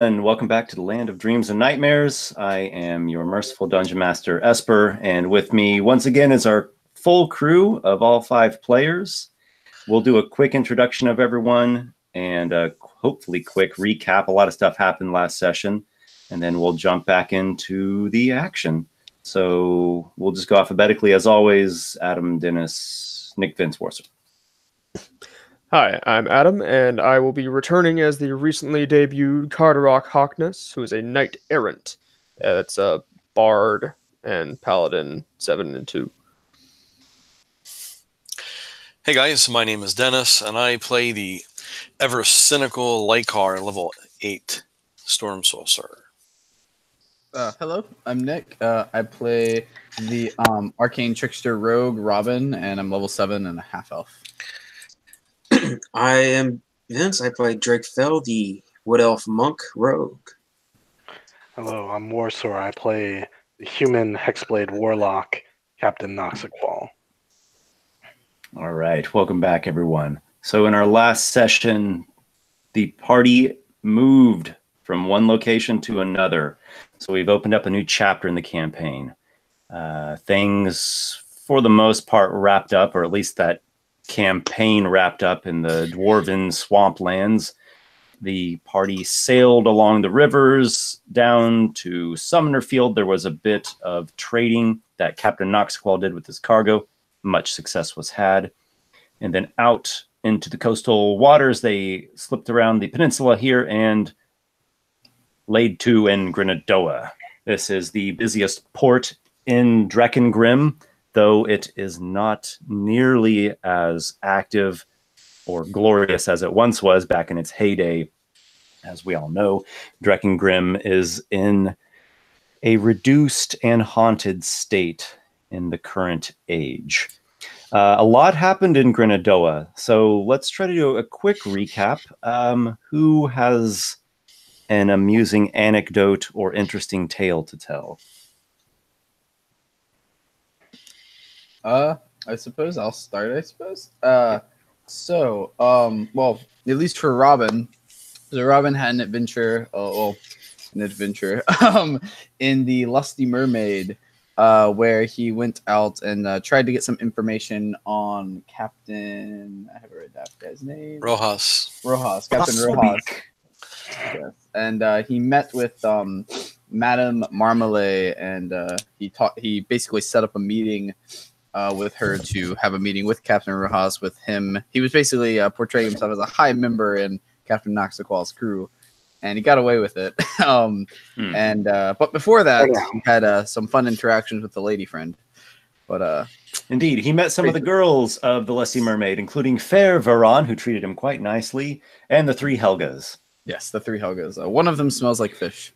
And welcome back to the Land of Dreams and Nightmares. I am your merciful Dungeon Master, Esper, and with me once again is our full crew of all 5 players. We'll do a quick introduction of everyone and hopefully quick recap. A lot of stuff happened last session, and then we'll jump back into the action. So we'll just go alphabetically as always. Adam, Dennis, Nick, Vince, Warsor. Hi, I'm Adam, and I will be returning as the recently debuted Carderock Hawkness, who is a knight errant. It's a bard and paladin 7 and 2. Hey guys, my name is Dennis, and I play the ever cynical Lykar level 8 Storm Sorcerer. Hello, I'm Nick. I play the Arcane Trickster Rogue Robin, and I'm level 7 and a half elf. I am Vince. I play Drake Fell, the Wood Elf Monk Rogue. Hello, I'm Warsor. I play the human Hexblade Warlock, Captain Noxiqual. All right, welcome back, everyone. So in our last session, the party moved from one location to another. So we've opened up a new chapter in the campaign. Things, for the most part, wrapped up, or at least that campaign wrapped up in the dwarven swamplands. The party sailed along the rivers down to Summonerfield. There was a bit of trading that Captain Noxiqual did with his cargo. Much success was had. And then out into the coastal waters, they slipped around the peninsula here and laid to in Grenadoa. This is the busiest port in Drakengrim, though it is not nearly as active or glorious as it once was back in its heyday. As we all know, Drakengrim is in a reduced and haunted state in the current age. A lot happened in Grenadoa, so let's try to do a quick recap. Who has an amusing anecdote or interesting tale to tell? I suppose I'll start, well, at least for Robin, so Robin had an adventure, in the Lusty Mermaid, where he went out and tried to get some information on Captain, I haven't read that guy's name. Rojas, Captain Rojas. Yes. And he met with Madame Marmalade, and he basically set up a meeting with her to have a meeting with Captain Rojas. With him, he was basically portraying himself as a high member in Captain Noxiqual's crew, and he got away with it. But before that, he had some fun interactions with the lady friend. But indeed, he met some of the girls of the Lusty Mermaid, including Fair Varan, who treated him quite nicely, and the 3 Helgas. Yes, the 3 Helgas. One of them smells like fish.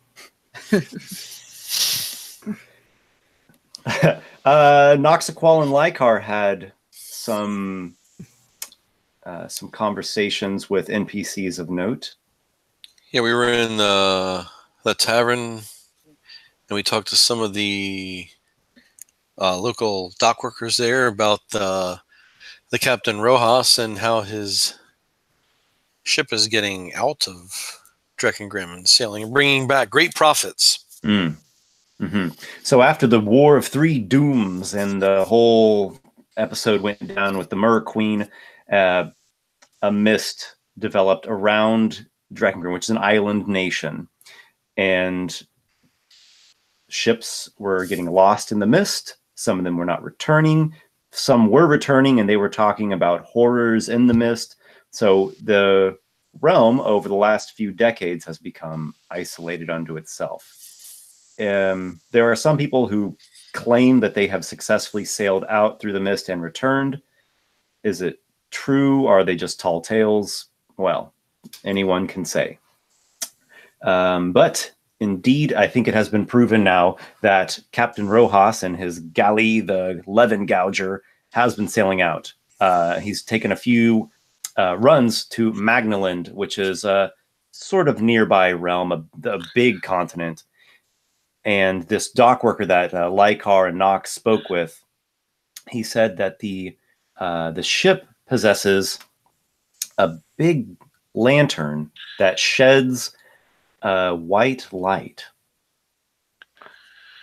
Noxiqual and Lykar had some conversations with NPCs of note. Yeah, we were in the tavern, and we talked to some of the local dock workers there about the Captain Rojas and how his ship is getting out of Drakengrim and sailing and bringing back great profits. So after the War of 3 Dooms and the whole episode went down with the Mer Queen, a mist developed around Drakengrim, which is an island nation, and ships were getting lost in the mist. Some of them were not returning. Some were returning, and they were talking about horrors in the mist. So the realm over the last few decades has become isolated unto itself. There are some people who claim that they have successfully sailed out through the mist and returned. Is it true? Are they just tall tales? Well, anyone can say. But indeed, I think it has been proven now that Captain Rojas and his galley, the Levin Gouger, has been sailing out. He's taken a few runs to Magnaland, which is a sort of nearby realm, a big continent. And this dock worker that Lykar and Nox spoke with, he said that the ship possesses a big lantern that sheds white light.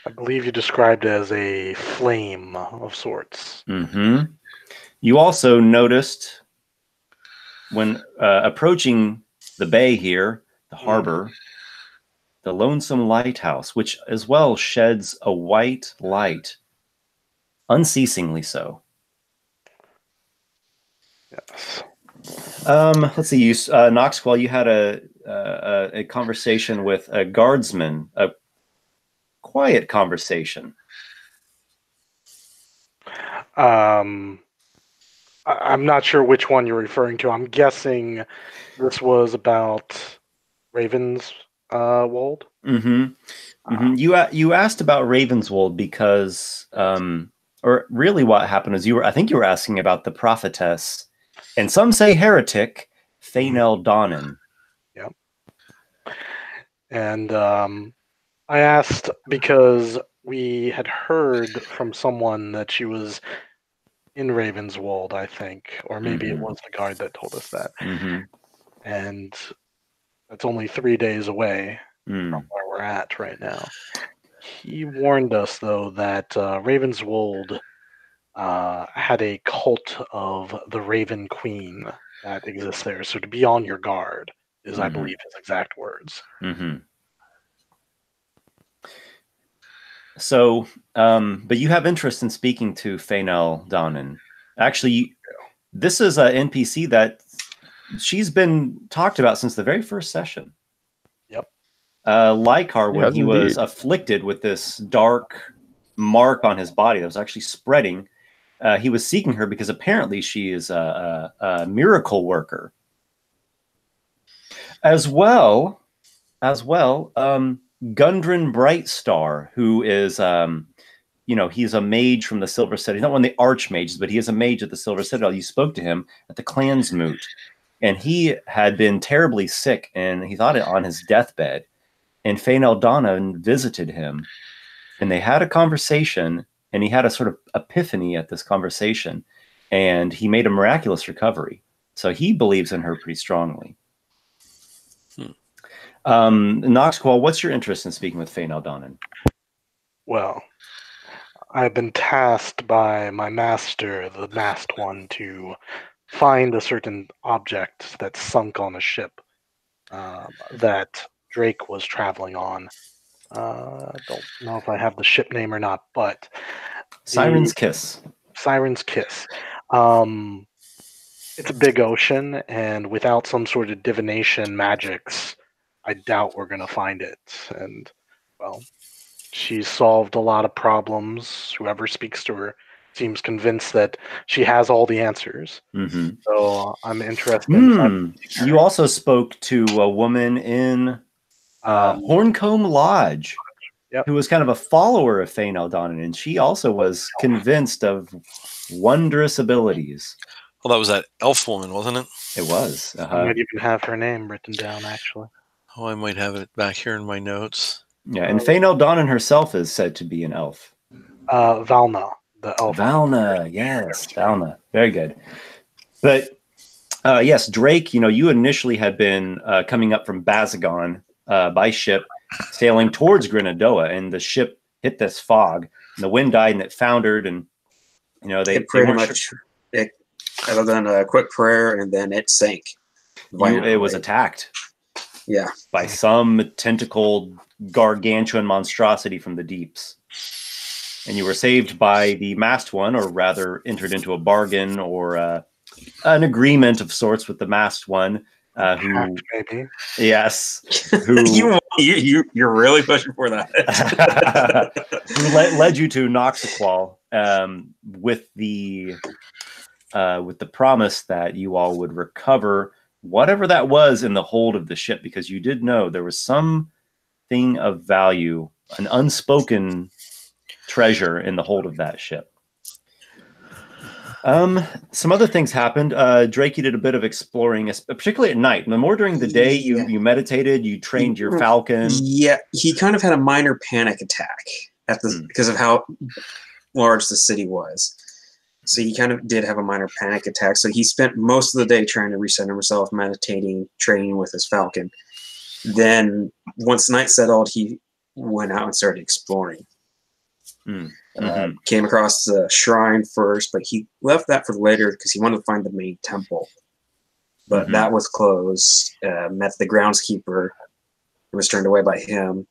I believe you described it as a flame of sorts. Mm-hmm. You also noticed when approaching the bay here, the harbor, the lonesome lighthouse, which as well sheds a white light, unceasingly so. Yes. Let's see. You, Noxiqual, you had a conversation with a guardsman, a quiet conversation. I'm not sure which one you're referring to. I'm guessing this was about Ravenswold. Mm-hmm. Mm-hmm. You asked about Ravenswold because, or really, what happened is I think you were asking about the prophetess, and some say heretic, Fainel Donnan. Yep. And I asked because we had heard from someone that she was in Ravenswold, I think, or maybe it was the guard that told us that. And it's only 3 days away from where we're at right now. He warned us, though, that Ravenswold had a cult of the Raven Queen that exists there. So to be on your guard is, I believe, his exact words. So, but you have interest in speaking to Fainel Donnan. Actually, this is an NPC that she's been talked about since the very first session. Yep. Lykar, when Yes, he was indeed. afflicted with this dark mark on his body that was actually spreading, he was seeking her because apparently she is a miracle worker. As well, Gundren Brightstar, who is, he's a mage from the Silver Citadel. He's not one of the archmages, but he is a mage at the Silver Citadel. You spoke to him at the Clan's Moot, and he had been terribly sick, and he thought it on his deathbed. And Fainel Donnan visited him, and they had a conversation, and he had a sort of epiphany at this conversation, and he made a miraculous recovery. So he believes in her pretty strongly. Noxiqual, what's your interest in speaking with Fainel Donnan? Well, I've been tasked by my master, the masked one, to find a certain object that's sunk on a ship that Drake was traveling on. I don't know if I have the ship name or not, but Siren's Kiss. Siren's Kiss. It's a big ocean, and without some sort of divination magics, I doubt we're going to find it. And, well, she's solved a lot of problems. Whoever speaks to her seems convinced that she has all the answers. So I'm interested in You also spoke to a woman in Horncombe Lodge, who was kind of a follower of Fainel Donnan, and she also was convinced of wondrous abilities. Well, that was that elf woman, wasn't it? It was. I might even have her name written down, actually. Oh, I might have it back here in my notes. Yeah, and Fainel Donnan herself is said to be an elf. Valna, the elf. Valna, yes, Valna. Very good. But yes, Drake, you initially had been coming up from Bazagon by ship, sailing towards Grenadoa, and the ship hit this fog, and the wind died, and it foundered, and they pretty much other than a quick prayer, and then it sank. It was attacked. Yeah, by some tentacled gargantuan monstrosity from the deeps, and you were saved by the masked one, or rather, entered into a bargain or an agreement of sorts with the masked one. Who? Maybe. Yes. Who? You're really pushing for that. Who led you to Noxiqual with the promise that you all would recover whatever that was in the hold of the ship, because you did know there was something of value, an unspoken treasure in the hold of that ship. Some other things happened. Drake, you did a bit of exploring, particularly at night. The more during the day, you meditated, you trained your falcon. Yeah, he kind of had a minor panic attack because of how large the city was. So he kind of did have a minor panic attack. So he spent most of the day trying to recenter himself, meditating, training with his falcon. Then once night settled, he went out and started exploring. Came across the shrine first, but he left that for later because he wanted to find the main temple. But that was closed. Met the groundskeeper and was turned away by him.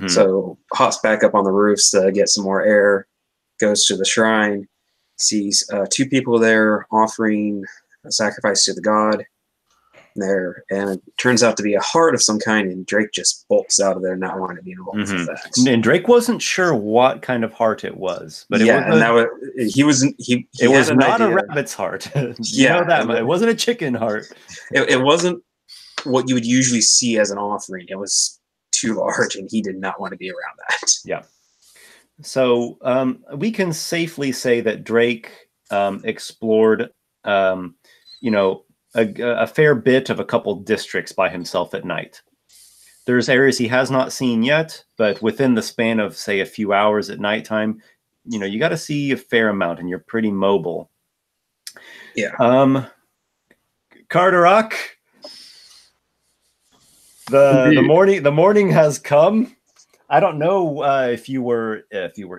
So hops back up on the roofs to get some more air, goes to the shrine, sees 2 people there offering a sacrifice to the god there, and it turns out to be a heart of some kind, and Drake just bolts out of there not wanting to be involved with that. And Drake wasn't sure what kind of heart it was, but it was not a rabbit's heart. You know that it wasn't a chicken heart. It wasn't what you would usually see as an offering. It was too large, and he did not want to be around that. Yeah. So we can safely say that Drake explored, a fair bit of a couple districts by himself at night. There's areas he has not seen yet, but within the span of, say, a few hours at nighttime, you got to see a fair amount, and you're pretty mobile. Yeah. Carderock, the morning has come. I don't know if you were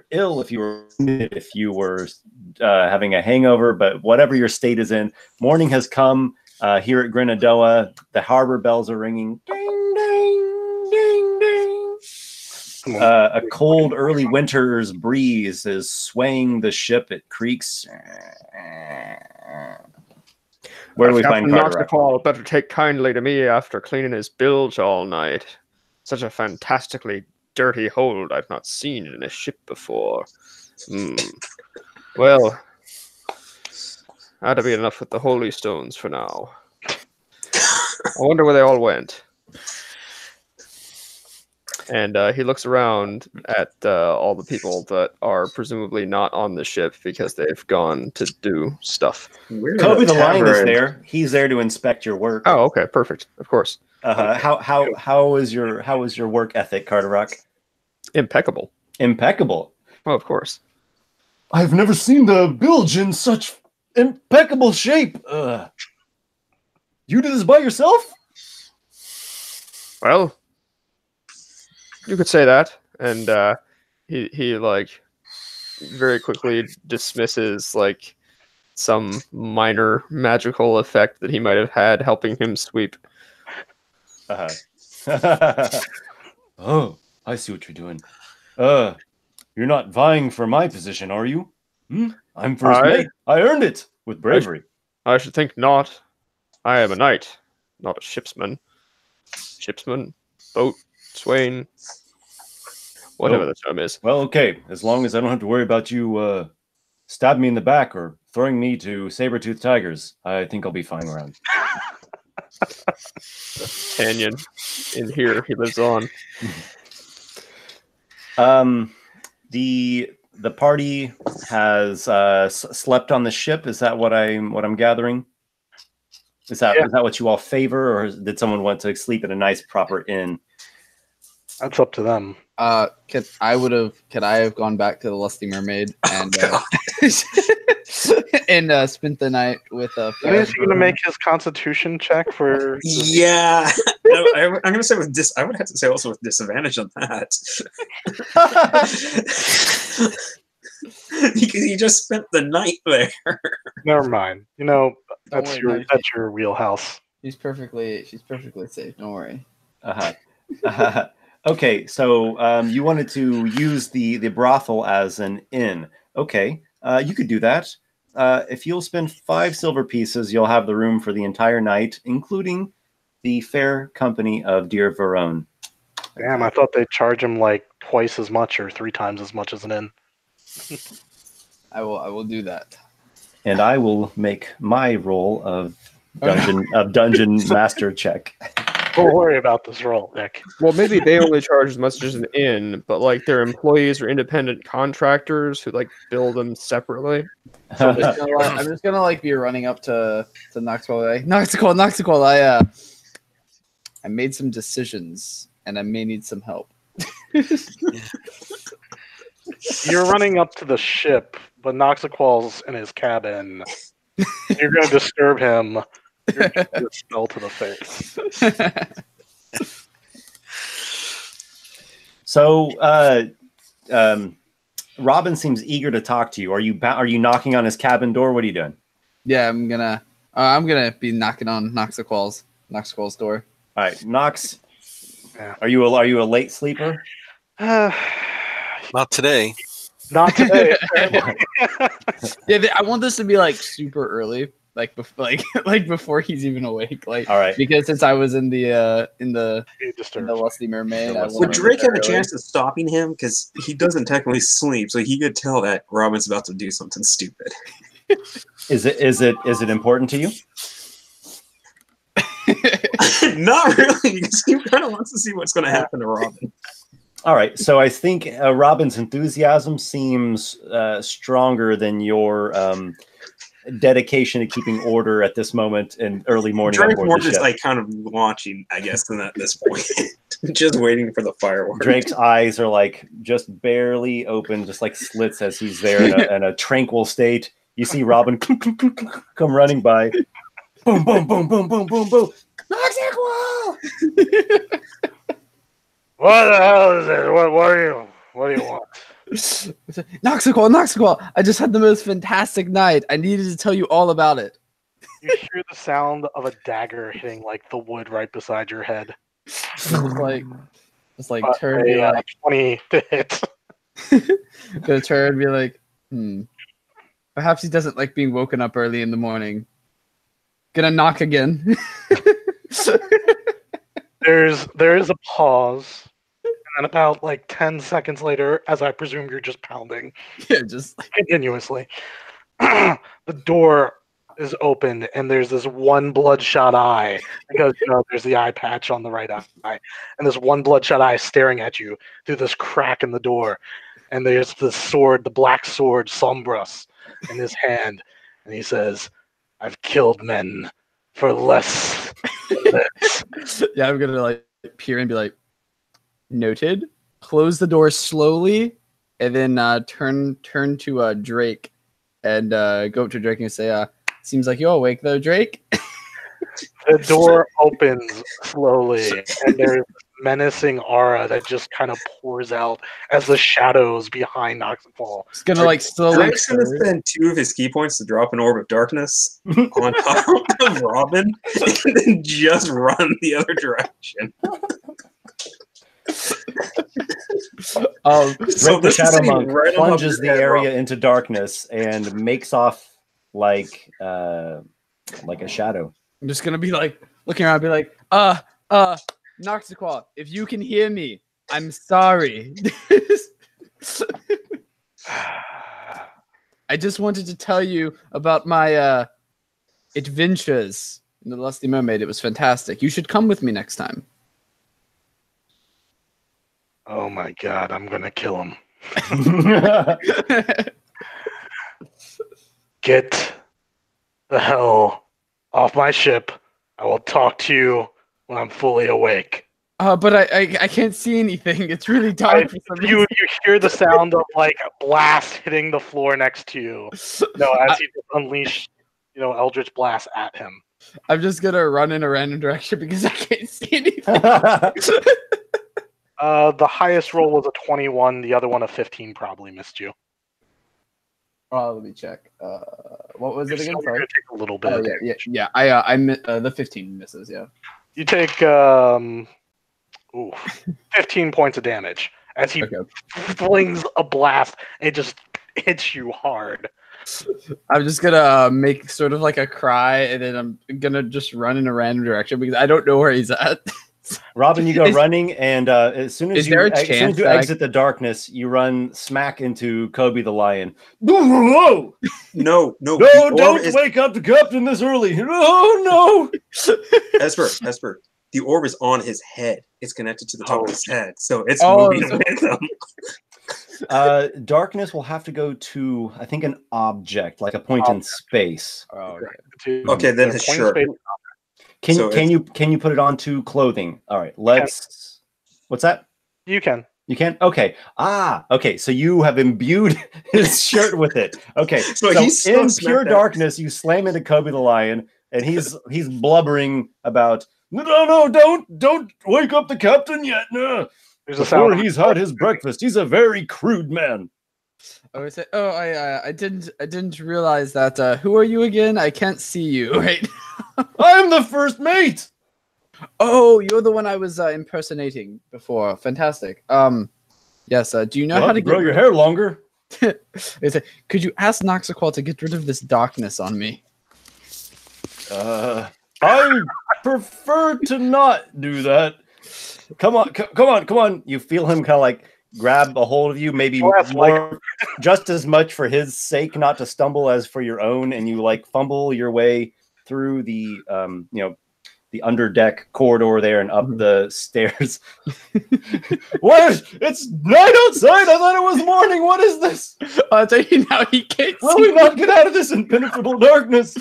ill, if you were wounded, if you were having a hangover, but whatever your state is in, morning has come. Here at Grenadoa, the harbor bells are ringing. Ding, ding, ding, ding. A cold early winter's breeze is swaying the ship. It creaks. Where do we find Carderock? Noxiqual better take kindly to me after cleaning his bilge all night. Such a fantastically dirty hold I've not seen in a ship before. Well, that'll be enough with the holy stones for now. I wonder where they all went. And he looks around at all the people that are presumably not on the ship because they've gone to do stuff. Kobe the Lion is there. He's there to inspect your work. Oh, okay, perfect. Of course. How is your work ethic, Carderock? Impeccable. Impeccable. Well, of course. I've never seen the bilge in such impeccable shape. You do this by yourself? Well, you could say that. And he like very quickly dismisses like some minor magical effect that he might have had helping him sweep. Oh, I see what you're doing. You're not vying for my position, are you? I'm first mate. I earned it with bravery. I should think not. I am a knight, not a shipsman. Shipsman, boat, swain, whatever the term is. Well, okay. As long as I don't have to worry about you stabbing me in the back or throwing me to saber-toothed tigers, I think I'll be fine around. Canyon. In here, he lives on. The party has slept on the ship. Is that what I'm gathering? Is that what you all favor, or did someone want to sleep at a nice proper inn? That's up to them. Could I have gone back to the Lusty Mermaid and and spent the night with a? Is he going to make his Constitution check for? Yeah, I'm going to say with I would have to say also with disadvantage on that. Because he just spent the night there. Never mind. That's your wheelhouse. She's perfectly safe. Don't worry. Okay, so you wanted to use the brothel as an inn. Okay, you could do that. If you'll spend 5 silver pieces, you'll have the room for the entire night, including the fair company of dear Verone. Damn, I thought they'd charge him like twice as much or 3 times as much as an inn. I will do that. And I will make my roll of dungeon master check. Don't worry about this roll, Nick. Well, maybe they only charge as much as an inn, but like their employees are independent contractors who like bill them separately. So I'm just gonna be running up to Noxiqual. Like, Noxiqual, I made some decisions and I may need some help. You're running up to the ship, but Noxiqual's in his cabin. You're gonna disturb him. You're gonna get a spell to the face. So, Robin seems eager to talk to you. Are you knocking on his cabin door? What are you doing? Yeah, I'm gonna be knocking on Noxiqual's door. All right, Nox. Yeah. Are you a late sleeper? Not today. Not today. Yeah, I want this to be like super early, like before he's even awake. Like, All right. because since I was in the Disturbed. Lusty Mermaid, I Would Would wanted Drake to have a early. chance of stopping him? Because he doesn't technically sleep, so he could tell that Robin's about to do something stupid. Is it important to you? Not really, because he kind of wants to see what's going to happen to Robin. All right. So I think Robin's enthusiasm seems stronger than your dedication to keeping order at this moment in early morning. Drake on board more the just ship. like kind of watching, I guess, than at this point, just waiting for the fireworks. Drake's eyes are like just barely open, just like slits as he's there in a tranquil state. You see Robin come running by. Boom, boom, boom, boom, boom, boom, boom. Noxiqual! What the hell is this? What do you want? Noxiqual! I just had the most fantastic night. I needed to tell you all about it. You hear the sound of a dagger hitting like the wood right beside your head. It's like turn, A, be like, 20 to hit. gonna turn, and be like, perhaps he doesn't like being woken up early in the morning. Gonna knock again. There is a pause, and then about like 10 seconds later, as I presume you're just pounding Yeah, just continuously, the door is opened, and there's this one bloodshot eye because there's the eye patch on the right eye, and this one bloodshot eye staring at you through this crack in the door, and there's the sword, the black sword, Sombras, in his hand, and he says, "I've killed men for less than this." yeah, I'm gonna like peer and be like, noted. Close the door slowly, and then turn to Drake, and go up to Drake and say, "Seems like you're awake though, Drake." The door opens slowly, and there's menacing aura that just kind of pours out as the shadows behind Noxiqual. It's gonna like slowly. Drake's going to spend 2 of his key points to drop an orb of darkness on top of Robin, and then just run the other direction. Drake the Shadow Monk right plunges above the your head, area Robin. into darkness and makes off like a shadow. I'm just gonna be like looking around, be like, Noxiqual, if you can hear me, I'm sorry. I just wanted to tell you about my adventures in the Lusty Mermaid. It was fantastic. You should come with me next time. Oh my god, I'm gonna kill him. Get the hell off my ship. I will talk to you when I'm fully awake. But I can't see anything. It's really dark for some You reason. hear the sound of like a blast hitting the floor next to you. No, as he just unleashed, Eldritch Blast at him. I'm just gonna run in a random direction because I can't see anything. The highest roll was a 21. The other one a 15 probably missed you. Oh, let me check. What was it So again? you're Sorry. gonna take a little bit. Oh of yeah. damage. The 15 misses. Yeah. You take 15 points of damage as he Okay. flings a blast. And it just hits you hard. I'm just gonna make sort of like a cry, and then I'm gonna just run in a random direction because I don't know where he's at. Robin, you go running, and as soon as Is there a as soon chance as you that I- exit the darkness, you run smack into Kobe the lion. No, No, don't wake up the captain this early. No. Esper. The orb is on his head. It's connected to the top of his head, so it's Oh, moving so- with him. Darkness will have to go to, I think, an object, like a point in space. Oh, Okay, then his shirt. So Can you put it onto clothing? All right, let's. What's that? You can. You can? Okay. Okay. So you have imbued his shirt with it. Okay. So So he's still in smacked pure out. darkness, you slam into Kobe the lion, and he's blubbering about, no, don't wake up the captain yet. No. There's a sound. Before he's had his breakfast, he's a very crude man. I would say, I didn't realize that. Who are you again? I can't see you. Right? I'm the first mate. Oh, you're the one I was impersonating before. Fantastic. Yes. Do you know how to grow your hair longer? Could you ask Noxiqual to get rid of this darkness on me? I prefer to not do that. Come on. You feel him kind of like grab a hold of you, maybe more, just as much for his sake not to stumble as for your own, and you like fumble your way through the the underdeck corridor there and up the stairs. What? It's night outside. I thought it was morning. What is this? I'll tell you now. He can't. Will we not get out of this impenetrable darkness?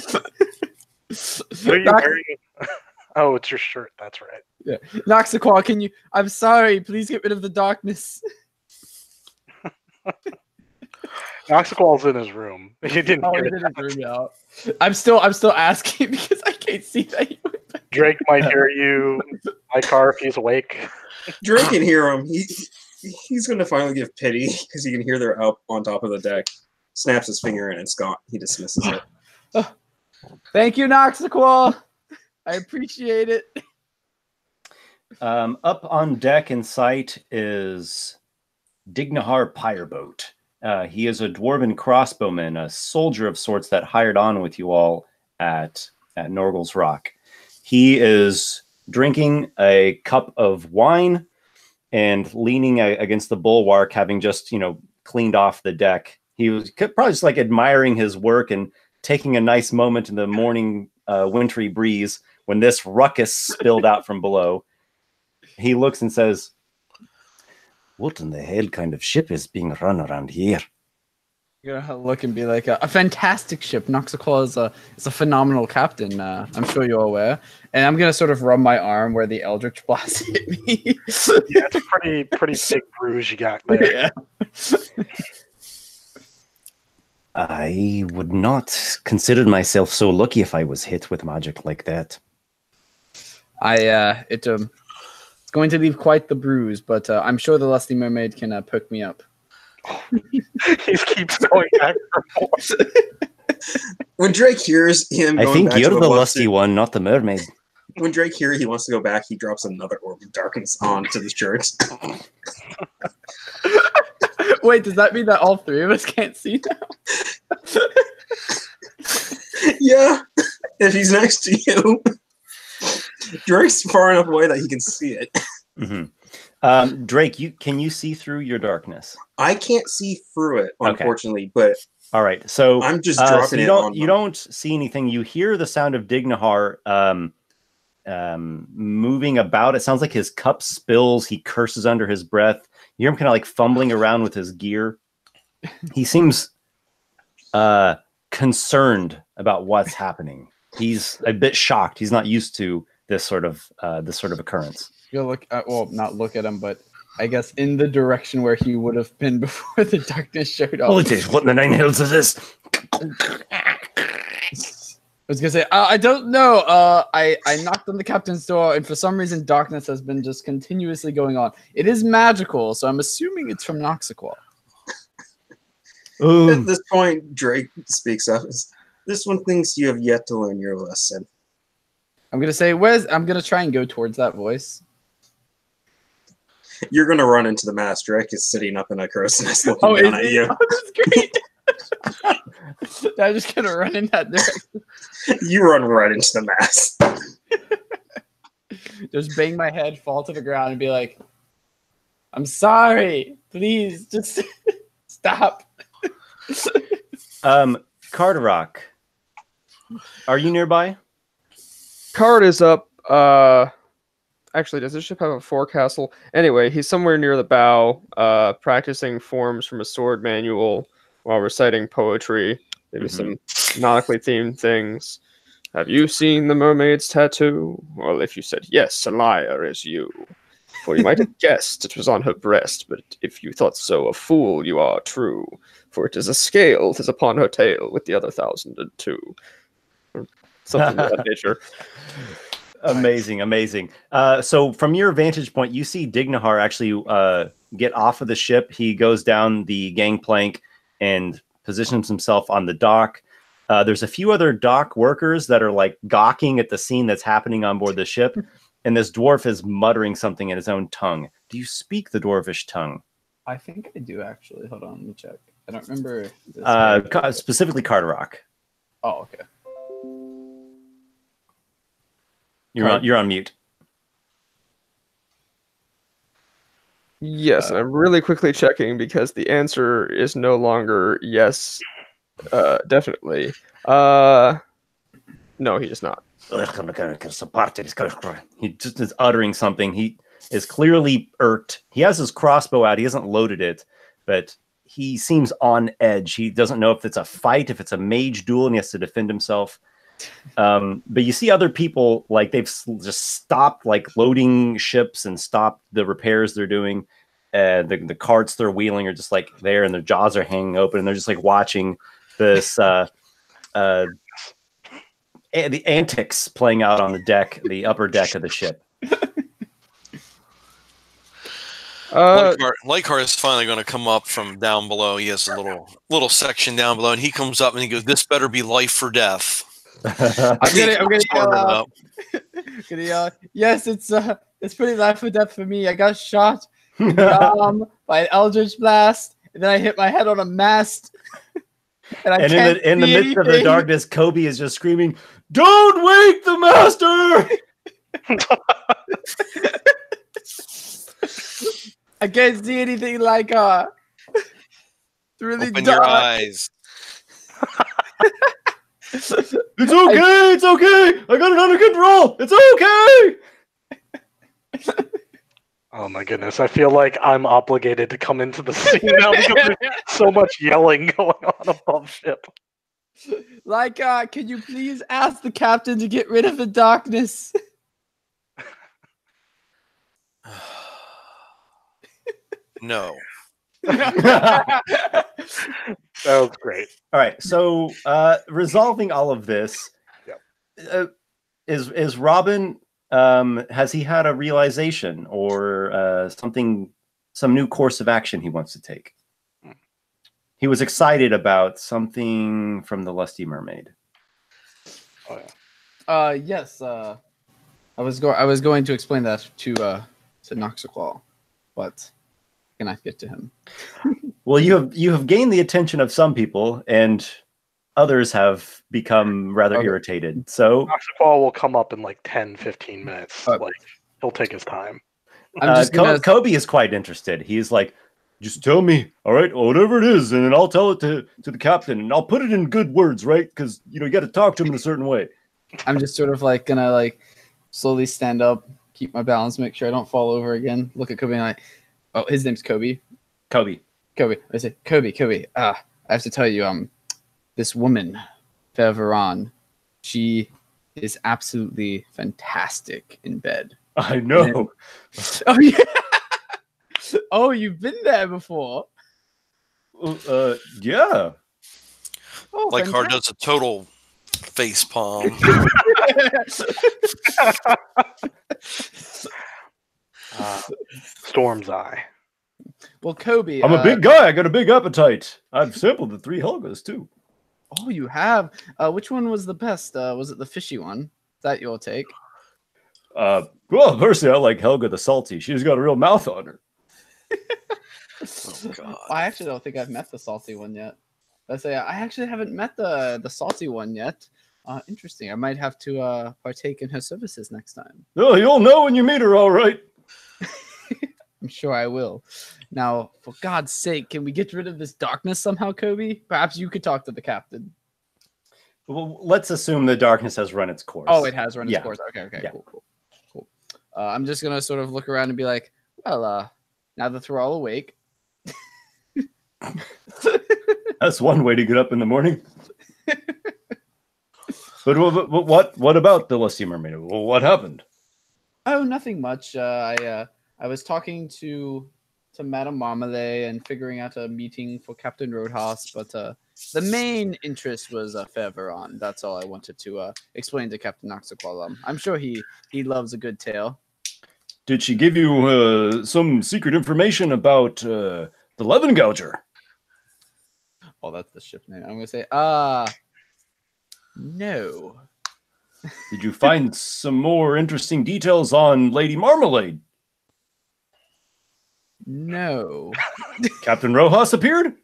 Oh, it's your shirt. That's right. Yeah, Noxiqual, can you? I'm sorry. Please get rid of the darkness. Noxiqual's in his room. He didn't. Oh, he didn't room out. I'm still asking because I can't see that. Drake might hear you. Lykar, if he's awake. Drake can hear him. He's going to finally give pity because he can hear they're up on top of the deck. Snaps his finger and it's gone. He dismisses it. Thank you, Noxiqual. I appreciate it. Up on deck in sight is Dignahar Pireboat. He is a dwarven crossbowman, a soldier of sorts that hired on with you all at Norgal's Rock. He is drinking a cup of wine and leaning against the bulwark, having just, cleaned off the deck. He was probably just like admiring his work and taking a nice moment in the morning wintry breeze when this ruckus spilled out from below. He looks and says, "What in the hell kind of ship is being run around here?" You're gonna look and be like, a fantastic ship. Noxiqual is a phenomenal captain. I'm sure you're aware. And I'm gonna sort of rub my arm where the Eldritch Blast hit me. Yeah, it's a pretty big bruise you got there. Yeah. I would not consider myself so lucky if I was hit with magic like that. It's going to leave quite the bruise, but I'm sure the Lusty Mermaid can perk me up. He keeps going back for more. When Drake hears him, I think back you're to the lusty one, not the mermaid. When Drake hears he wants to go back, he drops another orb of darkness onto the shirt. Wait, does that mean that all three of us can't see now? Yeah, if he's next to you. Drake's far enough away that he can see it. Mm-hmm. Drake, can you see through your darkness? I can't see through it, unfortunately, but all right. So I'm just dropping it. You don't see anything. You hear the sound of Dignahar moving about. It sounds like his cup spills. He curses under his breath. You hear him kind of like fumbling around with his gear. He seems concerned about what's happening. He's a bit shocked. He's not used to this sort of occurrence. You'll look at, not look at him, but I guess in the direction where he would have been before the darkness showed up. Holy days, what in the nine hells is this? I was gonna say, I don't know. I knocked on the captain's door, and for some reason, darkness has been just continuously going on. It is magical, so I'm assuming it's from Noxiqual. At this point, Drake speaks up. This one thinks you have yet to learn your lesson. I'm gonna say, I'm gonna try and go towards that voice. You're gonna run into the mast. Drake is sitting up in a crow's nest looking down at you. Oh, that's great. I'm just gonna run in that direction. You run right into the mast. Just bang my head, fall to the ground, and be like, "I'm sorry. Please, just stop." Carderock, are you nearby? Card is up. Actually, does this ship have a forecastle? Anyway, he's somewhere near the bow, practicing forms from a sword manual while reciting poetry, maybe some nautically themed things. Have you seen the mermaid's tattoo? Well, if you said yes, a liar is you. For you might have guessed it was on her breast, but if you thought so, a fool you are true. For it is a scale, 'tis upon her tail, with the other 1,002. Or something of that nature. Amazing, amazing. So from your vantage point, you see Dignahar actually get off of the ship. He goes down the gangplank and positions himself on the dock. There's a few other dock workers that are like gawking at the scene that's happening on board the ship. And this dwarf is muttering something in his own tongue. Do you speak the dwarvish tongue? I think I do, actually. Hold on, let me check. I don't remember. Specifically Carderock. Oh, okay. You're on mute. Yes, I'm really quickly checking because the answer is no longer yes, definitely. No, he is not. He just is uttering something. He is clearly irked. He has his crossbow out. He hasn't loaded it, but he seems on edge. He doesn't know if it's a fight, if it's a mage duel, and he has to defend himself. But you see other people, like they've just stopped like loading ships and stopped the repairs they're doing. The carts they're wheeling are just like there, and their jaws are hanging open, and they're just like watching this the antics playing out on the deck, the upper deck of the ship. Lykar is finally going to come up from down below. He has a little section down below, and he comes up and he goes, "This better be life or death." I'm gonna yell out. Gonna yell, yes, it's pretty life or death for me. I got shot in the arm by an eldritch blast, and then I hit my head on a mast. And in the midst of the darkness, Kobe is just screaming, "Don't wake the master!" I can't see anything like it's really Open dark. your eyes. It's okay. It's okay. I got it under control. It's okay. Oh my goodness! I feel like I'm obligated to come into the scene now because there's so much yelling going on above ship. Can you please ask the captain to get rid of the darkness? No. That was great. All right. So resolving all of this, Yep. Is Robin? Has he had a realization or some new course of action he wants to take? He was excited about something from the Lusty Mermaid. Oh yeah. Yes. I was going to explain that to Noxiqual, but I cannot get to him. Well, you have gained the attention of some people, and others have become rather irritated. So Noxiqual will come up in like 10-15 minutes. Like he'll take his time. Kobe is quite interested. He's like, just tell me, all right, whatever it is, and then I'll tell it to the captain, and I'll put it in good words, right? Because you got to talk to him in a certain way. I'm just sort of like gonna like slowly stand up, keep my balance, make sure I don't fall over again. Look at Kobe and his name's Kobe. Kobe. I said, Kobe. I have to tell you, this woman, Feveron, she is absolutely fantastic in bed. I know. Oh yeah. Oh, you've been there before. Yeah. Oh, Lykar does a total face palm. Storm's Eye. Well, Kobe, I'm a big guy. I got a big appetite. I've sampled the 3 Helgas too. Oh, you have. Which one was the best? Was it the fishy one? Is that your take? Well, personally, I like Helga the Salty. She's got a real mouth on her. Oh God. I actually don't think I've met the salty one yet. I actually haven't met the salty one yet. Interesting. I might have to partake in her services next time. Oh, you'll know when you meet her, all right. I'm sure I will. Now, for God's sake, can we get rid of this darkness somehow, Kobe? Perhaps you could talk to the captain. Well, let's assume the darkness has run its course. Oh, it has run its Yeah. course. Okay, Yeah. Cool. I'm just gonna sort of look around and be like, well, now that we're all awake. That's one way to get up in the morning. But what about the Lusty Mermaid? Well, what happened? Oh, nothing much. I was talking to Madame Marmalade and figuring out a meeting for Captain Roadhouse, but the main interest was Feveron. That's all I wanted to explain to Captain Noxiqual. I'm sure he loves a good tale. Did she give you some secret information about the Levengouger? Oh, that's the ship name. I'm gonna say, no. Did you find some more interesting details on Lady Marmalade? No. Captain Rojas appeared?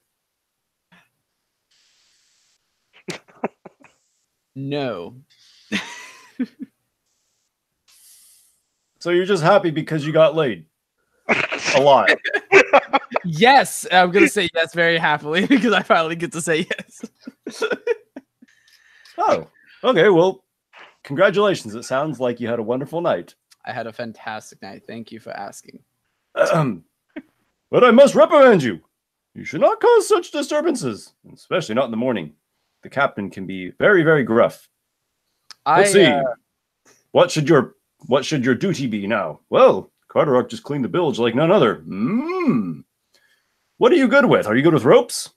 No. So you're just happy because you got laid? A lot. Yes, I'm gonna say yes very happily because I finally get to say yes. Oh, okay. Well, congratulations. It sounds like you had a wonderful night. I had a fantastic night. Thank you for asking. But I must reprimand you. You should not cause such disturbances, especially not in the morning. The captain can be very, very gruff. Let's see. What should your duty be now? Well, Carderock just cleaned the bilge like none other. What are you good with? Are you good with ropes?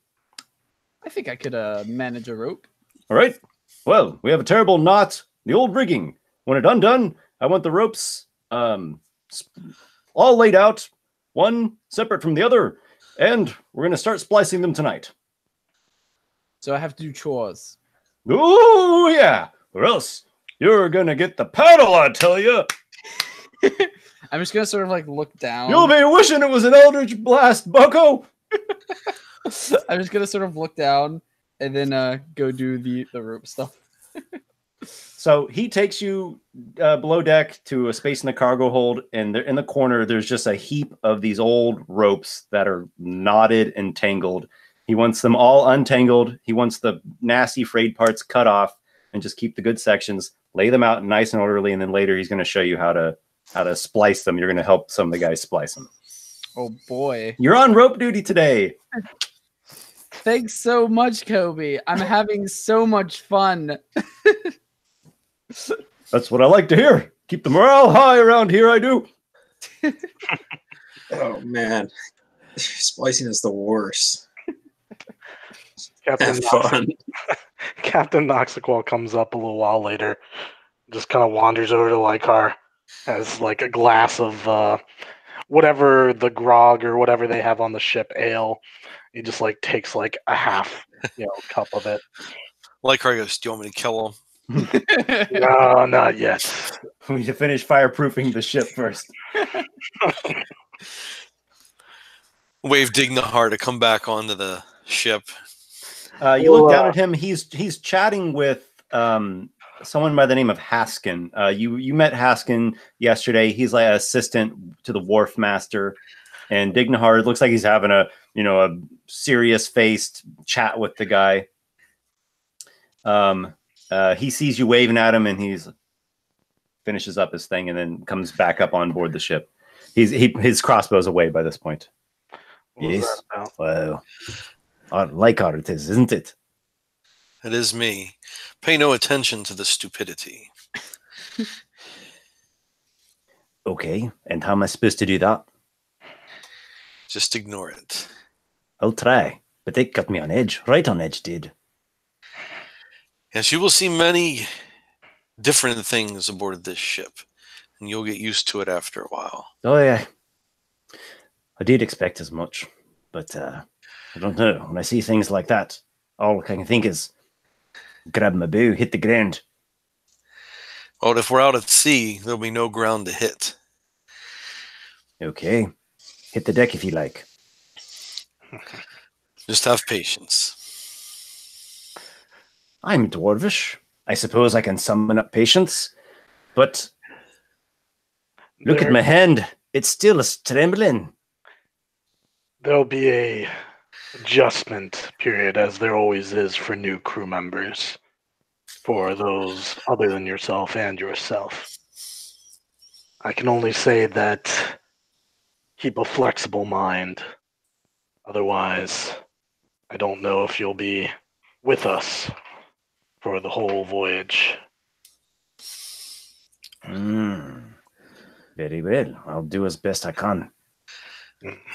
I think I could manage a rope. All right. Well, we have a terrible knot in the old rigging. When it's undone, I want the ropes all laid out, one separate from the other, and we're going to start splicing them tonight. So I have to do chores. Oh, yeah. Or else you're going to get the paddle, I tell you. I'm just going to sort of like look down. You'll be wishing it was an Eldritch Blast, bucko. I'm just going to sort of look down and then go do the rope stuff. So he takes you below deck to a space in the cargo hold, and in the corner, there's just a heap of these old ropes that are knotted and tangled. He wants them all untangled. He wants the nasty frayed parts cut off and just keep the good sections, lay them out nice and orderly, and then later he's going to show you how to splice them. You're going to help some of the guys splice them. Oh, boy. You're on rope duty today. Thanks so much, Kobe. I'm having so much fun. That's what I like to hear. Keep the morale high around here, I do. Oh, man. Splicing is the worst. Captain Noxiqual comes up a little while later, just kind of wanders over to Lykar, has like a glass of whatever the grog or whatever they have on the ship ale. He just like takes like a half, cup of it. Lykar goes, "Do you want me to kill him?" No, not yet. We need to finish fireproofing the ship first. Wave Dignahar to come back onto the ship. You look down at him. He's chatting with someone by the name of Haskin. You met Haskin yesterday. He's like an assistant to the wharf master. And Dignahar, it looks like he's having a serious faced chat with the guy. He sees you waving at him, and he's finishes up his thing, and then comes back up on board the ship. His crossbow's away by this point. Yes. Well, Lykar it is, isn't it? It is me. Pay no attention to the stupidity. Okay, and how am I supposed to do that? Just ignore it. I'll try, but they cut me on edge. Right on edge, did. Yes, you will see many different things aboard this ship, and you'll get used to it after a while. Oh, yeah. I did expect as much, but I don't know. When I see things like that, all I can think is grab my bow, hit the ground. Well, if we're out at sea, there'll be no ground to hit. Okay. Hit the deck if you like. Just have patience. I'm dwarvish. I suppose I can summon up patience, but look at my hand. It's still trembling. There'll be a adjustment period, as there always is for new crew members, for those other than yourself and yourself. I can only say that keep a flexible mind. Otherwise, I don't know if you'll be with us for the whole voyage. Very well. I'll do as best I can.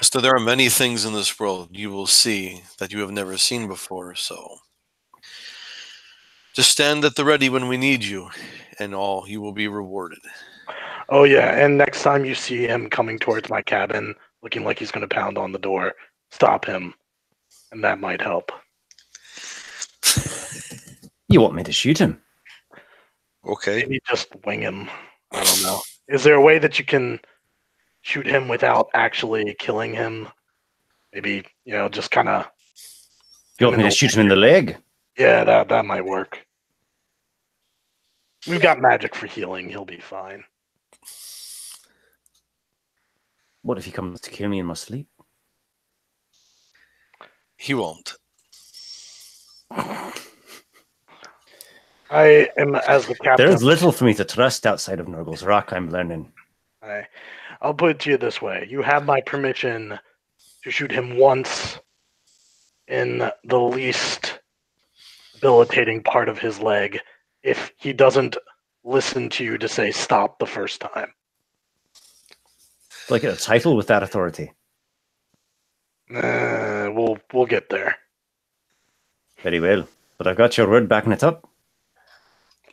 So there are many things in this world you will see that you have never seen before, so just stand at the ready when we need you, and all you will be rewarded. Oh yeah, and next time you see him coming towards my cabin, looking like he's going to pound on the door, stop him, and that might help. You want me to shoot him? Okay. Maybe just wing him. I don't know. Is there a way that you can shoot him without actually killing him? Maybe, just kind of... You want me to shoot him in the leg? Yeah, that might work. We've got magic for healing. He'll be fine. What if he comes to kill me in my sleep? He won't. I am, as the captain... There's little for me to trust outside of Nurgle's Rock, I'm learning. I'll put it to you this way. You have my permission to shoot him once in the least debilitating part of his leg if he doesn't listen to you to say stop the first time. Like a title with that authority. We'll get there. Very well. But I've got your word backing it up.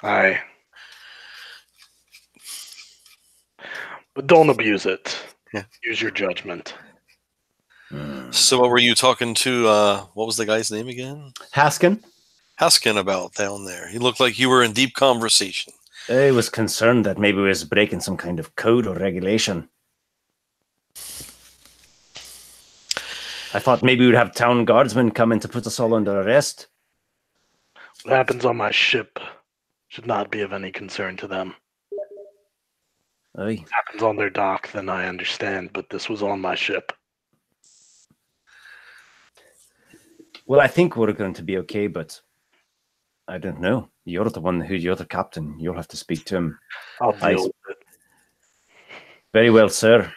Aye. But don't abuse it. Yeah. Use your judgment. So what were you talking to, what was the guy's name again? Haskin? Haskin about down there. He looked like you were in deep conversation. I was concerned that maybe we was breaking some kind of code or regulation. I thought maybe we'd have town guardsmen come in to put us all under arrest. What happens on my ship should not be of any concern to them. Aye. What happens on their dock, then I understand, but this was on my ship. Well, I think we're going to be okay, but I don't know. You're the one you're the captain. You'll have to speak to him. I'll deal with it. Very well, sir.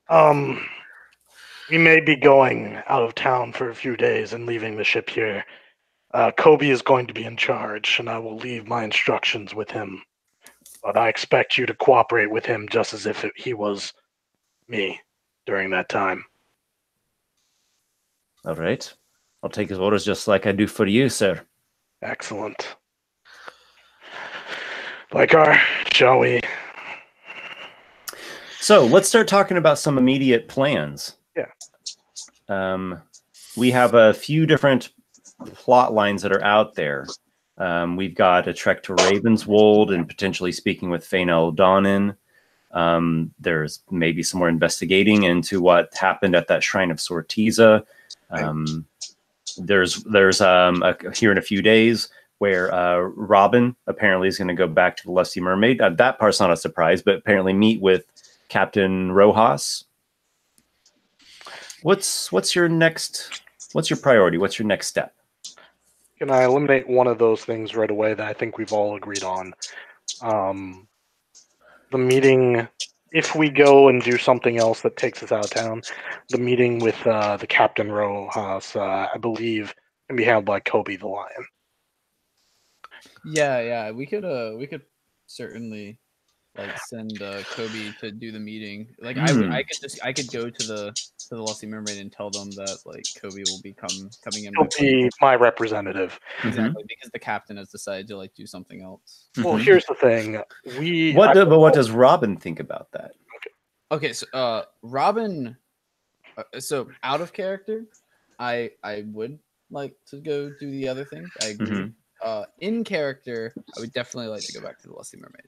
We may be going out of town for a few days and leaving the ship here. Kobe is going to be in charge, and I will leave my instructions with him. But I expect you to cooperate with him just as if he was me during that time. All right. I'll take his orders just like I do for you, sir. Excellent. Lykar, shall we? So let's start talking about some immediate plans. Yeah. We have a few different plot lines that are out there. We've got a trek to Ravenswold and potentially speaking with Fainal Dawnin. There's maybe some more investigating into what happened at that Shrine of Sortiza. There's here in a few days where Robin apparently is going to go back to the Lusty Mermaid. That part's not a surprise, but apparently meet with Captain Rojas. What's your priority? What's your next step? Can I eliminate one of those things right away that I think we've all agreed on? The meeting, if we go and do something else that takes us out of town, the meeting with the Captain Rojas, I believe, can be handled by Kobe the Lion. Yeah, we could certainly send Kobe to do the meeting. I could go to the Lusty Mermaid and tell them that Kobe will be coming in. He'll be my representative. Exactly, because the captain has decided to do something else. Well, here's the thing. What does Robin think about that? Okay, so Robin, so out of character, I would like to go do the other thing. I agree. In character, I would definitely like to go back to the Lusty Mermaid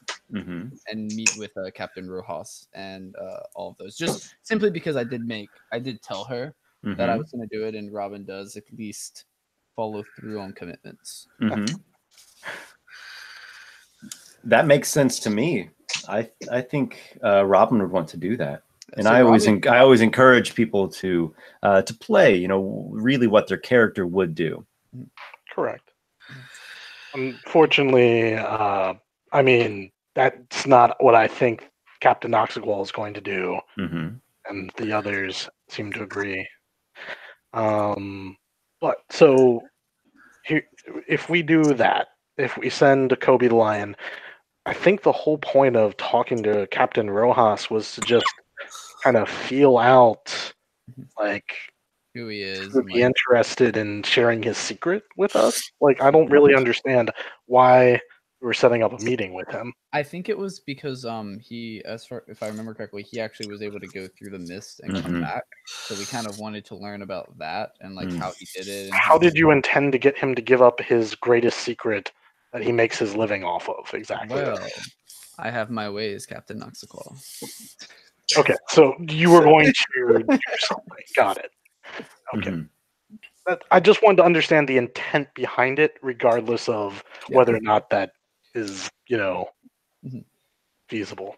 and meet with Captain Rojas and all of those. Just simply because I did tell her that I was going to do it, and Robin does at least follow through on commitments. That makes sense to me. I think Robin would want to do that, and So I always encourage people to play. Really what their character would do. Correct. Unfortunately, that's not what I think Captain Noxiqual is going to do, and the others seem to agree. But so, if we do that, if we send Kobe the Lion, I think the whole point of talking to Captain Rojas was to just kind of feel out, like, Who he is. would and, be like, interested in sharing his secret with us. Like, I don't really understand why we're setting up a meeting with him. I think it was because he, if I remember correctly, he actually was able to go through the mist and come back. So we kind of wanted to learn about that and like how he did it. And How did you intend to get him to give up his greatest secret that he makes his living off of? Exactly. Well, I have my ways, Captain Noxiqual. Okay, so you were going to do something. Got it. Okay. I just wanted to understand the intent behind it, regardless of whether or not that is, feasible.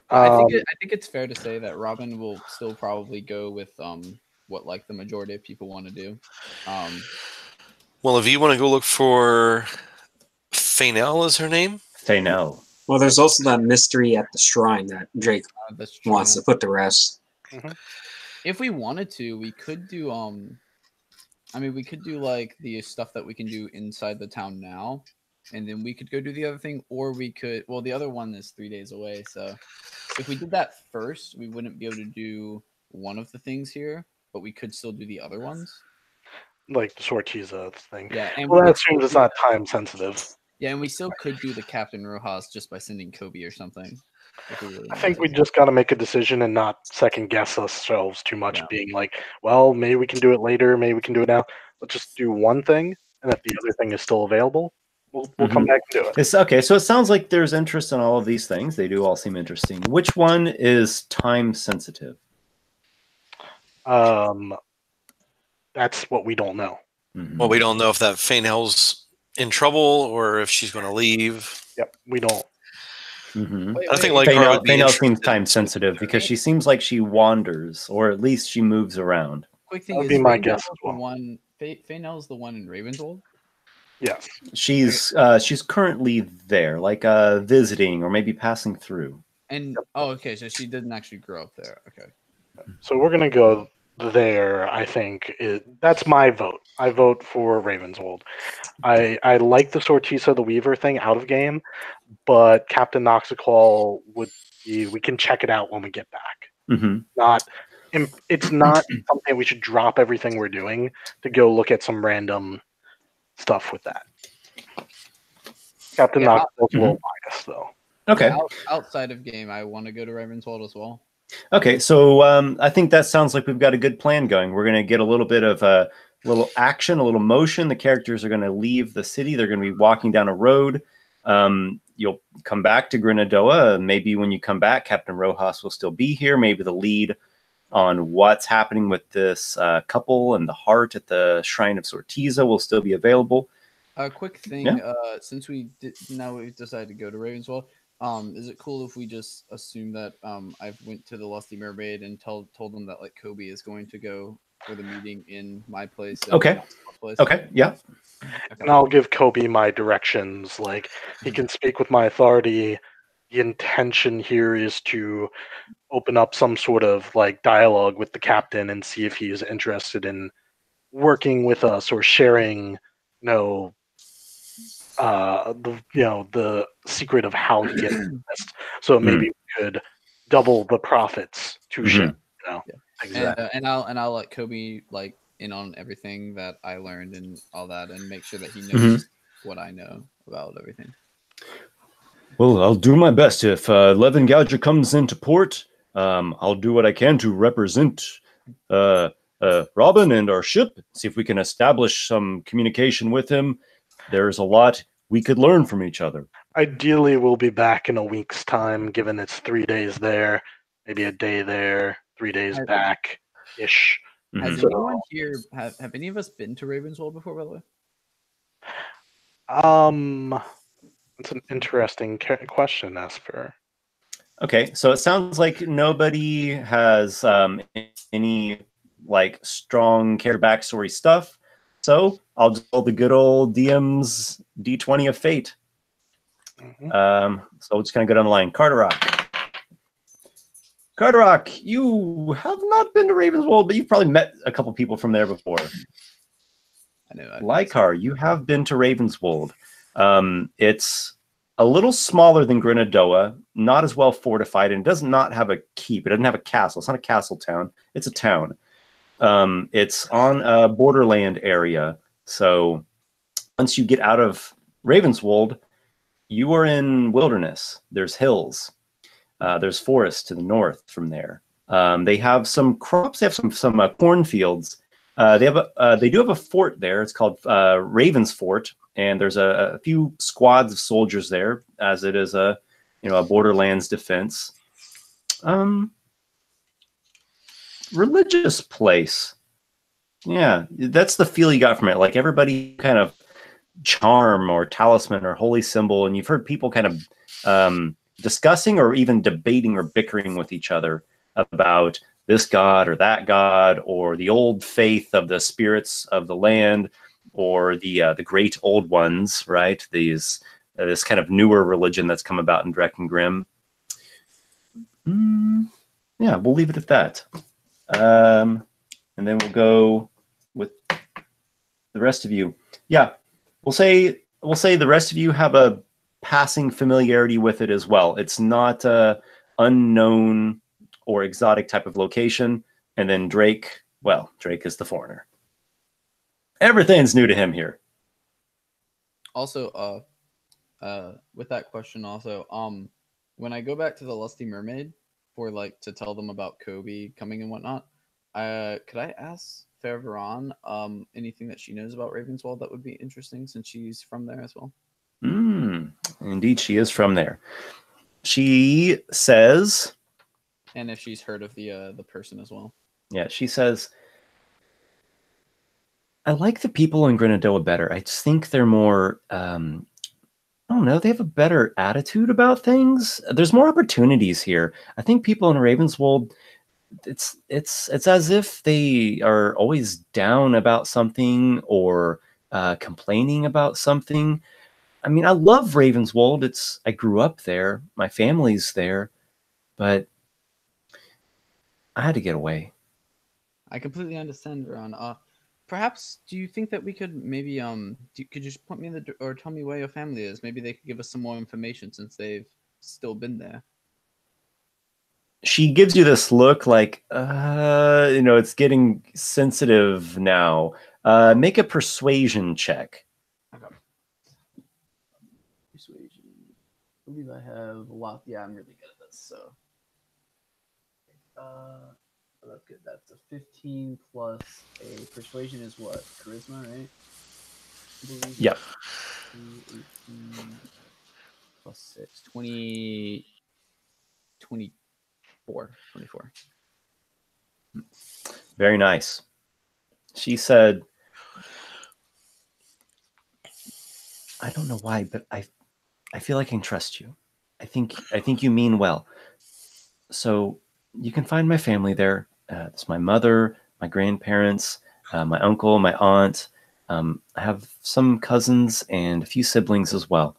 I think it's fair to say that Robin will still probably go with what like the majority of people want to do. Well, if you want to go look for Fainel, is her name? Fainel. Well, there's also that mystery at the shrine that Drake That's wants to put to rest. If we wanted to, we could do we could do like the stuff that we can do inside the town now, and then we could go do the other thing, or we could. Well, the other one is 3 days away, so if we did that first, we wouldn't be able to do one of the things here, but we could still do the other ones. Like the Sortiza thing. Yeah, and well, that assumes it's not time sensitive. Yeah, and we still could do the Captain Rojas just by sending Kobe or something. I think we just got to make a decision and not second guess ourselves too much, being like, well, maybe we can do it later, maybe we can do it now. Let's just do one thing, and if the other thing is still available, we'll come back and do it. It's okay. So it sounds like there's interest in all of these things. They do all seem interesting. Which one is time sensitive? That's what we don't know. Well, we don't know if that Fainel's in trouble or if she's going to leave. Yep, we don't. I think like Fainel seems time sensitive because she seems like she wanders, or at least she moves around. Quick thing That would be my guess as well. Fainel's the one in Ravenswold? Yes. She's currently there, like visiting or maybe passing through. And okay, so she didn't actually grow up there. Okay. So we're gonna go there. I think that's my vote. I vote for Ravenswold. I like the Sortisa the Weaver thing out of game, but Captain Noxiqual would be. We can check it out when we get back. It's not something we should drop everything we're doing to go look at some random stuff with that. Captain Noxiqual's a little biased though. Okay. Outside of game, I want to go to Ravenswold as well. Okay, so I think that sounds like we've got a good plan going. We're going to get a little bit of a little action, a little motion. The characters are going to leave the city. They're going to be walking down a road. You'll come back to Grenadoa. Maybe when you come back, Captain Rojas will still be here. Maybe the lead on what's happening with this couple and the heart at the Shrine of Sortiza will still be available. A quick thing, since we've decided to go to Ravenswold, is it cool if we just assume that I went to the Lusty Mermaid and told them that like Kobe is going to go for the meeting in my place? Okay. Okay. Yeah. And I'll give Kobe my directions. Like he can speak with my authority. The intention here is to open up some sort of like dialogue with the captain and see if he is interested in working with us or sharing, the secret of how he gets this. So maybe we could double the profits to share. Exactly. And I'll let Kobe like in on everything that I learned and all that, and make sure that he knows what I know about everything. Well, I'll do my best. If Levin Gouger comes into port, I'll do what I can to represent Robin and our ship. See if we can establish some communication with him. There's a lot we could learn from each other. Ideally, we'll be back in a week's time, given it's 3 days there, maybe a day there, 3 days back-ish. Has anyone here, have any of us been to Ravenswold before, by the way? It's an interesting question, Esper. Okay, so it sounds like nobody has any like strong character backstory stuff. So I'll just roll the good old DM's D20 of fate. So we'll just kind of go down the line. Carderock. Carderock, you have not been to Ravenswold, but you've probably met a couple people from there before. I know. Lykar, you have been to Ravenswold. It's a little smaller than Grenadoa, not as well fortified, and does not have a keep. It doesn't have a castle. It's not a castle town. It's a town. It's on a borderland area. So once you get out of Ravenswold, you are in wilderness. There's hills. There's forest to the north from there. They have some crops. They have some cornfields. They do have a fort there. It's called Raven's Fort, and there's a few squads of soldiers there, as it is a borderlands defense. Religious place. Yeah, that's the feel you got from it. Like everybody kind of charm or talisman or holy symbol, and you've heard people kind of discussing or even debating or bickering with each other about this god or that god, or the old faith of the spirits of the land, or the great old ones, right? This kind of newer religion that's come about in Dreckengrim. Yeah, we'll leave it at that. And then we'll go with the rest of you. Yeah, we'll say the rest of you have a passing familiarity with it as well. It's not a unknown or exotic type of location. And then Drake, well, Drake is the foreigner. Everything's new to him here. Also, with that question, also, when I go back to the Lusty Mermaid for to tell them about Kobe coming and whatnot, could I ask Fair Veron anything that she knows about Ravenswold that would be interesting, since she's from there as well? Indeed, she is from there. She says, and if she's heard of the person as well. Yeah, she says, I like the people in Grenadoa better. I just think they're more, I don't know, they have a better attitude about things. There's more opportunities here. I think people in Ravenswold, it's as if they are always down about something or complaining about something. I mean, I love Ravenswold. I grew up there. My family's there, but I had to get away. I completely understand, Veron. Perhaps, do you think that we could maybe could you just point me in or tell me where your family is? Maybe they could give us some more information, since they've still been there. She gives you this look like, it's getting sensitive now. Make a persuasion check. Okay. Persuasion. I believe I have a lot. Yeah, I'm really good at this. So, that's good. That's a 15 plus a persuasion is what? Charisma, right? Yep. 18 plus 6. 20. 24. Very nice. She said, I don't know why, but I feel like I can trust you. I think you mean well. So you can find my family there. It's my mother, my grandparents, my uncle, my aunt. I have some cousins and a few siblings as well.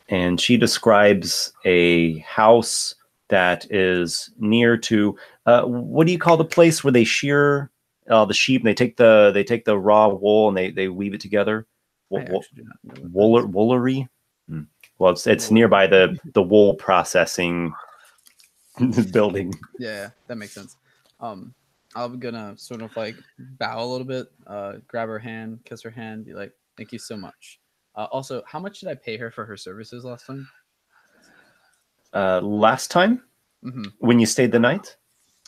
And she describes a house that is near to what do you call the place where they shear the sheep and they take the raw wool and they weave it together? Woolery? Well, it's nearby the wool processing building. Yeah, that makes sense. I'm gonna sort of bow a little bit, grab her hand, kiss her hand, be like, thank you so much. Also, how much did I pay her for her services last time? Last time? When you stayed the night?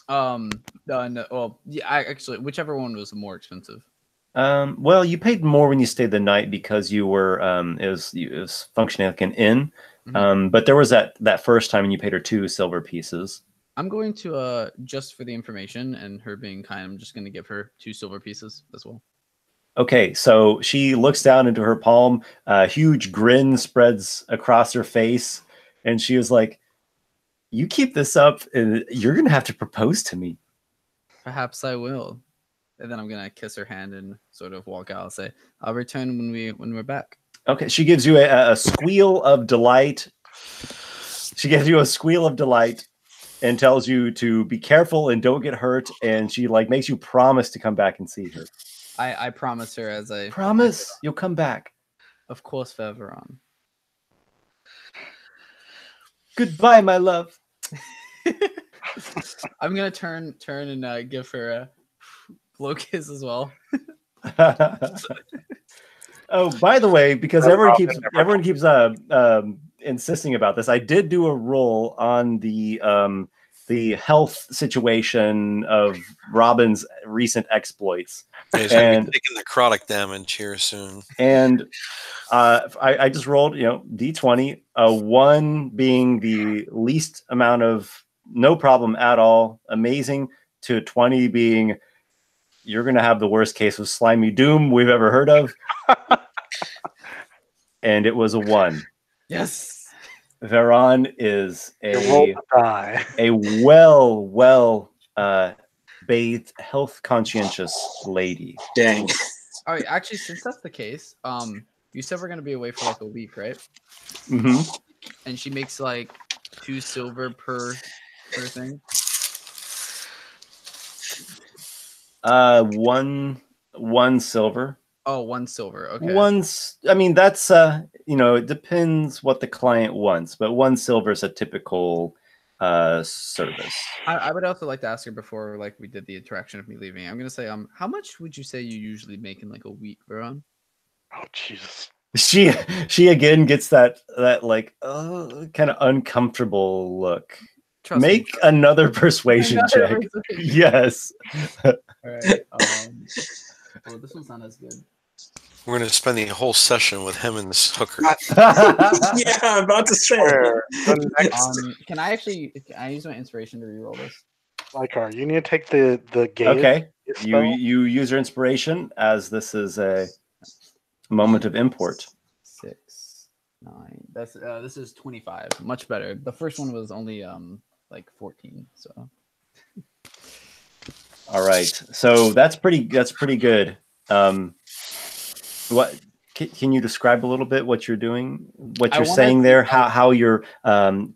No, well, yeah, actually, whichever one was more expensive. Well, you paid more when you stayed the night because you were it was functioning like an inn. But there was that first time and you paid her 2 silver pieces. I'm going to just for the information and her being kind, I'm just going to give her 2 silver pieces as well. Okay, so she looks down into her palm, a huge grin spreads across her face, and she was like, you keep this up and you're going to have to propose to me. Perhaps I will. And then I'm going to kiss her hand and sort of walk out and say, I'll return when we're back. Okay, she gives you a squeal of delight. She gives you a squeal of delight and tells you to be careful and don't get hurt. And she makes you promise to come back and see her. I promise her as I... Promise? You'll come back. Of course, Fair Veron. Goodbye, my love. I'm gonna turn and give her a blow kiss as well. Oh, by the way, because everyone keeps insisting about this, I did do a roll on the health situation of Robin's recent exploits. Yeah, he's going to be taking necrotic damage here soon. And I just rolled, D20, 1 being the least amount of no problem at all, amazing, to 20 being you're going to have the worst case of slimy doom we've ever heard of. And it was a 1. Yes. Veron is a bathed, health conscientious lady. Dang. All right. Actually, since that's the case, you said we're gonna be away for like a week, right? Mm-hmm. And she makes like 2 silver per thing. 1 silver. Oh, 1 silver. Okay. I mean, that's it depends what the client wants, but 1 silver is a typical service. I would also like to ask her before like we did the interaction of me leaving. I'm gonna say, how much would you say you usually make in like a week, Veron? Oh Jesus. She again gets that like kind of uncomfortable look. Make another persuasion check. Yes. All right. Well, this one's not as good. We're going to spend the whole session with him and this hooker. Yeah, I'm about to say. Can I use my inspiration to reroll this? Lykar, you need to take the gaze. Okay. You use your inspiration as this is a moment of import. 6, 9. This is 25. Much better. The first one was only like 14. So. All right. So that's pretty good. What can you describe a little bit what you're doing, what you're saying there, how you're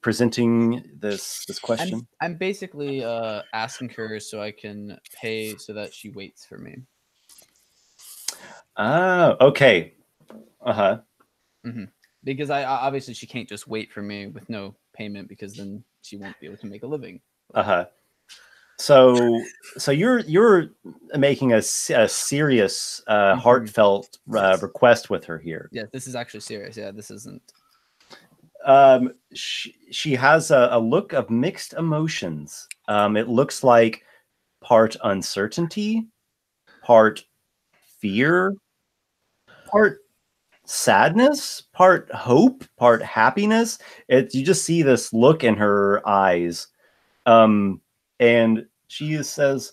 presenting this question? I'm basically asking her so I can pay so that she waits for me. Ah, okay. Mm-hmm. Because I obviously she can't just wait for me with no payment because then she won't be able to make a living. So you're making a serious, heartfelt request with her here. Yeah, this is actually serious. Yeah, this isn't. She has a look of mixed emotions. It looks like part uncertainty, part fear, part sadness, part hope, part happiness. You just see this look in her eyes. And she says,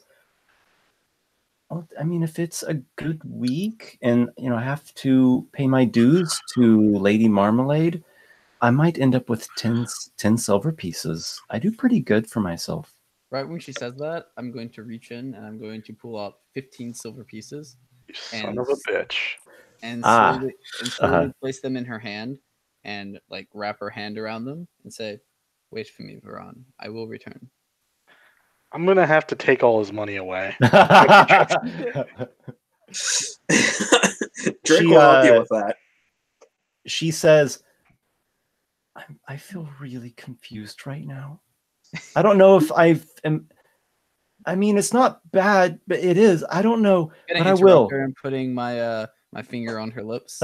well, I mean, if it's a good week and, I have to pay my dues to Lady Marmalade, I might end up with 10 silver pieces. I do pretty good for myself. Right when she says that, I'm going to reach in and I'm going to pull out 15 silver pieces. You son of a bitch. And slowly place them in her hand and like wrap her hand around them and say, wait for me, Veron. I will return. I'm going to have to take all his money away. Drake will help you with that. She says, I feel really confused right now. I don't know if I mean, it's not bad, but it is. I don't know, but I will. I'm putting my my finger on her lips,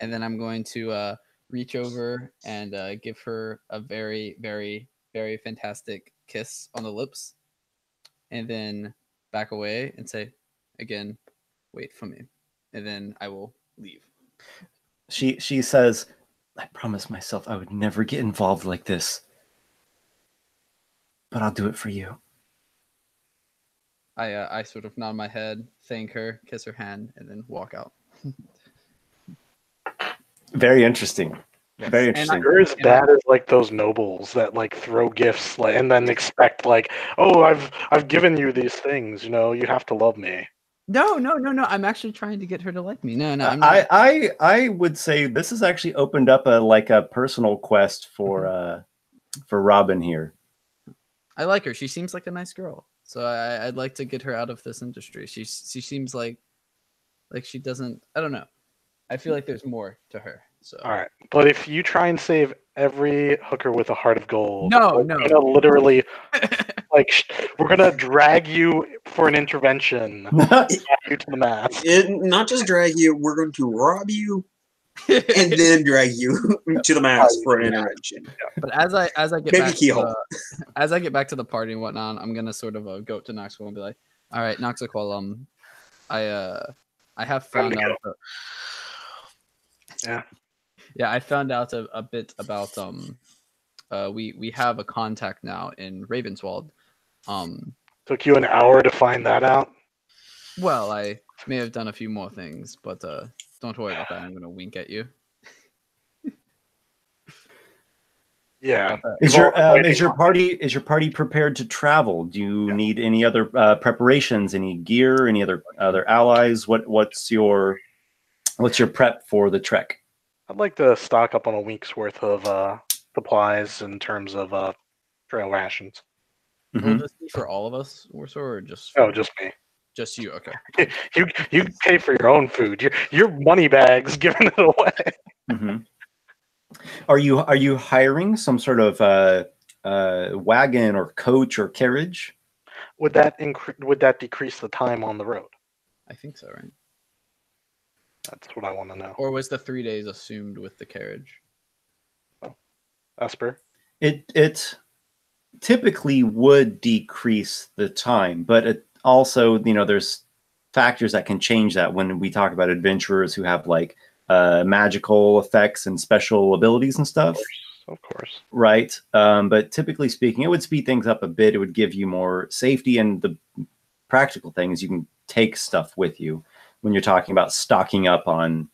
and then I'm going to reach over and give her a very, very, very fantastic kiss on the lips, and then back away and say, again, wait for me, and then I will leave. She says, I promised myself I would never get involved like this, but I'll do it for you. I sort of nod my head, thank her, kiss her hand, and then walk out. Very interesting. Yes. Very interesting. You're as bad as like those nobles that like throw gifts and then expect like, oh, I've given you these things, you have to love me. No. I'm actually trying to get her to like me. No, I'm not. I would say this has actually opened up a personal quest for Robin here. I like her. She seems like a nice girl. So I'd like to get her out of this industry. She seems like she doesn't. I don't know. I feel like there's more to her. So. All right, but if you try and save every hooker with a heart of gold, No. we're gonna literally we're gonna drag you for an intervention, drag you to the mast. Not just drag you, we're going to rob you and then drag you to the mast for an intervention. But as I get Maybe back keyhole. as I get back to the party and whatnot, I'm gonna sort of go up to Noxiqual and be like, "All right, Noxiqual, I have found out." I found out a bit about we have a contact now in Ravenswold. Took you an hour to find that out? Well, I may have done a few more things, but don't worry about that. I'm gonna wink at you. Yeah. Is your party prepared to travel? Do you need any other preparations, any gear, any other allies? What's your prep for the trek? I'd like to stock up on a week's worth of supplies in terms of trail rations. Will this be for all of us, Warsor, or just just me? Just you, okay. You pay for your own food. Your money bag's giving it away. Are you hiring some sort of wagon or coach or carriage? Would that decrease the time on the road? I think so, right? That's what I want to know. Or was the 3 days assumed with the carriage? Esper? It typically would decrease the time, but it also, there's factors that can change that when we talk about adventurers who have like magical effects and special abilities and stuff. Of course. Right. But typically speaking, it would speed things up a bit. It would give you more safety, and the practical thing is you can take stuff with you when you're talking about stocking up on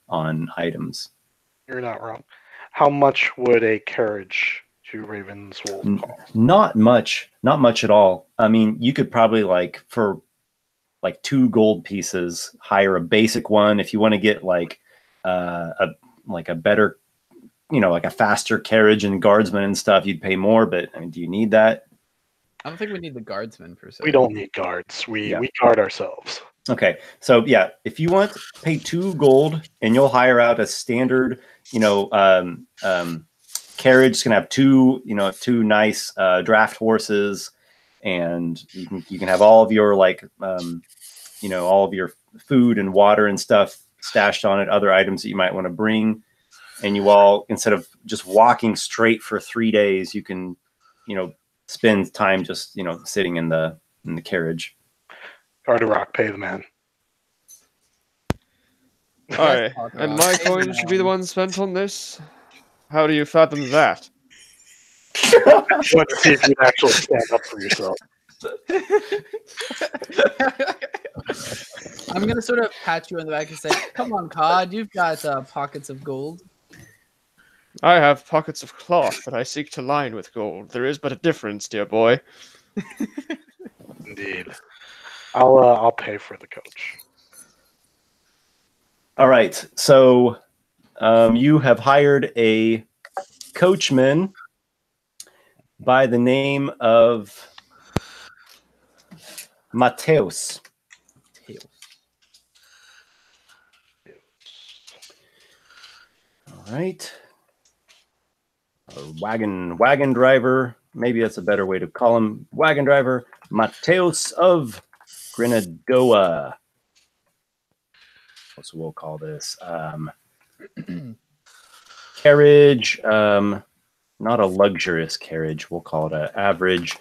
items. You're not wrong. How much would a carriage to Ravenswold cost? Not much at all. I mean, you could probably for 2 gold pieces hire a basic one. If you want to get a better, like a faster carriage and guardsmen and stuff, you'd pay more. But I mean, do you need that? I don't think we need the guardsmen per se. We don't need guards. We guard ourselves. Okay, so yeah, if you want, pay 2 gold, and you'll hire out a standard, carriage. It's gonna have 2 nice draft horses, and you can have all of your all of your food and water and stuff stashed on it, other items that you might want to bring, and you all, instead of just walking straight for 3 days, you can spend time just sitting in the carriage. Carderock, pay the man. Alright, and my coin should be the one spent on this? How do you fathom that? Let's see if you actually stand up for yourself. I'm going to sort of pat you on the back and say, come on, Cod, you've got pockets of gold. I have pockets of cloth that I seek to line with gold. There is but a difference, dear boy. Indeed. I'll pay for the coach. All right, so you have hired a coachman by the name of Mateus. All right. A wagon driver. Maybe that's a better way to call him. Wagon driver Mateus of Grenadoa. So we'll call this carriage. Not a luxurious carriage. We'll call it an average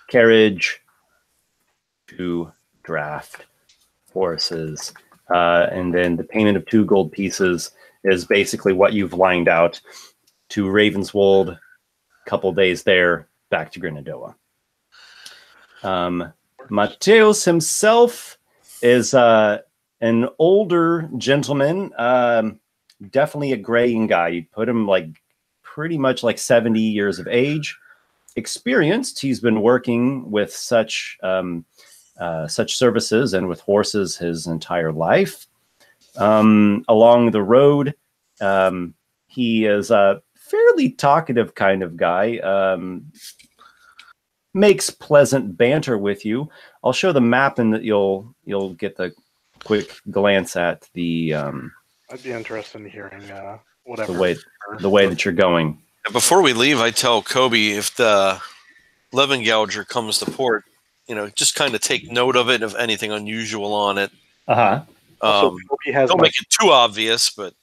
carriage to draft horses. And then the payment of 2 gold pieces is basically what you've lined out to Ravenswold, a couple days there, back to Grenadoa. Mateus himself is an older gentleman, definitely a graying guy. You'd put him pretty much 70 years of age. Experienced. He's been working with such services and with horses his entire life. Along the road, he is a fairly talkative kind of guy. Makes pleasant banter with you. I'll show the map, and that you'll get the quick glance at the. I'd be interested in hearing whatever. The way that you're going. And before we leave, I tell Kobe if the Levin Gouger comes to port, just kind of take note of it, if anything unusual on it. Uh-huh. Also, Kobe has Don't make it too obvious, but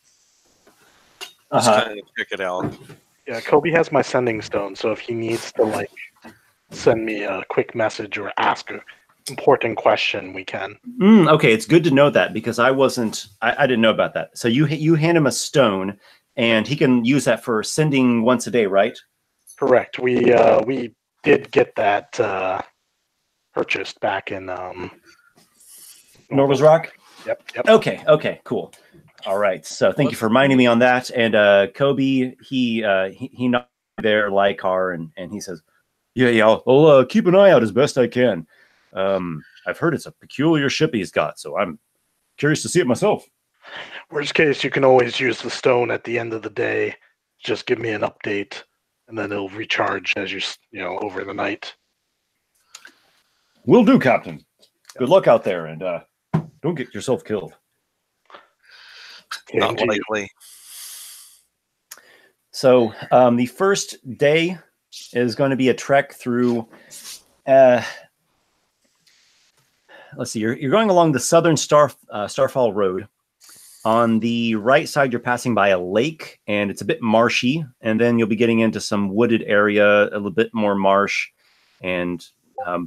just Uh-huh. kind of check it out. Yeah, Kobe has my sending stone, so if he needs to send me a quick message or ask an important question, we can. Okay, it's good to know that because I didn't know about that. So you hand him a stone, and he can use that for sending once a day, right? Correct. We did get that purchased back in Norva's Rock? Yep. Okay, cool. All right. So thank you for reminding me on that. And Kobe, he knocked there Lykar, and he says, Yeah, I'll keep an eye out as best I can. I've heard it's a peculiar ship he's got, so I'm curious to see it myself. Worst case, you can always use the stone at the end of the day. Just give me an update, and then it'll recharge as over the night. Will do, Captain. Good luck out there, and don't get yourself killed. Not likely. So the first day is going to be a trek through. Let's see. You're going along the southern Starfall Road. On the right side, you're passing by a lake, and it's a bit marshy. And then you'll be getting into some wooded area, a little bit more marsh, and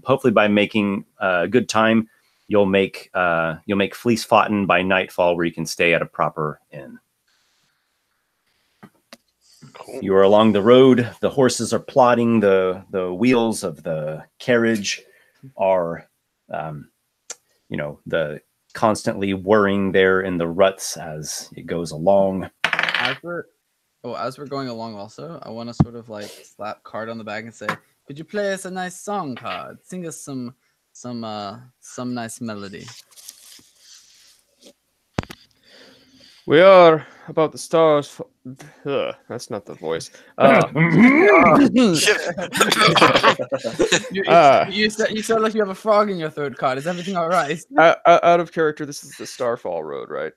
hopefully, by making a good time, you'll make Fleece Fountain by nightfall, where you can stay at a proper inn. Cool. You are along the road. The horses are plodding. The wheels of the carriage are, the constantly whirring there in the ruts as it goes along. As we're going along, also, I want to sort of slap Card on the back and say, "Could you play us a nice song, Card? Sing us some nice melody." We are about the stars. That's not the voice. You sound like you have a frog in your throat, Card. Is everything all right? Out of character, this is the Starfall Road, right?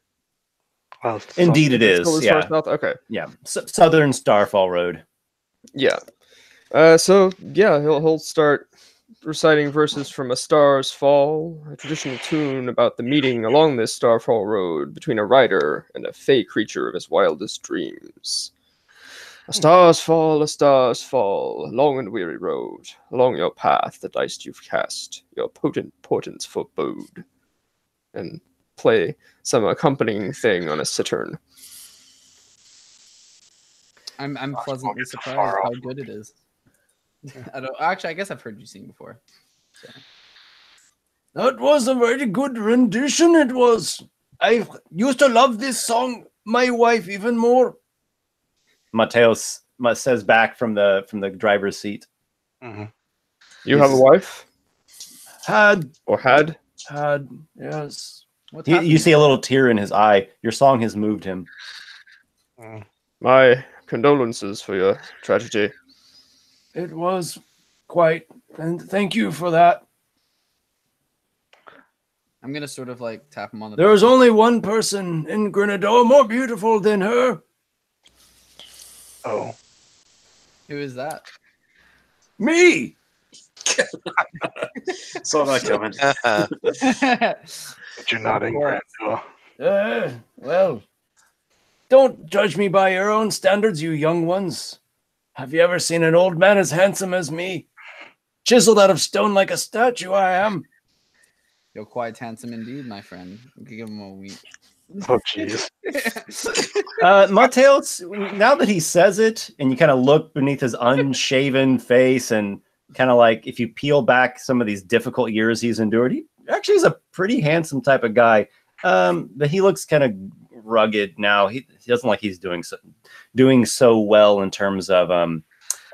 Well, Indeed, it is. Yeah. Okay. Yeah. Southern Starfall Road. Yeah. He'll start reciting verses from A Star's Fall, a traditional tune about the meeting along this Starfall Road between a rider and a fey creature of his wildest dreams. A star's fall, long and weary road, along your path the dice you've cast, your potent portents forebode, and play some accompanying thing on a cittern. I'm pleasantly surprised how good it is. I guess I've heard you sing before. So. That was a very good rendition. It was. I used to love this song. My wife even more. Mateos says back from the driver's seat. Mm-hmm. You have a wife? Had, yes. You see a little tear in his eye. Your song has moved him. My condolences for your tragedy. It was quite, and thank you for that. I'm gonna sort of tap him on the There back. is only one person in Grenador more beautiful than her. Oh. Who is that? Me! Saw that coming. But you're not in Grenador. Well, don't judge me by your own standards, you young ones. Have you ever seen an old man as handsome as me? Chiseled out of stone like a statue, I am. You're quite handsome indeed, my friend. We could give him a wink. Oh, jeez. Mateos, now that he says it, and you kind of look beneath his unshaven face, and kind of if you peel back some of these difficult years he's endured, he actually is a pretty handsome type of guy. But he looks kind of rugged now. He doesn't like he's doing so well in terms of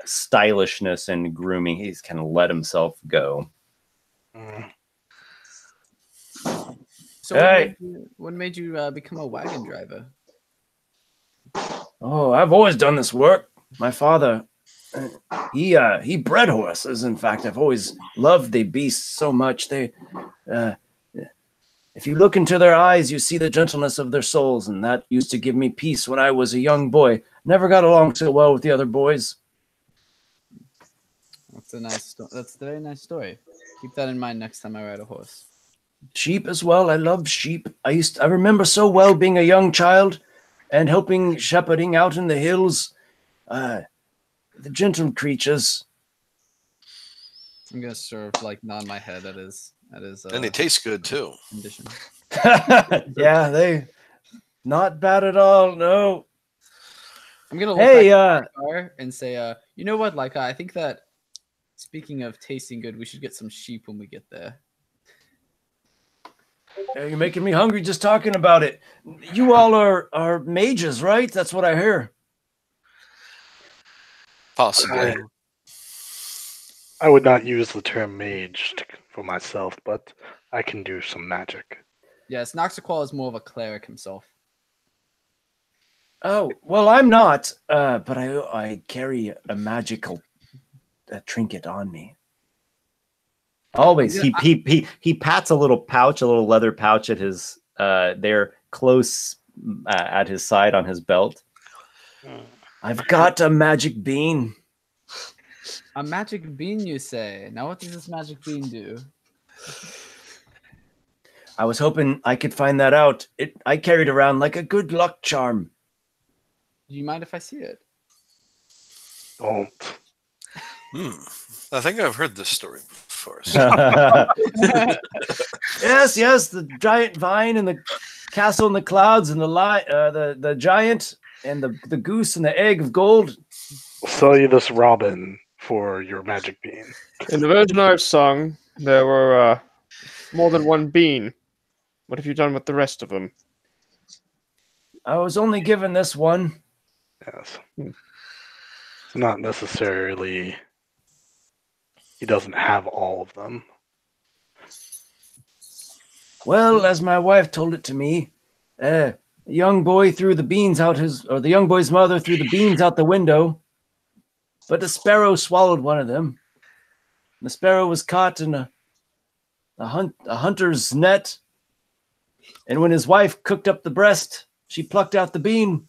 stylishness and grooming. He's kind of let himself go. So what made you become a wagon driver? Oh, I've always done this work. My father, he bred horses. In fact, I've always loved the beasts so much. They If you look into their eyes, you see the gentleness of their souls, and that used to give me peace when I was a young boy. Never got along so well with the other boys. That's a nice. That's a very nice story. Keep that in mind next time I ride a horse. Sheep as well. I loved sheep. I remember so well being a young child and helping shepherding out in the hills. The gentle creatures. I'm gonna sort of like nod my head at his. And they taste good too. Condition. Yeah, they not bad at all. No. I'm gonna look Hey, back at the car and say, you know what, Lykar, I think that speaking of tasting good, we should get some sheep when we get there. You're making me hungry just talking about it. You all are mages, right? That's what I hear. Possibly. I would not use the term mage for myself, but I can do some magic. Yes, Noxiqual is more of a cleric himself. Oh, well, I'm not, but I carry a magical trinket on me. Always. He pats a little pouch, a little leather pouch at his there close at his side on his belt. I've got a magic bean. A magic bean, you say? Now what does this magic bean do? I was hoping I could find that out. I carried around like a good luck charm. Do you mind if I see it? Don't. I think I've heard this story before. Yes, the giant vine and the castle in the clouds and the giant and the goose and the egg of gold. I'll sell you this robin for your magic bean. In the version I've sung, there were more than one bean. What have you done with the rest of them? I was only given this one. Yes. It's not necessarily... He doesn't have all of them. Well, as my wife told it to me, the young boy threw the beans out the young boy's mother threw the beans out the window, but a sparrow swallowed one of them. The sparrow was caught in a hunter's net, and when his wife cooked up the breast, she plucked out the bean.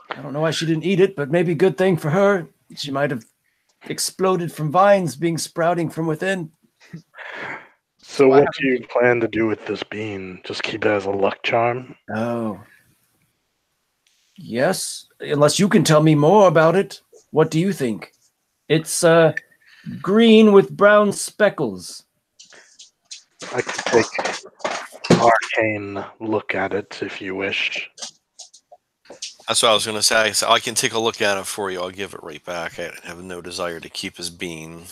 I don't know why she didn't eat it, but maybe good thing for her. She might have exploded from vines sprouting from within. So what do you plan to do with this bean? Just keep it as a luck charm? Oh. Yes, unless you can tell me more about it. What do you think? It's green with brown speckles. I can take arcane look at it if you wish. That's what I was going to say. So I can take a look at it for you. I'll give it right back. I have no desire to keep his bean.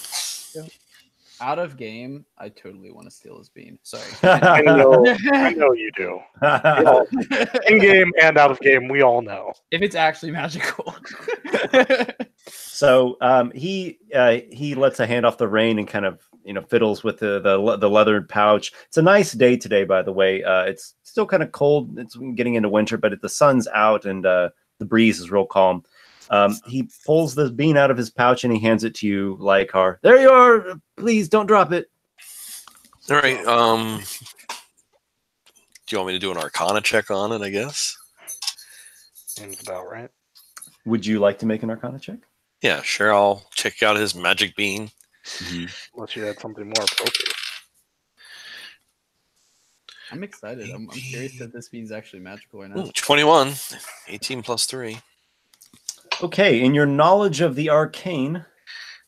Out of game, I totally want to steal his bean. Sorry. I know you do. In game and out of game, we all know. If it's actually magical. So he lets a hand off the rein and kind of fiddles with the leathered pouch. It's a nice day today, by the way. It's still kind of cold. It's getting into winter, but the sun's out and the breeze is real calm. He pulls the bean out of his pouch and he hands it to you, Lykar. There you are. Please don't drop it. All right. Do you want me to do an Arcana check on it, I guess? Seems about right. Would you like to make an Arcana check? Yeah, sure. I'll check out his magic bean. Unless you had something more appropriate. I'm excited. I'm curious if this bean's actually magical or not. 21. 18 plus 3. Okay, in your knowledge of the arcane,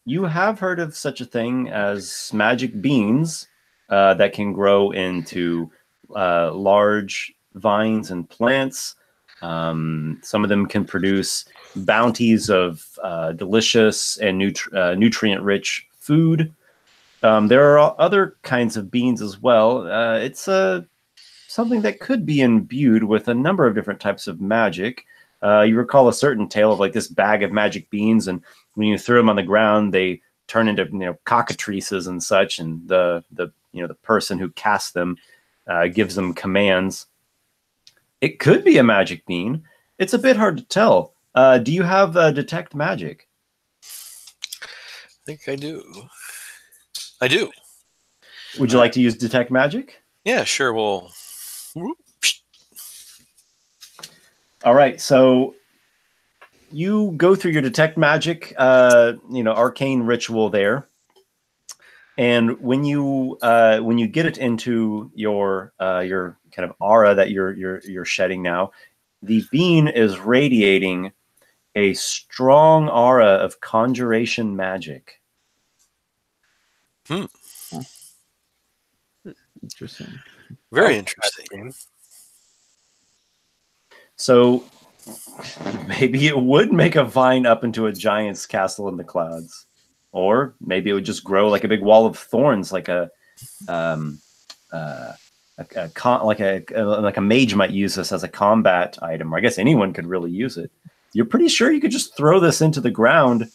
you have heard of such a thing as magic beans that can grow into large vines and plants. Some of them can produce bounties of delicious and nutrient-rich food. There are other kinds of beans as well. It's something that could be imbued with a number of different types of magic. You recall a certain tale of like this bag of magic beans, and when you throw them on the ground, they turn into cockatrices and such. And the person who casts them gives them commands. It could be a magic bean. It's a bit hard to tell. Do you have detect magic? I think I do. I do. Would you like to use detect magic? Yeah, sure. Well, All right, so you go through your detect magic, arcane ritual there, and when you get it into your kind of aura that you're shedding now, the bean is radiating a strong aura of conjuration magic. Interesting. very interesting. So maybe it would make a vine up into a giant's castle in the clouds, or maybe it would just grow like a big wall of thorns, like a mage might use this as a combat item. Or I guess anyone could really use it. You're pretty sure you could just throw this into the ground,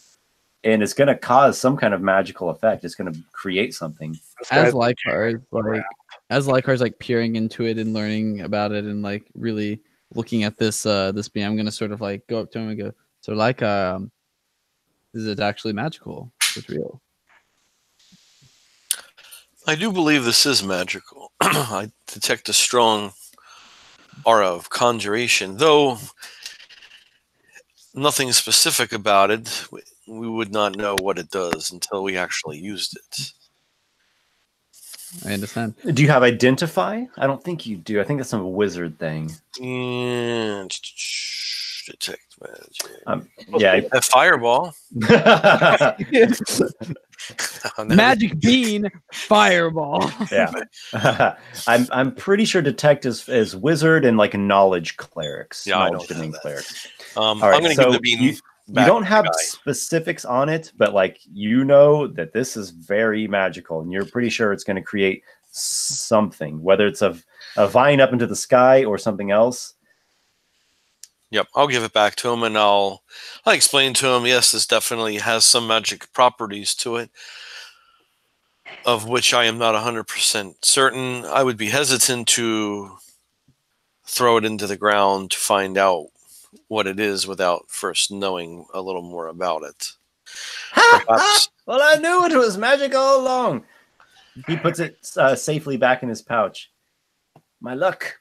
and it's going to cause some kind of magical effect. It's going to create something. As Lykar's like peering into it and learning about it and like really looking at this beam, I'm gonna sort of like go up to him and go, so Lykar, is it actually magical? It's real. I do believe this is magical. I detect a strong aura of conjuration, though nothing specific about it. We would not know what it does until we actually used it. I understand. Do you have identify? I don't think you do. I think that's some wizard thing. And detect magic. Yeah. A fireball. Magic bean fireball. Yeah. I'm pretty sure detect is wizard and like knowledge clerics. Yeah, I knowledge don't have domain that. clerics. I'm All right, going to so give the bean. You back don't to have the guy. specifics on it, but like you know that this is very magical, and you're pretty sure it's going to create something, whether it's a vine up into the sky or something else. Yep, I'll give it back to him, and I'll explain to him. Yes, this definitely has some magic properties to it, of which I am not 100% certain. I would be hesitant to throw it into the ground to find out what it is without first knowing a little more about it. Perhaps. Well, I knew it was magic all along. He puts it safely back in his pouch. My luck.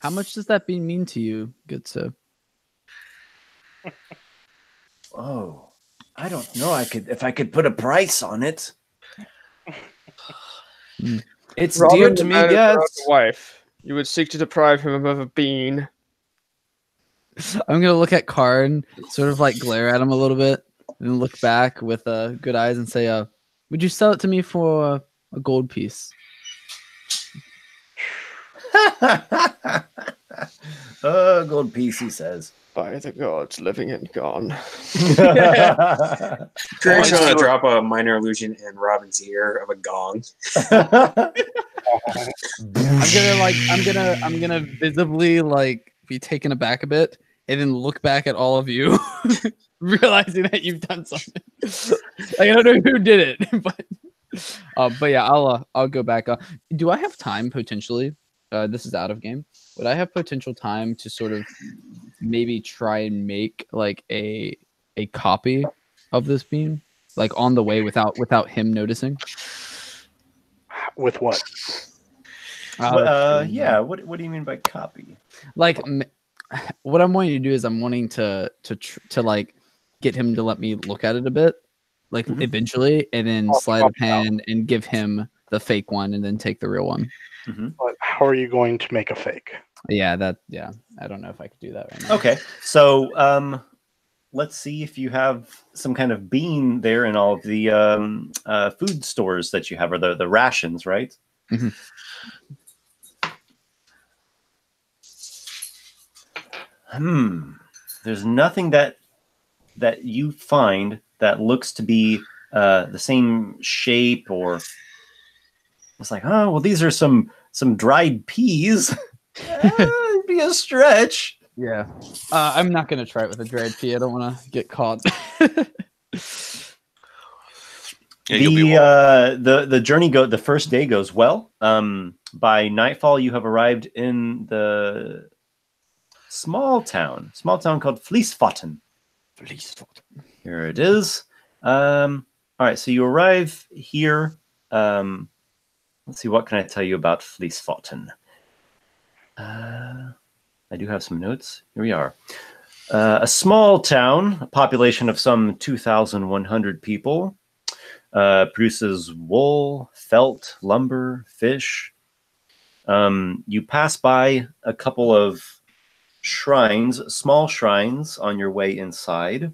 How much does that bean mean to you, good sir? Oh, I don't know. If I could put a price on it. It's dear to me, yes. Wife, you would seek to deprive him of a bean. I'm gonna look at Karn, sort of like glare at him a little bit, and look back with good eyes and say, "Would you sell it to me for a gold piece?" Gold piece, he says. By the gods, living and gone. Drake's gonna drop a minor illusion in Robin's ear of a gong. I'm gonna visibly like be taken aback a bit, and then look back at all of you, realizing that you've done something. Like, I don't know who did it, but yeah, I'll go back. Do I have time potentially? This is out of game. Would I have potential time to sort of maybe try and make like a copy of this beam, like on the way without him noticing? With what? Yeah. What do you mean by copy? Like, what I'm wanting to do is I'm wanting to like get him to let me look at it a bit, like eventually, and then slide of hand and give him the fake one, and then take the real one. But how are you going to make a fake? Yeah, I don't know if I could do that right now. Okay, so let's see if you have some kind of bean there in all of the food stores that you have, or the rations, right? There's nothing that you find that looks to be the same shape, or it's like, oh, well, these are some dried peas. It'd be a stretch. Yeah, I'm not gonna try it with a dried pea. I don't want to get caught. The journey the first day goes well. By nightfall, you have arrived in the small town called Fleecefoten. Here it is. All right, so you arrive here. Let's see, what can I tell you about Fleecefoten? I do have some notes. Here we are. A small town, a population of some 2,100 people, produces wool, felt, lumber, fish. You pass by a couple of shrines, small shrines, on your way inside.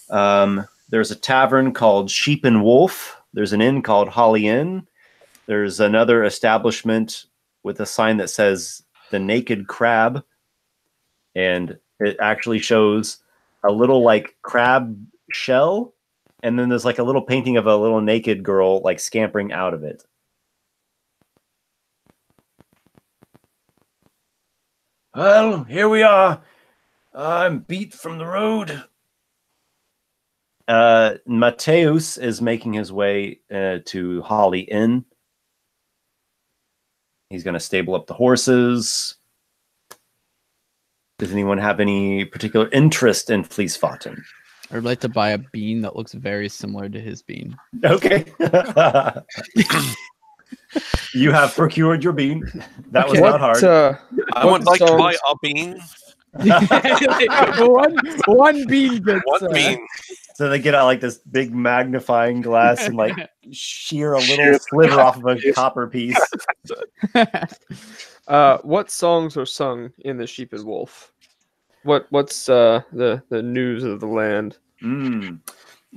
There's a tavern called Sheep and Wolf. There's an inn called Holly Inn. There's another establishment with a sign that says The Naked Crab. And it actually shows a little like crab shell. And then there's like a little painting of a little naked girl like scampering out of it. Well, here we are. I'm beat from the road. Mateus is making his way to Holly Inn. He's going to stable up the horses. Does anyone have any particular interest in Fleecefoten? I would like to buy a bean that looks very similar to his bean. Okay. You have procured your bean. That was not hard. I would like to buy a bean. one bean gets, One bean. So they get out like this big magnifying glass and like shear a little sliver off of a copper piece. What songs are sung in the Sheep and Wolf? What's the news of the land?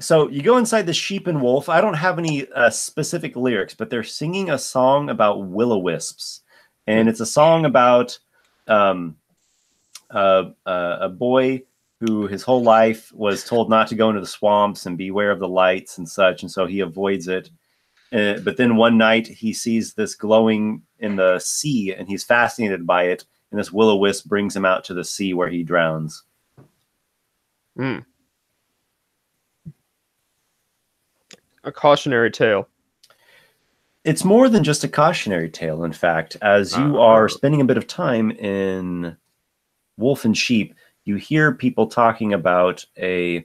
So you go inside the Sheep and Wolf. I don't have any specific lyrics, but they're singing a song about will-o-wisps, and it's a song about a boy who his whole life was told not to go into the swamps and beware of the lights and such, and so he avoids it. But then one night he sees this glowing in the sea, and he's fascinated by it, and this will-o-wisp brings him out to the sea where he drowns. A cautionary tale. It's more than just a cautionary tale, in fact. As you are spending a bit of time in Wolf and Sheep, you hear people talking about I'm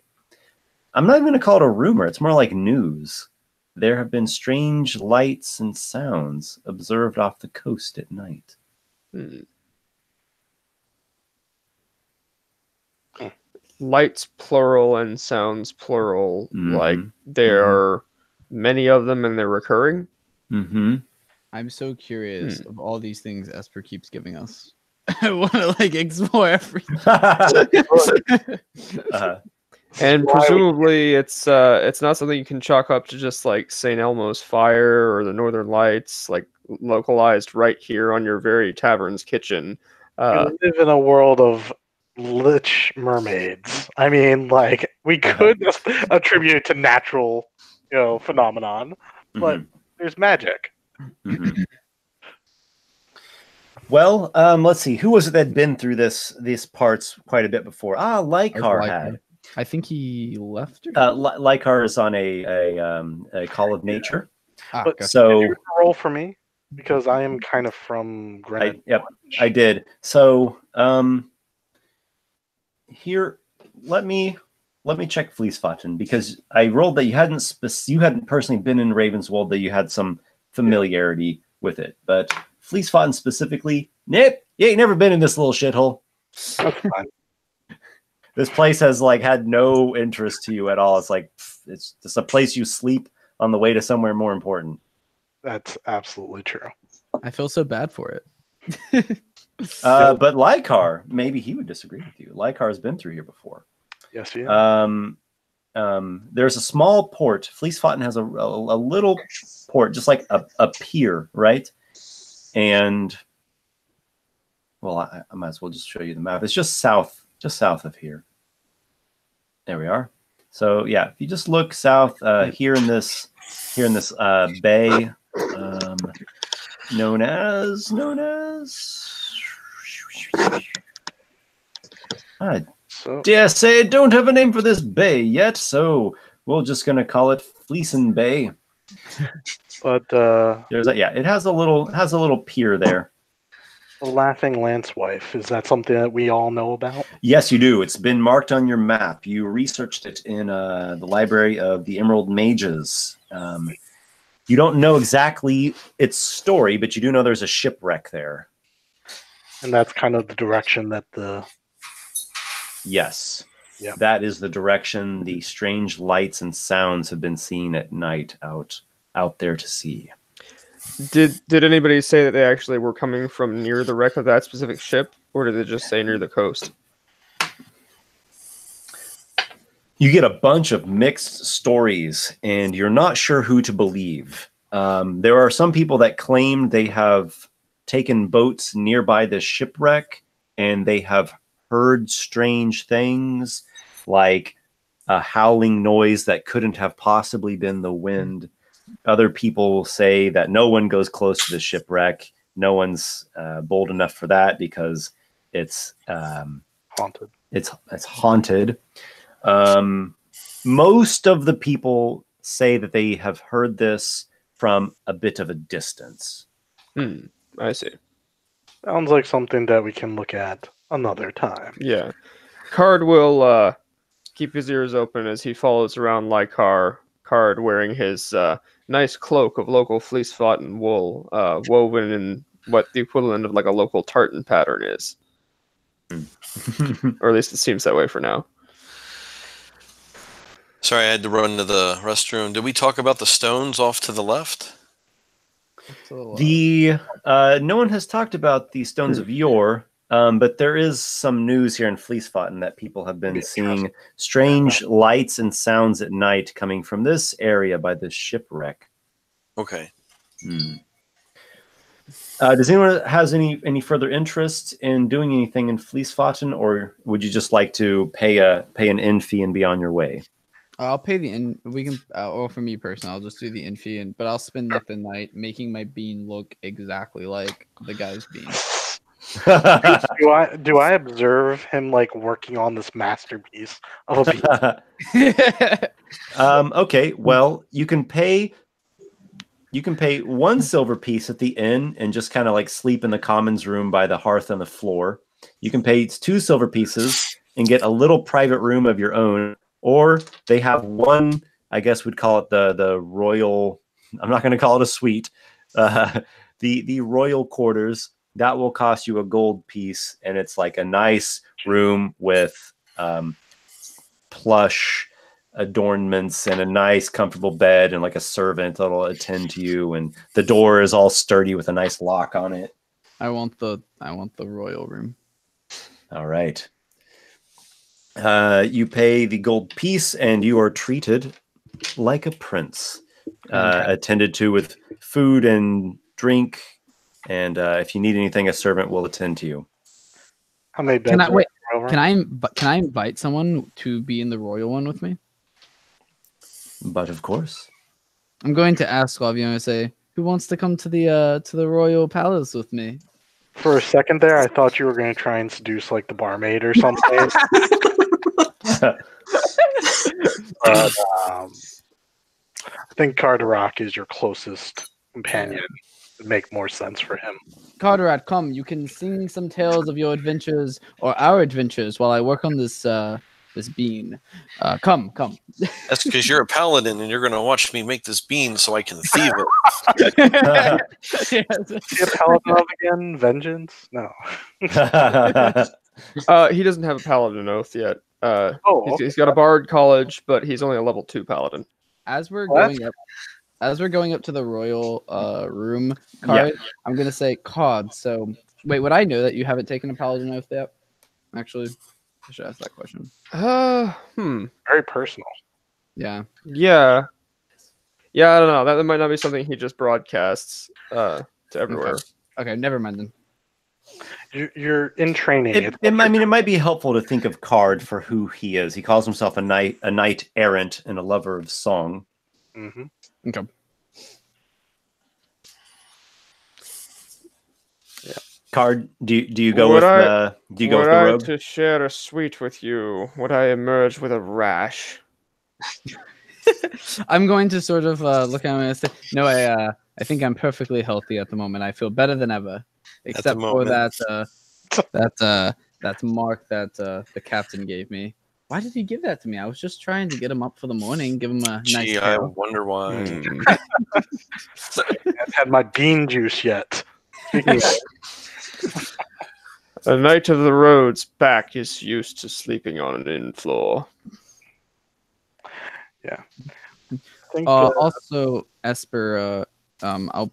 not even going to call it a rumor, it's more like news. There have been strange lights and sounds observed off the coast at night. Lights plural and sounds plural. Like there are many of them and they're recurring. I'm so curious of all these things Esper keeps giving us. I want to like explore everything. And presumably it's not something you can chalk up to just like St. Elmo's fire or the Northern Lights, like localized right here on your very tavern's kitchen. We live in a world of lich mermaids. I mean, like, we could just attribute to natural, phenomenon, but there's magic. Well, let's see. Who was it that had been through these parts quite a bit before? Lykar had. I think he left. Lykar is on a Call of Nature. So did you roll for me because I am kind of from Greenwich. I did. So here, let me check Fleecefoten, because I rolled that you hadn't personally been in Ravenswold, that you had some familiarity with it, but Fleecefoten specifically, nope, you ain't never been in this little shithole. That's fine. This place has like had no interest to you at all. It's like it's just a place you sleep on the way to somewhere more important. That's absolutely true. I feel so bad for it. But Lykar, maybe he would disagree with you. Lykar has been through here before. Yes, he has. There's a small port. Fleecefoten has a little port, just like a pier, right? And well, I might as well just show you the map. It's just south of here. There we are. So yeah, if you just look south here in this bay, known as. I dare say I don't have a name for this bay yet, so we're just gonna call it Fleecin Bay. But there's it has a little pier there. The Laughing Lance Wife, is that something that we all know about? Yes, you do. It's been marked on your map. You researched it in the library of the Emerald Mages. You don't know exactly its story, but you do know there's a shipwreck there. And that's kind of the direction that the... Yes. Yeah. That is the direction the strange lights and sounds have been seen at night out there to sea. Did anybody say that they actually were coming from near the wreck of that specific ship, or did they just say near the coast? You get a bunch of mixed stories, and you're not sure who to believe. There are some people that claim they have taken boats nearby this shipwreck, and they have heard strange things, like a howling noise that couldn't have possibly been the wind. Other people say that no one goes close to the shipwreck. No one's bold enough for that because it's haunted. It's haunted. Most of the people say that they have heard this from a bit of a distance. I see. Sounds like something that we can look at another time. Yeah. Card will keep his ears open as he follows around Lykar. Card wearing his nice cloak of local fleece-foughten wool, woven in what the equivalent of like a local tartan pattern is. Or at least it seems that way for now. Sorry, I had to run to the restroom. Did we talk about the stones off to the left? No one has talked about the stones of yore, but there is some news here in Fleecefotten that people have been seeing strange lights and sounds at night coming from this area by this shipwreck. Okay. Does anyone has any further interest in doing anything in Fleecefotten, or would you just like to pay an inn fee and be on your way? I'll pay the inn. We can, or for me personally, I'll just do the inn fee, but I'll spend the night making my bean look exactly like the guy's bean. Do I observe him like working on this masterpiece of a bean? Okay, well, you can pay 1 silver piece at the inn and just kind of like sleep in the commons room by the hearth on the floor. You can pay 2 silver pieces and get a little private room of your own, or they have one, I guess we'd call it the royal, I'm not going to call it a suite, the royal quarters. That will cost you a gold piece, and it's like a nice room with plush adornments and a nice comfortable bed and like a servant that'll attend to you, and the door is all sturdy with a nice lock on it. I want the royal room. All right. You pay the gold piece and you are treated like a prince, attended to with food and drink, and if you need anything, a servant will attend to you. How many beds? Can I invite someone to be in the royal one with me? But of course, I'm going to ask all of you and say, who wants to come to the royal palace with me? For a second there, I thought you were going to try and seduce like the barmaid or something. But I think Carderock is your closest companion. It'd make more sense for him. Carderock, come. You can sing some tales of your adventures or our adventures while I work on this bean. Come. That's because you're a paladin and you're going to watch me make this bean so I can thieve it. Is he a paladin of again? Vengeance? No. He doesn't have a paladin oath yet. Okay. He's got a bard college, but he's only a level 2 paladin. As we're going up to the royal room, Card, yeah. I'm gonna say Cod. So wait, would I know that you haven't taken a paladin oath yet? Actually, I should ask that question. Very personal. Yeah. I don't know. That might not be something he just broadcasts to everywhere. Okay, never mind then. You're in training. It might be helpful to think of Card for who he is. He calls himself a knight errant and a lover of song. Mm-hmm. Okay. Yeah. Card, do you go with the rogue? To share a suite with you, would I emerge with a rash? I'm going to sort of look at him and say, no, I think I'm perfectly healthy at the moment. I feel better than ever, except for that mark that the captain gave me. Why did he give that to me? I was just trying to get him up for the morning, give him a nice tail. I wonder why. had my bean juice yet. Speaking of, A knight of the road's back is used to sleeping on an inn floor. yeah. I think, Also, Esper, I'll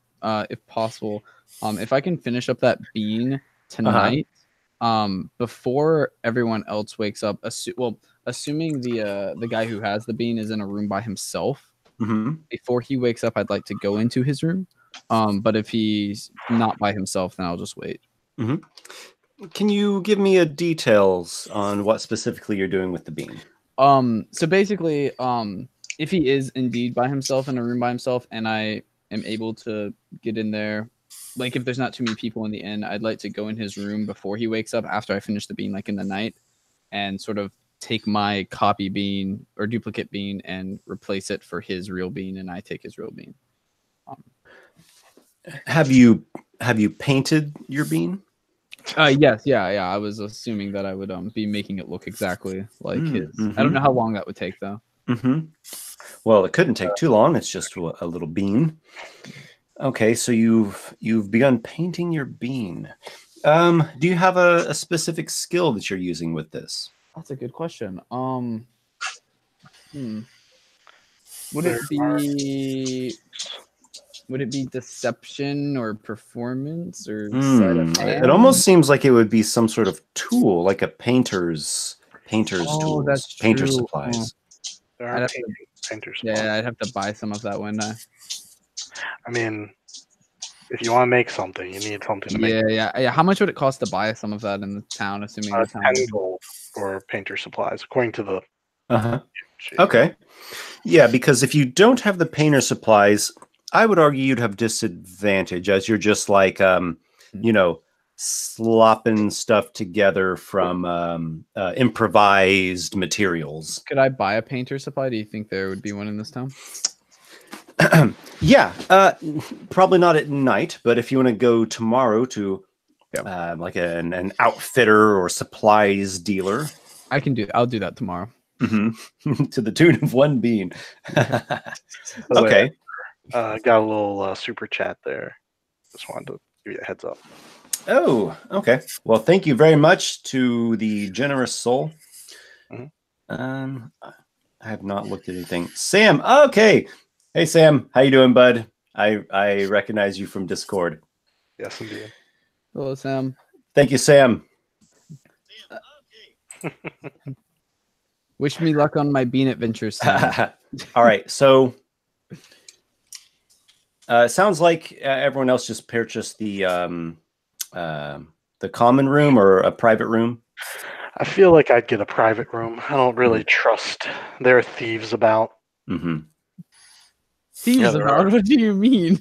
if possible, if I can finish up that bean tonight, before everyone else wakes up. Assuming the guy who has the bean is in a room by himself. Before he wakes up, I'd like to go into his room. But if he's not by himself, then I'll just wait. Can you give me details on what specifically you're doing with the bean? So basically, if he is indeed by himself in a room by himself, and I am able to get in there, like if there's not too many people in the inn, I'd like to go in his room before he wakes up after I finish the bean, like in the night, and sort of take my copy bean or duplicate bean and replace it for his real bean, and I take his real bean. Have you painted your bean? Yes, yeah. I was assuming that I would be making it look exactly like his. I don't know how long that would take though. Well, it couldn't take too long. It's just a little bean. Okay, so you've begun painting your bean. Do you have a specific skill that you're using with this? That's a good question. Would it be deception or performance or sleight of hand? It almost seems like it would be some sort of tool, like a painter's tools, that's painter true. supplies. there I'd are have to- painters. Yeah, I'd have to buy some of that, wouldn't I? I mean, if you want to make something, you need something to make. Yeah. How much would it cost to buy some of that in the town? Assuming the town. 10 gold for painter supplies, according to the. sheet. Okay. Yeah, because if you don't have the painter supplies, I would argue you'd have disadvantage, as you're just like, slopping stuff together from improvised materials. Could I buy a painter supply? Do you think there would be one in this town? Yeah, probably not at night, but if you want to go tomorrow to like an outfitter or supplies dealer, I'll do that tomorrow. To the tune of 1 bean. Okay. Got a little super chat there. Just wanted to give you a heads up. Oh, okay. Well, thank you very much to the generous soul. I have not looked at anything. Sam, okay. Hey, Sam, how you doing, bud? I recognize you from Discord. Yes, indeed. Hello, Sam. Thank you, Sam. Wish me luck on my bean adventures, Sam. All right, so sounds like everyone else just purchased the common room or a private room. I feel like I'd get a private room. I don't really trust. There are thieves about. Thieves Yeah, there about? What do you mean?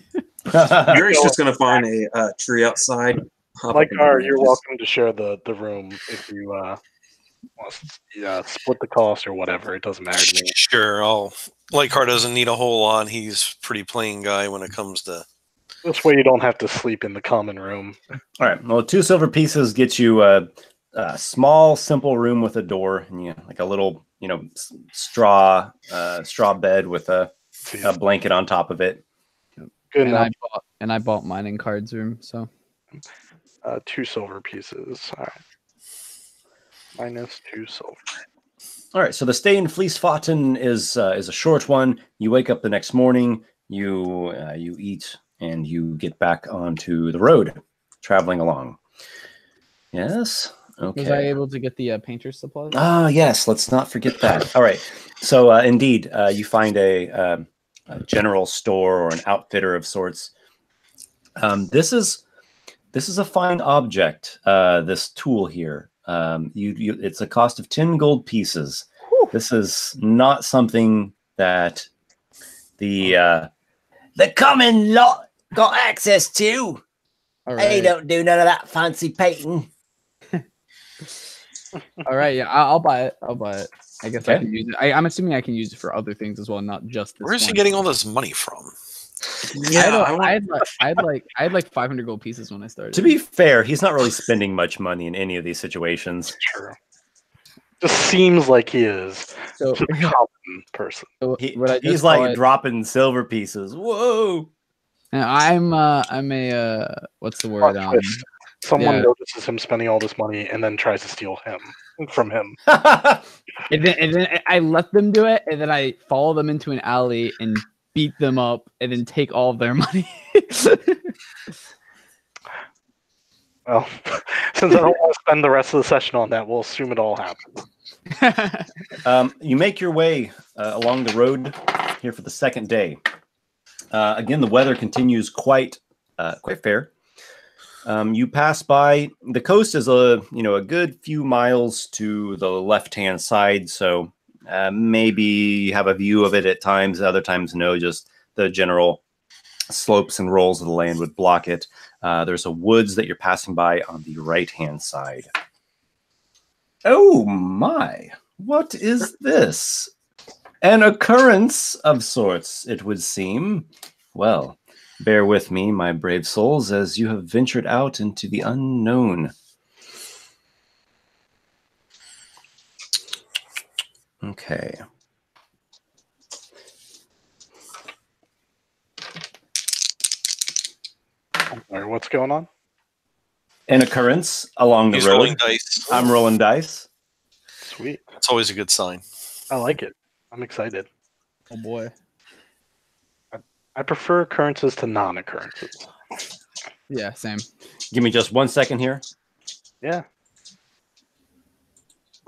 Gary's just gonna find a tree outside. Lykar, you're welcome to share the room if you want to split the cost or whatever. It doesn't matter to me. Sure, Lykar doesn't need a whole lot. He's a pretty plain guy when it comes to. This way you don't have to sleep in the common room. All right. Well, 2 silver pieces get you a small, simple room with a door, and like a little, straw bed with a blanket on top of it. Good And enough. I bought mining cards room. So 2 silver pieces. All right. -2 silver. All right. So the stay in Fleecefoten is a short one. You wake up the next morning. You eat. And you get back onto the road, traveling along. Yes? Okay. was I able to get the painter supplies? Ah, yes. Let's not forget that. All right. So, indeed, you find a general store or an outfitter of sorts. This is a fine object, this tool here. It's a cost of 10 gold pieces. Whew. This is not something that the common lot got access to. All They right. don't do none of that fancy painting. All right. Yeah, I'll buy it. I guess I Okay. can use it. I'm assuming I can use it for other things as well, not just this. Where's he one. getting all this money from? I had like 500 gold pieces when I started. To be fair, he's not really spending much money in any of these situations. True. Just seems like he is. So, He's a common person. so He's what I just like call it- dropping silver pieces. Whoa! I'm a what's the word? Twist. Someone yeah. notices him spending all this money and then tries to steal from him. And then I let them do it, and then I follow them into an alley and beat them up, and then take all of their money. Well, since I don't want to spend the rest of the session on that, we'll assume it all happened. You make your way along the road here for the second day. Again, the weather continues quite fair. You pass by the coast is a good few miles to the left-hand side, so maybe you have a view of it at times. Other times, no. Just the general slopes and rolls of the land would block it. There's a woods that you're passing by on the right-hand side. Oh my! What is this? An occurrence of sorts, it would seem. Well, bear with me, my brave souls, as you have ventured out into the unknown. Okay. I'm sorry, what's going on? An occurrence along the He's road. rolling dice. I'm rolling dice. Sweet. It's always a good sign. I like it. I'm excited. Oh boy. I prefer occurrences to non-occurrences. Yeah, same. Give me just 1 second here. Yeah.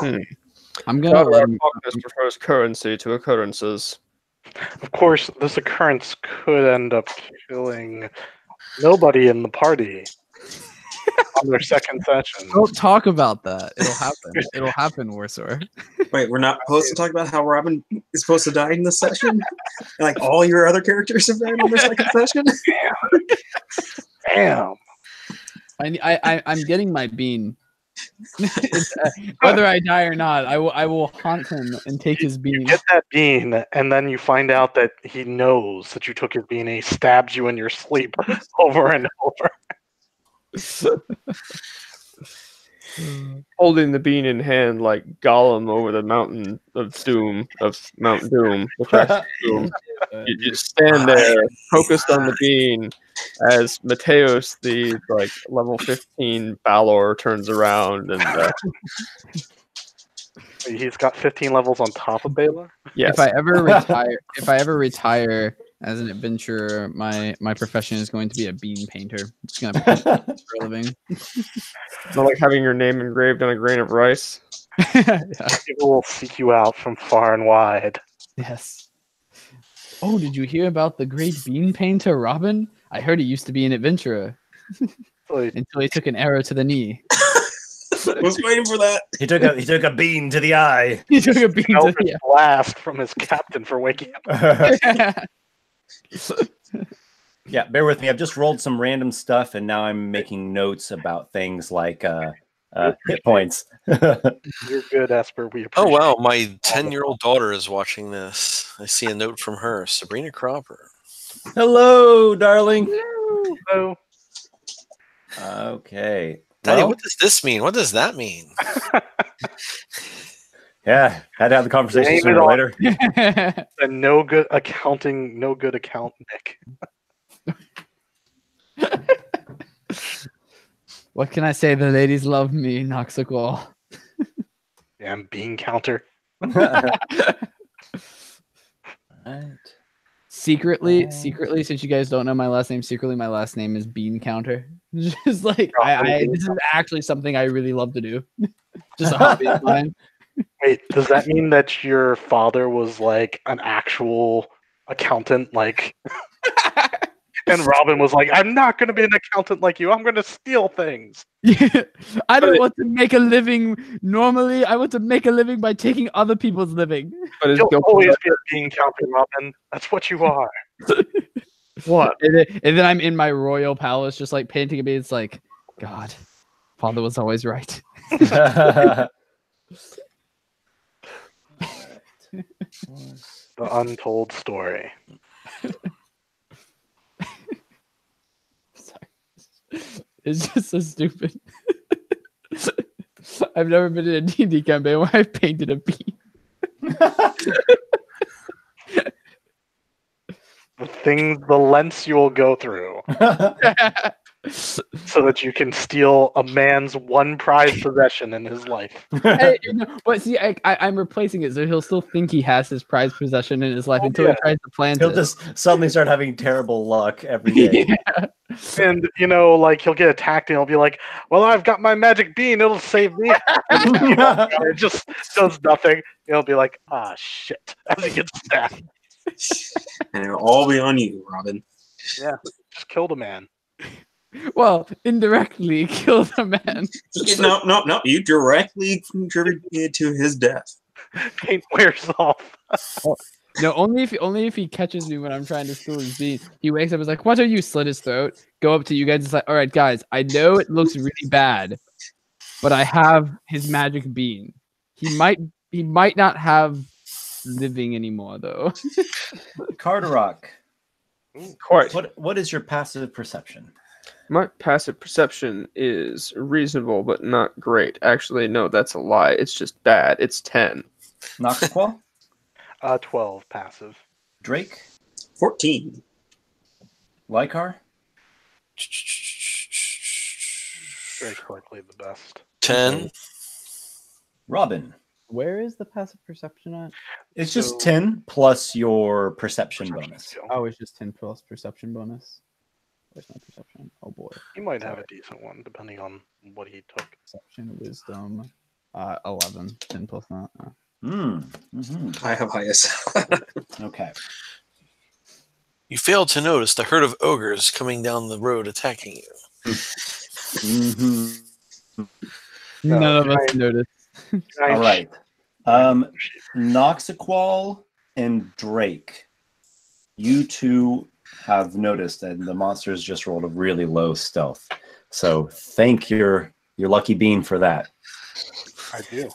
I'm gonna let him, Carderock prefers currency to occurrences. Of course, this occurrence could end up killing nobody in the party on their second session. don't talk about that. It'll happen. It'll happen, Warsor. Wait, we're not supposed to talk about how Robin is supposed to die in this session? Like all your other characters have died in their second session? Damn. I'm getting my bean. Whether I die or not, I will haunt him and take his bean. Get that bean, and then you find out that he knows that you took his bean and he stabs you in your sleep over and over. Holding the bean in hand like Gollum over the mountain of Mount Doom. The crest of Doom. You just stand there, focused on the bean, as Mateos, the level 15 Balor, turns around and He's got 15 levels on top of Baylor. yes. If I ever retire as an adventurer, my profession is going to be a bean painter. I'm just gonna paint for a living. Not like having your name engraved on a grain of rice. Yeah. People will seek you out from far and wide. Yes. Oh, did you hear about the great bean painter Robin? I heard he used to be an adventurer until he took an arrow to the knee. I was waiting for that. He took a bean to the eye. He took a bean to Eldritch the blast from his captain for waking up. Yeah, bear with me. I've just rolled some random stuff, and now I'm making notes about things like hit points. You're good, Esper. We Oh, appreciate wow. My 10-year-old daughter is watching this. I see a note from her, Sabrina Cropper. Hello, darling. Hello. Okay. Daddy, Well, what does this mean? What does that mean? yeah, had to have the conversation Blame sooner it or on- later. A no good account, Nick. What can I say? The ladies love me, Noxiqual. Damn bean counter. Right. Secretly, since you guys don't know my last name, secretly my last name is Bean Counter. Just like this is actually something I really love to do. Just a hobby of mine. Wait, does that mean that your father was like an actual accountant? And Robin was like, I'm not going to be an accountant like you. I'm going to steal things. Yeah. I don't want to make a living normally. I want to make a living by taking other people's living. But his You'll guilt always be a bean counter, Robin. That's what you are. what? And then I'm in my royal palace, just like painting a bean. It's like, God, father was always right. The untold story. It's just so stupid. I've never been in a D&D campaign where I painted a bean. The the lengths you will go through so that you can steal a man's one prized possession in his life. Hey, but see, I'm replacing it, so he'll still think he has his prized possession in his life until he tries to plant He'll it. just suddenly start having terrible luck every day. And like he'll get attacked and he'll be like, "Well, I've got my magic bean; it'll save me." It just does nothing. He'll be like, "Ah, shit!" as he gets stabbed. And it'll all be on you, Robin. Yeah, just killed a man. Well, indirectly killed a man. No. You directly contributed to his death. Paint wears off. No, only if he catches me when I'm trying to steal his bean. He wakes up and is like, "What are you?" Slit his throat. Go up to you guys and say, "All right, guys, I know it looks really bad, but I have his magic bean. He might not have living anymore though." Carderock, Quite. what is your passive perception? My passive perception is reasonable, but not great. Actually, no, that's a lie. It's just bad. It's 10. Noxiqual? 12 passive. Drake? 14. Lykar? Very quickly the best. 10. Robin? Where is the passive perception at? It's just 10 plus your perception bonus. skill. Oh, it's just 10 plus perception bonus. Where's my perception? Oh boy. He might have a decent one depending on what he took. Perception, wisdom, 11. 10 plus that. I have highest. Okay. You failed to notice the herd of ogres coming down the road attacking you. None of us noticed. All right. Noxiqual and Drake, you two have noticed that the monsters just rolled a really low stealth. So thank your lucky bean for that. I do.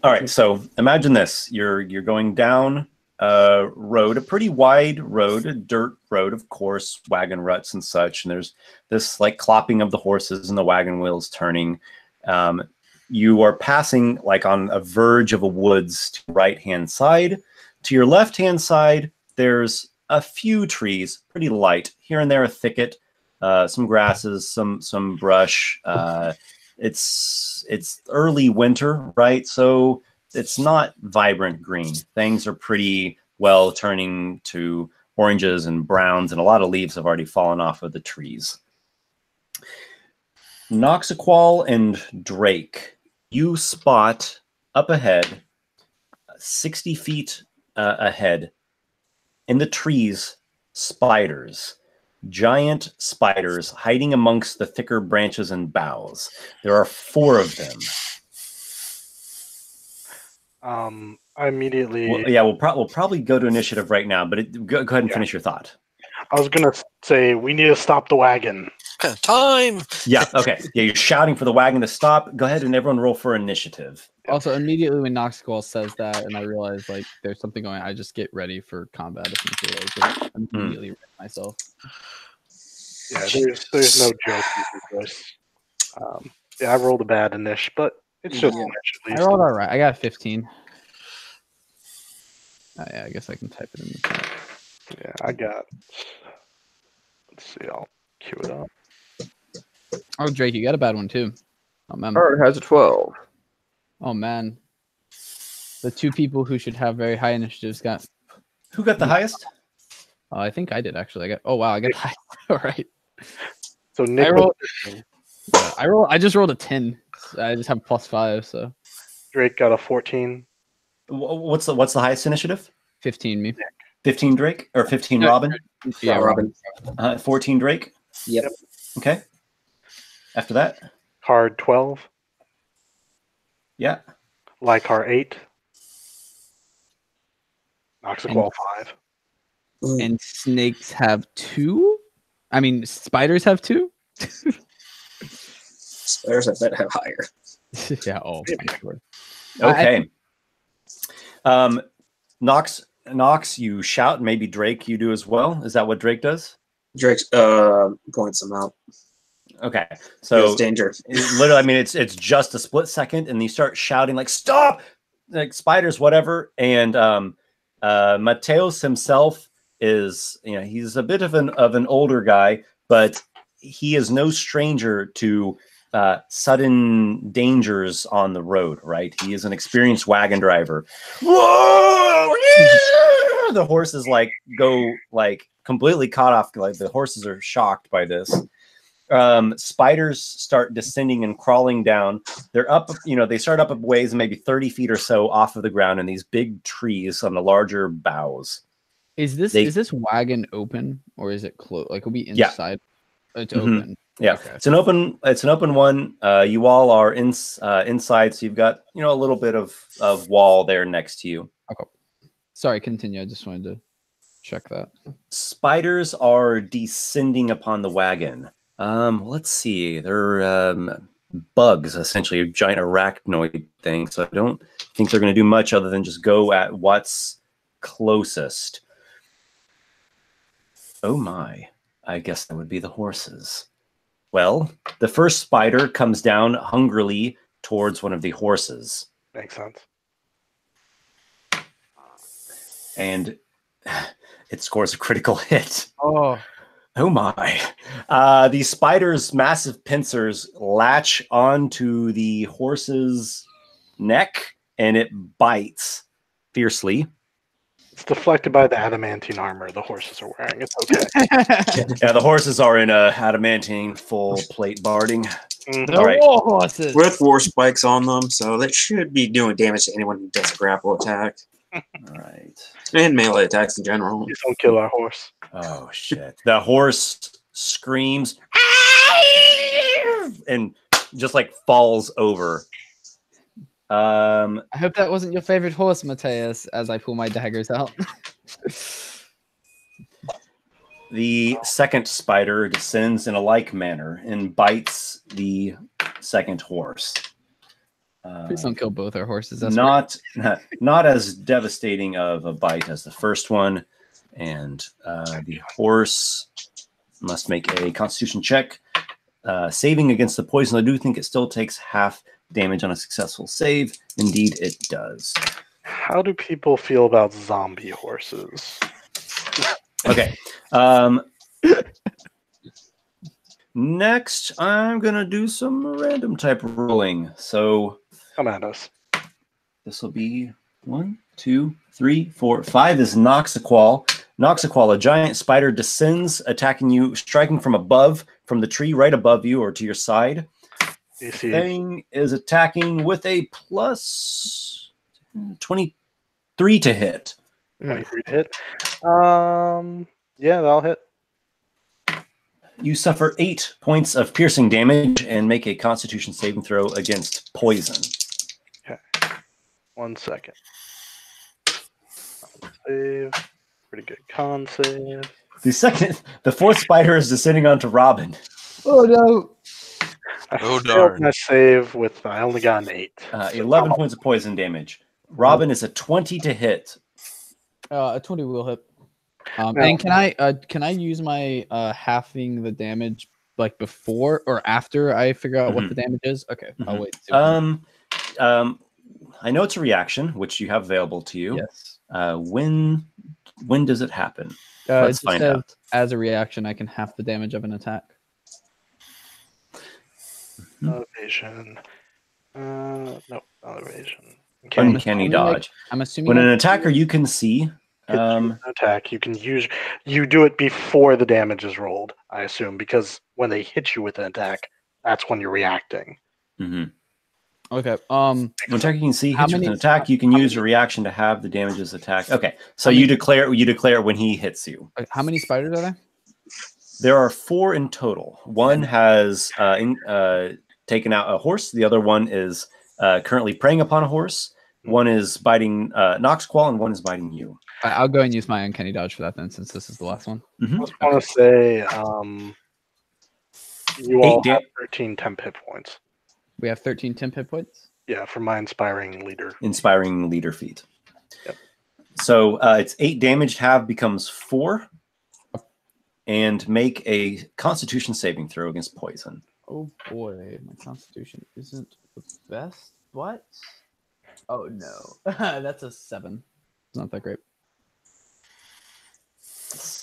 All right, so imagine this. You're going down a road, a pretty wide road, a dirt road, of course, wagon ruts and such, and there's this like clopping of the horses and the wagon wheels turning. You are passing like on a verge of a woods to the right-hand side. To your left-hand side, there's a few trees, pretty light. Here and there, a thicket, some grasses, some brush. It's early winter, right? So it's not vibrant green. Things are pretty well turning to oranges and browns, and a lot of leaves have already fallen off of the trees. Noxiqual and Drake, you spot up ahead, 60 feet ahead, in the trees, spiders. Giant spiders hiding amongst the thicker branches and boughs. There are 4 of them. I immediately. Well, yeah, we'll probably go to initiative right now, but go ahead and finish your thought. I was gonna say we need to stop the wagon. Time! Yeah, okay. Yeah, you're shouting for the wagon to stop. Go ahead and everyone roll for initiative. Also, immediately when Noxiqual says that, and I realize like there's something going on, I just get ready for combat. Essentially, like, I'm immediately ready myself. Yeah, there's no joke with this. Yeah, I rolled a bad initial, but it's just an initial. At I least. rolled all right. I got a 15. Yeah, I guess I can type it in the chat. Yeah, I got. Let's see. I'll queue it up. Oh, Drake, you got a bad one too. Oh man. Hard has a 12. Oh man. The 2 people who should have very high initiatives got. Who got the highest? Oh, I think I did actually. I got. Oh wow, I got high. All right. So Nick, I just rolled a 10. I just have +5, so Drake got a 14. What's the highest initiative? 15 me. 15 Drake or 15 Robin? Yeah, Robin. 14 Drake. Yep. Okay. After that, Card 12. yeah. Lykar 8. Noxiqual 5. And snakes have 2. I mean, spiders have 2. Spiders, I bet, have higher. Yeah. Oh, my Lord. Okay. Nox, you shout. Maybe Drake, you do as well. Is that what Drake does? Drake points them out. Okay. So There's danger. literally, I mean, it's just a split second, and you start shouting like "Stop!" like spiders, whatever. And Mateos himself is, he's a bit of an older guy, but he is no stranger to sudden dangers on the road, right? He is an experienced wagon driver. Whoa! Yeah! The horses go completely caught off. Like the horses are shocked by this. Spiders start descending and crawling down. They're up, they start up a ways, maybe 30 feet or so off of the ground in these big trees on the larger boughs. Is this wagon open or is it closed? Like, it'll be inside. Yeah. It's open. Yeah, okay. It's an open one. You all are inside, so you've got a little bit of wall there next to you. Okay. Sorry, continue. I just wanted to check that. Spiders are descending upon the wagon. Let's see. They're bugs, essentially, a giant arachnoid thing. So I don't think they're going to do much other than just go at what's closest. Oh my! I guess that would be the horses. Well, the first spider comes down hungrily towards one of the horses. Makes sense. And it scores a critical hit. Oh my. The spider's massive pincers latch onto the horse's neck, and it bites fiercely. It's deflected by the adamantine armor the horses are wearing. It's okay. Yeah, the horses are in a adamantine full plate barding. The war horses with war spikes on them, so that should be doing damage to anyone who does a grapple attack. All right. And melee attacks in general. Please don't kill our horse. Oh shit. The horse screams and just falls over. I hope that wasn't your favorite horse, Mateus, as I pull my daggers out. The second spider descends in a like manner and bites the second horse. Please don't kill both our horses. That's not as devastating of a bite as the first one. And the horse must make a Constitution check. Saving against the poison, I do think it still takes half damage on a successful save. Indeed, it does. How do people feel about zombie horses? Okay. Next, I'm going to do some random type rolling. So come at us. This will be 1, 2, 3, 4, 5 is Noxiqual. Noxiqual, a giant spider descends, attacking you, striking from above, from the tree right above you or to your side. Thing is attacking with a plus 23 to hit. 23 to hit. Yeah, that'll hit. You suffer 8 points of piercing damage and make a Constitution saving throw against poison. Okay. 1 second. Save. Pretty good con save. The fourth spider is descending onto Robin. Oh no! Oh darn! I save with I only got an 8. 11 points of poison damage. Robin is a 20 to hit. A 20 will hit. And can I use my halving the damage before or after I figure out what the damage is? Okay, I'll wait. I know it's a reaction which you have available to you. Yes. When does it happen? Let's find out. As a reaction, I can half the damage of an attack. Evasion. No, not evasion. Uncanny dodge. I'm assuming when an attacker you can see. Attack. You do it before the damage is rolled, I assume, because when they hit you with an attack, that's when you're reacting. Mm-hmm. Okay. When attacker you can see hits you with an attack, you can use a reaction to have the damages attack. Okay, so you declare when he hits you. How many spiders are there? There are 4 in total. One has taken out a horse. The other one is currently preying upon a horse. One is biting Noxiqual, and one is biting you. I'll go and use my uncanny dodge for that then, since this is the last one. I just want to say you all have 13 temp hit points. We have 13 temp hit points? Yeah, for my inspiring leader. Inspiring leader feat. Yep. So it's 8 damage. Half becomes 4. And make a Constitution saving throw against poison. Oh boy, my Constitution isn't the best. What? Oh no, that's a 7. It's not that great.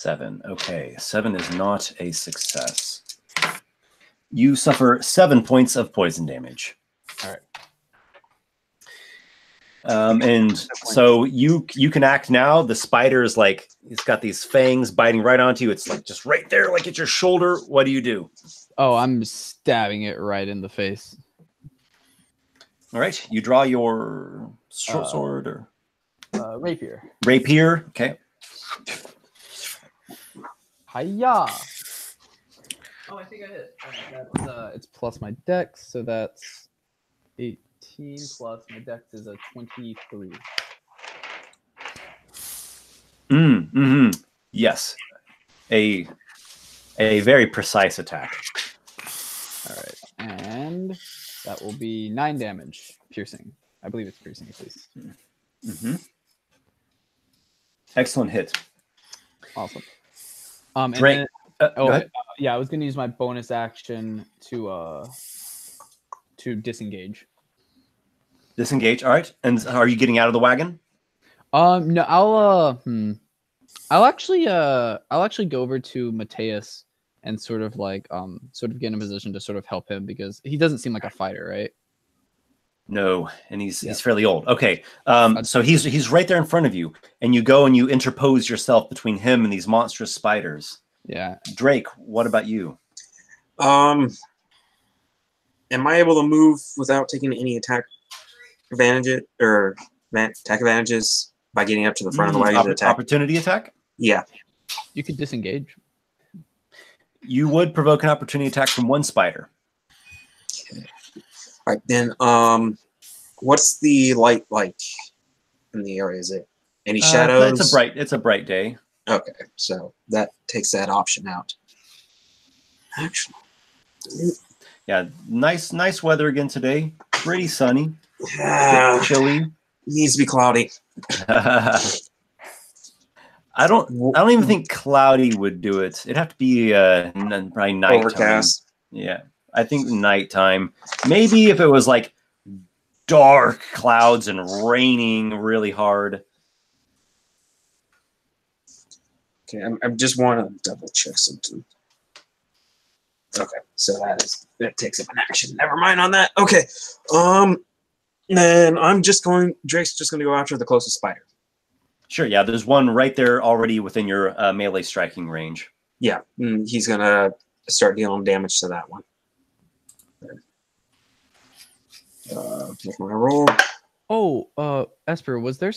7. Okay, 7 is not a success. You suffer 7 points of poison damage. All right. And so you can act now. The spider is like, it's got these fangs biting right onto you. It's like just right there, like at your shoulder. What do? Oh, I'm stabbing it right in the face. All right, you draw your short sword or Rapier. rapier. Okay. Hiya! Oh, I think I hit. That's, it's plus my dex, so that's 18 plus my dex is a 23. Yes. A very precise attack. All right, and that will be 9 damage, piercing. I believe it's piercing, at least. Excellent hit. Awesome. And Drake. then, yeah, I was gonna use my bonus action to disengage. Disengage. All right. And are you getting out of the wagon? No, I'll actually go over to Mateus and sort of get in a position to sort of help him because he doesn't seem like a fighter, right? No, and he's fairly old. Okay. So he's right there in front of you, and you go and you interpose yourself between him and these monstrous spiders. Yeah. Drake, what about you? Am I able to move without taking any attack advantages by getting up to the front of the wagon to attack? Opportunity attack? Yeah. You could disengage. You would provoke an opportunity attack from one spider. Okay. All right, then. What's the light like in the area? Is it any shadows? It's a bright day. Okay, so that takes that option out. Actually, yeah, nice weather again today. Pretty sunny. Chilly. Needs to be cloudy. I don't even think cloudy would do it. It'd have to be probably nighttime. Overcast. Yeah, I think nighttime. Maybe if it was like dark clouds and raining really hard. Okay, I just want to double check something. Okay, so that takes up an action. Never mind on that. Okay, then Drake's just gonna go after the closest spider. Sure, yeah. There's one right there already within your melee striking range. Yeah, he's gonna start dealing damage to that one. Make my roll. Oh, Esper, was there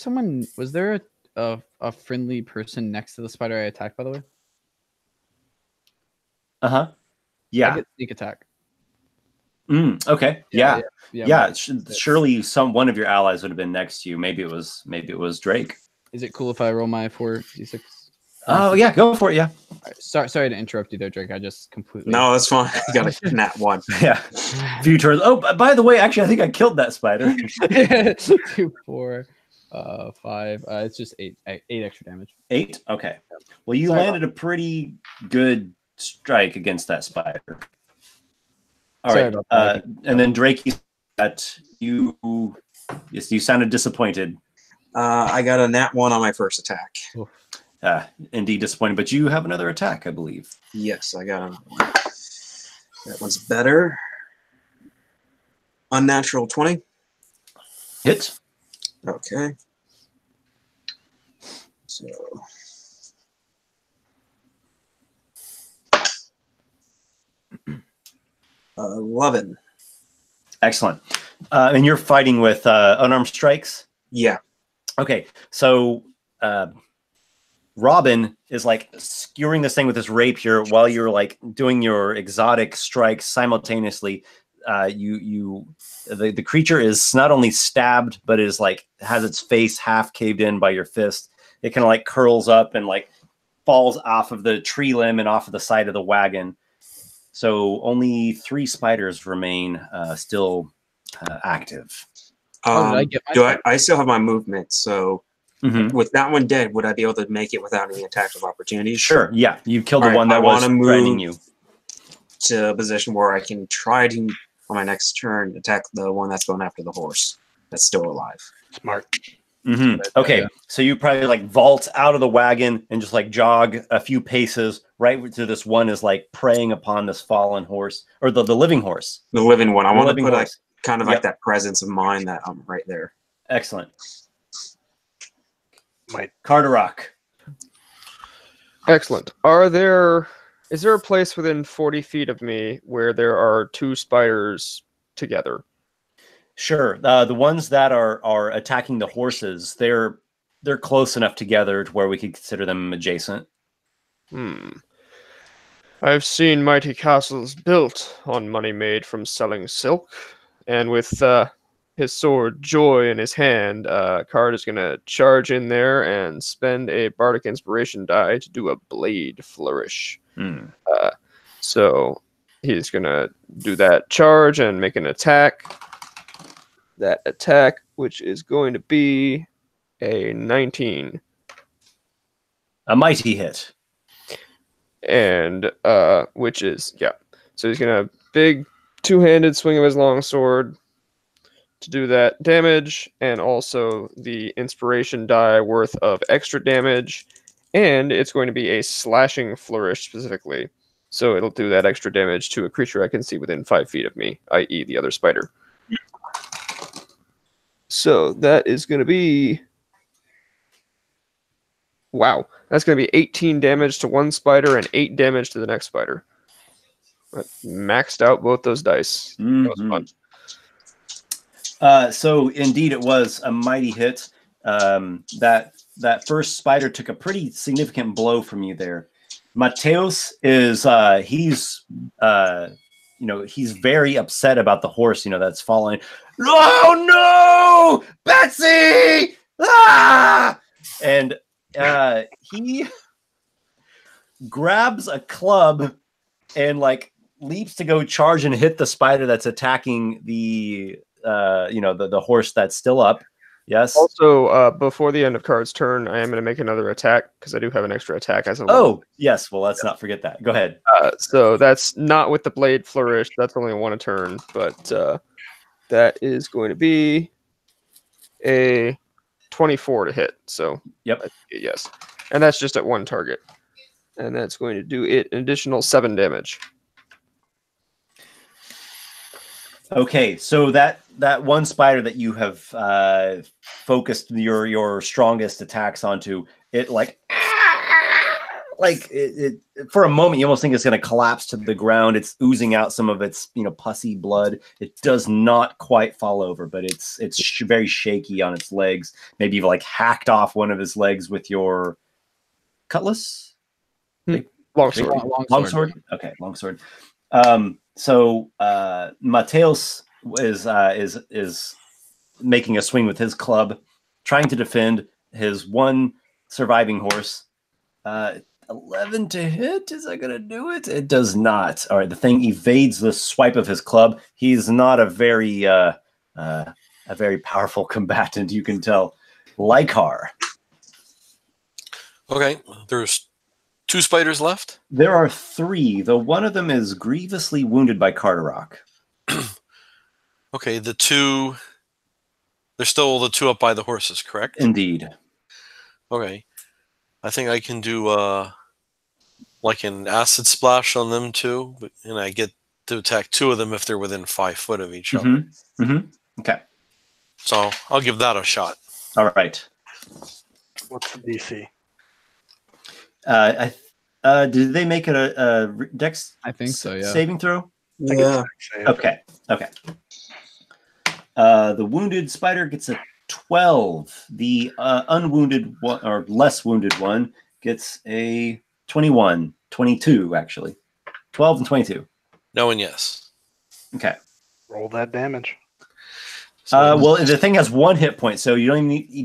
a friendly person next to the spider I attacked, by the way? Uh-huh. Yeah. I get sneak attack. Okay. Yeah. Surely Surely one of your allies would have been next to you. Maybe it was Drake. Is it cool if I roll my 4d6? Oh yeah, go for it. Yeah. Right, sorry to interrupt you there, Drake. I just completely. No, that's fine. You got a nat 1. Yeah. Few turns. Oh, by the way, actually, I think I killed that spider. 2, 4, 5. It's just 8 extra damage. 8. Okay. Well, you landed a pretty good strike against that spider. All right. And then Drake, you sounded disappointed. I got a nat 1 on my first attack. Indeed disappointed, but you have another attack, I believe. Yes, I got another one. That one's better. Unnatural 20. Hit. Okay. So 11. Excellent. And you're fighting with unarmed strikes? Yeah. Okay, so Robin is like skewering this thing with his rapier while you're like doing your exotic strikes simultaneously. The creature is not only stabbed, but is like has its face half caved in by your fist. It kind of like curls up and like falls off of the tree limb and off of the side of the wagon. So only 3 spiders remain still active. I still have my movement, so with that one dead, would I be able to make it without any attacks of opportunity? Sure, yeah. You killed the one that was threatening you. To a position where I can try to, on my next turn, attack the one that's going after the horse that's still alive. Smart. Okay, so you probably like vault out of the wagon and just like jog a few paces right to this one is like preying upon this fallen horse or the living horse. The living one. I The want to living put a horse. kind of Yep. like that presence of mind that I'm right there. Excellent. Might. Carderock. Excellent. Is there a place within 40 feet of me where there are two spiders together? Sure. The ones that are attacking the horses, they're close enough together to where we could consider them adjacent. I've seen mighty castles built on money made from selling silk, and with his sword Joy in his hand, Card is going to charge in there and spend a bardic inspiration die to do a blade flourish. So he's going to do that charge and make an attack. That attack, which is going to be a 19. A mighty hit. And which is, yeah. So he's going to big two-handed swing of his longsword to do that damage, and also the inspiration die worth of extra damage, and it's going to be a slashing flourish specifically. So it'll do that extra damage to a creature I can see within 5 feet of me, i.e. the other spider. So that is going to be... Wow. That's going to be 18 damage to one spider and 8 damage to the next spider. I maxed out both those dice. That was fun. So indeed, it was a mighty hit. That first spider took a pretty significant blow from you there. Mateos is he's very upset about the horse. That's falling. Oh no, Betsy! Ah! And he grabs a club and like leaps to go charge and hit the spider that's attacking the horse that's still up. Yes. Also, before the end of Card's turn, I am going to make another attack because I do have an extra attack as a Oh, yes. Well, let's not forget that. Go ahead. So that's not with the blade flourish. That's only one a turn, but that is going to be a 24 to hit. So yep. Yes. And that's just at one target. And that's going to do it an additional 7 damage. Okay, so that one spider that you have focused your strongest attacks onto, it it for a moment you almost think it's going to collapse to the ground. It's oozing out some of its pussy blood. It does not quite fall over, but it's very shaky on its legs. Maybe you've hacked off one of his legs with your cutlass. Longsword. Longsword. Okay, longsword. So Mateos is making a swing with his club, trying to defend his one surviving horse. 11 to hit. Is that going to do it? It does not. All right, the thing evades the swipe of his club. He's not a very powerful combatant, you can tell. Lykar. Okay, there's 2 spiders left? There are 3, though one of them is grievously wounded by Carderock. Okay, the 2... There's still the 2 up by the horses, correct? Indeed. Okay. I think I can do an acid splash on them too, and I get to attack 2 of them if they're within 5 foot of each other. Okay. So I'll give that a shot. All right. What's the DC? Did they make it a dex? I think so. Yeah. Saving throw. Yeah. Okay. The wounded spider gets a 12. The unwounded one, or less wounded one, gets a 21. 22, actually. 12 and 22. No and yes. Okay. Roll that damage. Well, the thing has 1 hit point, so you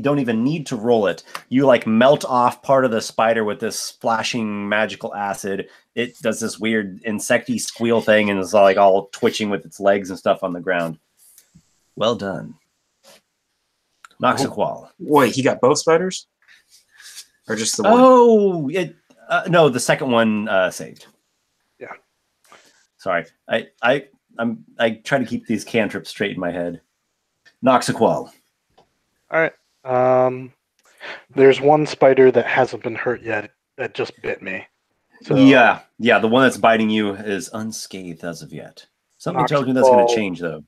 don't even need to roll it. You melt off part of the spider with this flashing magical acid. It does this weird insecty squeal thing and is all twitching with its legs and stuff on the ground. Well done. Noxiqual. Wait, he got both spiders? Or just the one? Oh, no, the second one saved. Yeah. Sorry. I try to keep these cantrips straight in my head. Noxiqual. All right. There's one spider that hasn't been hurt yet that just bit me. So Yeah, the one that's biting you is unscathed as of yet. Something tells me that's going to change, though.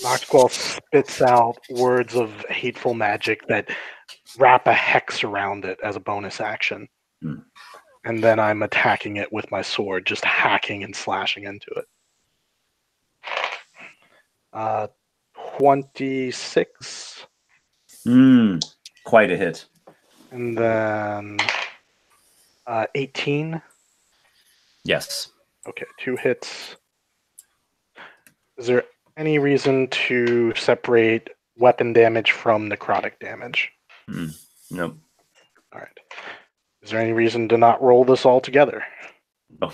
Noxiqual spits out words of hateful magic that wrap a hex around it as a bonus action. And then I'm attacking it with my sword, just hacking and slashing into it. 26. Quite a hit. And then 18. Yes. Okay, 2 hits. Is there any reason to separate weapon damage from necrotic damage? Nope. All right. Is there any reason to not roll this all together? No.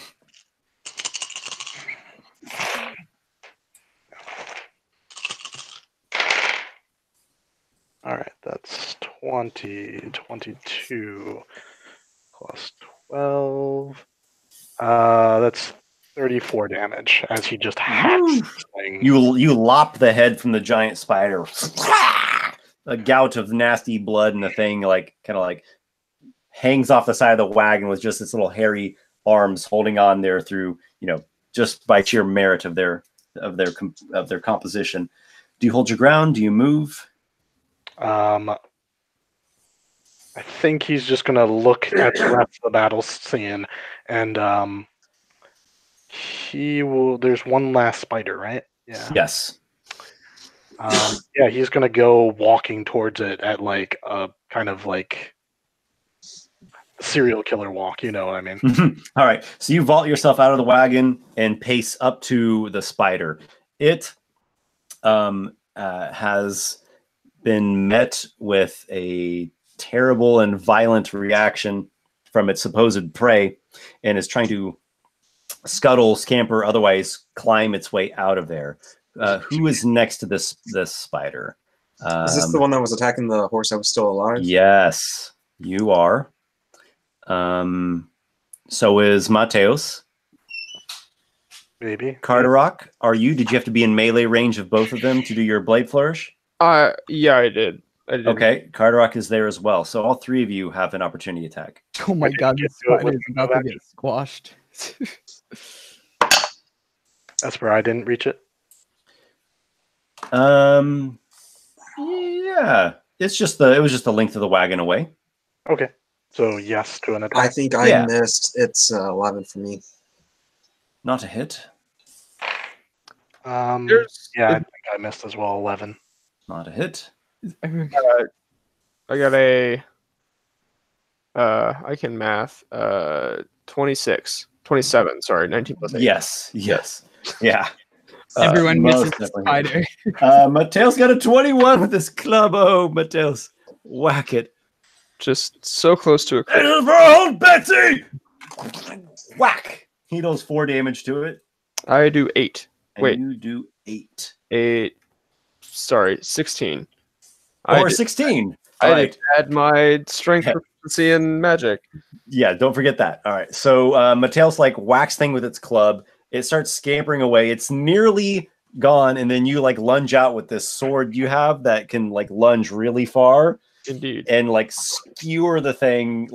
All right, that's 20, 22 plus 12. That's 34 damage as he just hacks this thing. You lop the head from the giant spider. A gout of nasty blood, and the thing kind of hangs off the side of the wagon with just its little hairy arms holding on there through, just by sheer merit of their composition. Do you hold your ground? Do you move? I think he's just gonna look at the rest of the battle scene, and he will. There's one last spider, right? Yeah. Yes. Yeah, he's gonna go walking towards it at a kind of serial killer walk. You know what I mean? All right. So you vault yourself out of the wagon and pace up to the spider. It has been met with a terrible and violent reaction from its supposed prey, and is trying to scuttle, scamper, otherwise climb its way out of there. Who is next to this spider? Is this the one that was attacking the horse that was still alive? Yes, you are. So is Mateos. Maybe. Carderock, are you? Did you have to be in melee range of both of them to do your blade flourish? Yeah, I did. Okay, Carderock is there as well. So all three of you have an opportunity attack. Oh my god, this spider is about to get squashed. Esper, I didn't reach it. Yeah, it was just the length of the wagon away. Okay, so yes to an attack. I think I missed. It's 11 for me. Not a hit. Yeah, I think I missed as well. 11. Not a hit. I got a. I can math. 26. 27. Sorry, 19 plus 8. Yes. Yeah. Everyone misses most the definitely. spider. Mateos got a 21 with his club. Oh, Mateos. Whack it. Just so close to a crit. It is for old Betsy! Whack! He does 4 damage to it. I do 8. And Wait. you do 8. 8. Sorry, 16. Or 16. I did add my strength, proficiency, and magic. Yeah, don't forget that. All right. So Mateos whacks thing with its club. It starts scampering away. It's nearly gone, and then you lunge out with this sword you have that can lunge really far. Indeed. And skewer the thing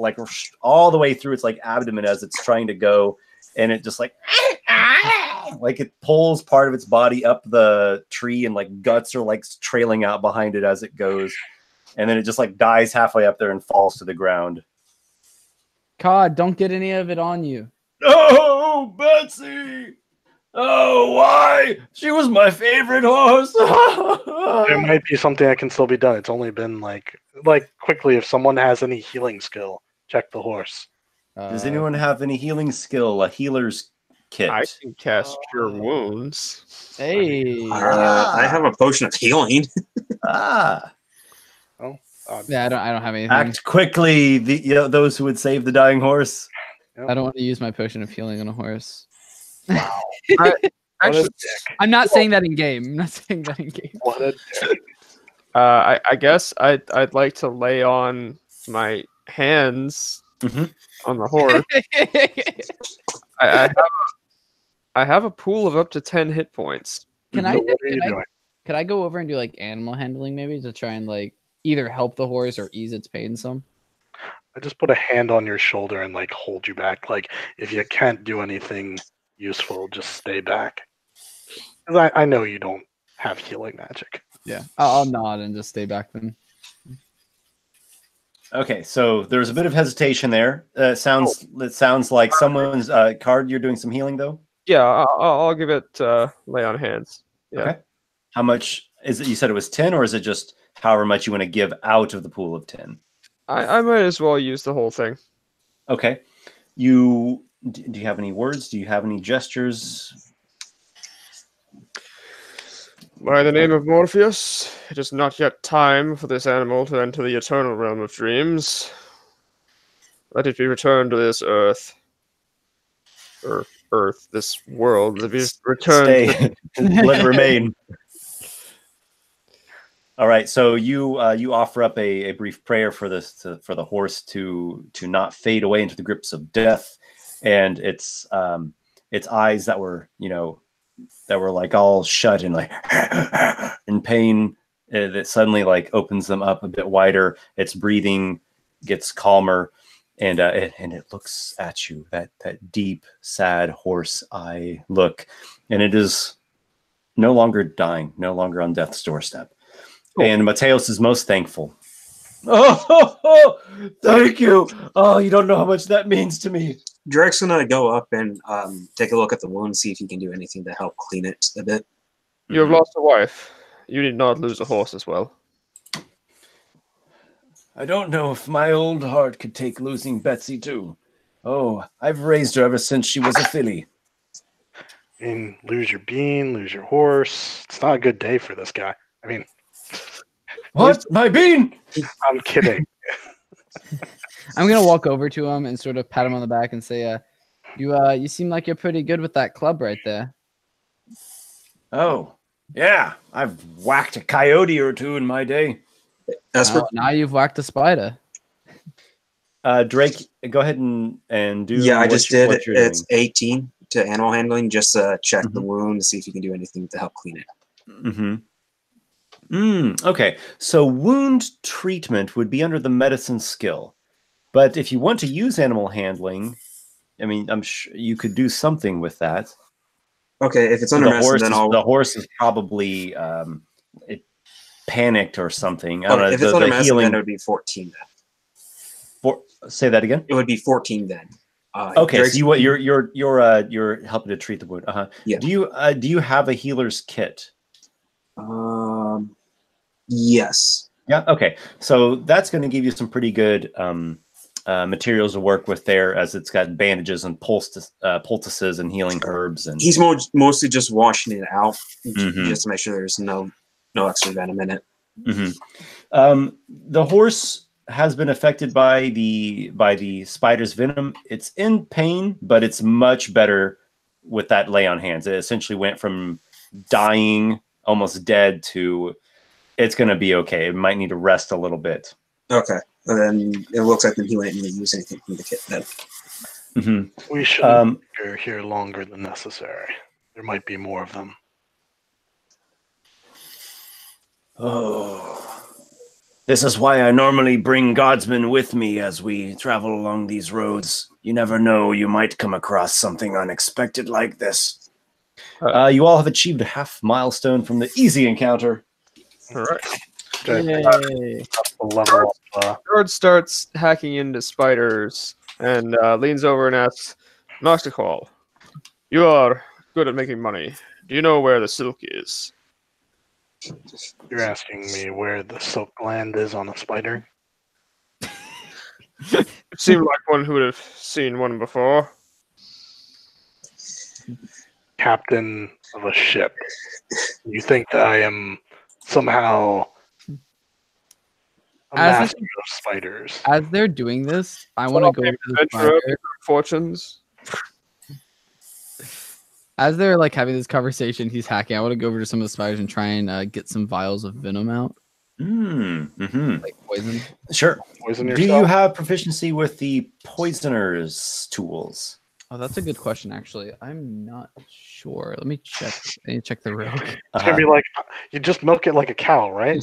all the way through its abdomen as it's trying to go, and it just it pulls part of its body up the tree, and guts are trailing out behind it as it goes, and then it just dies halfway up there and falls to the ground. God, don't get any of it on you. Oh, Betsy! Oh, why? She was my favorite horse. There might be something that can still be done. It's only been quickly. If someone has any healing skill, check the horse. Does anyone have any healing skill? A healer's kit? I can cast Cure Wounds. Hey. I have a potion of healing. Ah. Yeah, I don't have anything. Act quickly, those who would save the dying horse. I don't want to use my potion of healing on a horse. Wow. Actually, I'm not saying that in game. What a dick. I guess I'd like to lay on my hands on the horse. I have a pool of up to 10 hit points. Could I go over and do animal handling maybe to try and either help the horse or ease its pain some. I just put a hand on your shoulder and like hold you back. Like if you can't do anything useful, just stay back. Because I know you don't have healing magic. Yeah, I'll nod and just stay back then. Okay, so there's a bit of hesitation there. It sounds like someone's Card. You're doing some healing though. Yeah, I'll give it lay on hands. Yeah. Okay. How much is it? You said it was 10, or is it just however much you want to give out of the pool of 10? I might as well use the whole thing. Okay. Do you have any words? Do you have any gestures? By the name of Morpheus, it is not yet time for this animal to enter the eternal realm of dreams. Let it be returned to this earth. Earth, this world. Let it be returned. Stay. Let it remain. All right. So you offer up a brief prayer for this for the horse to not fade away into the grips of death, and its eyes that were like all shut and like in pain, that suddenly like opens them up a bit wider. Its breathing gets calmer, and it looks at you, that deep, sad horse eye look, and it is no longer dying, no longer on death's doorstep. Cool. And Mateos is most thankful. Oh, thank you. Oh, you don't know how much that means to me. Drake's gonna go up and take a look at the wound, see if he can do anything to help clean it a bit. You have lost a wife. You need not lose a horse as well. I don't know if my old heart could take losing Betsy too. Oh, I've raised her ever since she was a filly. I mean, lose your bean, lose your horse. It's not a good day for this guy. I mean, what? My bean? I'm kidding. I'm gonna walk over to him and sort of pat him on the back and say, you seem like you're pretty good with that club right there." Oh, yeah. I've whacked a coyote or two in my day. Esper? Now you've whacked a spider. Drake, go ahead and do. Yeah, I just did. It's doing. 18 to animal handling. Just check the wound to see if you can do anything to help clean it. Okay, so wound treatment would be under the medicine skill, but if you want to use animal handling, I mean, I'm sure you could do something with that. Okay, if it's under medicine, then the horse is probably it panicked or something. I don't know. If it's under medicine, then it would be 14 then. Say that again. It would be 14 then. Okay, Drake's, so you're helping to treat the wound. Yeah. Do you have a healer's kit? Yes. Yeah. Okay. So that's going to give you some pretty good materials to work with there, as it's got bandages and poultices and healing herbs. And he's mostly just washing it out, just to make sure there's no extra venom in it. The horse has been affected by the spider's venom. It's in pain, but it's much better with that lay on hands. It essentially went from dying, almost dead, to it's going to be okay. It might need to rest a little bit. Okay. And then it looks like he wouldn't even use anything from the kit then. We shouldn't be here longer than necessary. There might be more of them. Oh. This is why I normally bring guardsmen with me as we travel along these roads. You never know, you might come across something unexpected like this. You all have achieved a half milestone from the easy encounter. All right. Yay. Guard starts hacking into spiders and leans over and asks, "Noxiqual, you are good at making money. Do you know where the silk is?" You're asking me where the silk gland is on a spider? It seemed like one who would have seen one before. Captain of a ship. You think that I am somehow a master of spiders? As they're doing this, I want to go over to the Adventure spider. of fortunes. As they're like having this conversation, he's hacking. I want to go over to some of the spiders and try and get some vials of venom out, like poison. Sure. Poison Do yourself? you have proficiency with the poisoner's tools? Oh, that's a good question. Actually, I'm not sure. Let me check. I need to check the rogue. It's gonna be like you just milk it like a cow, right?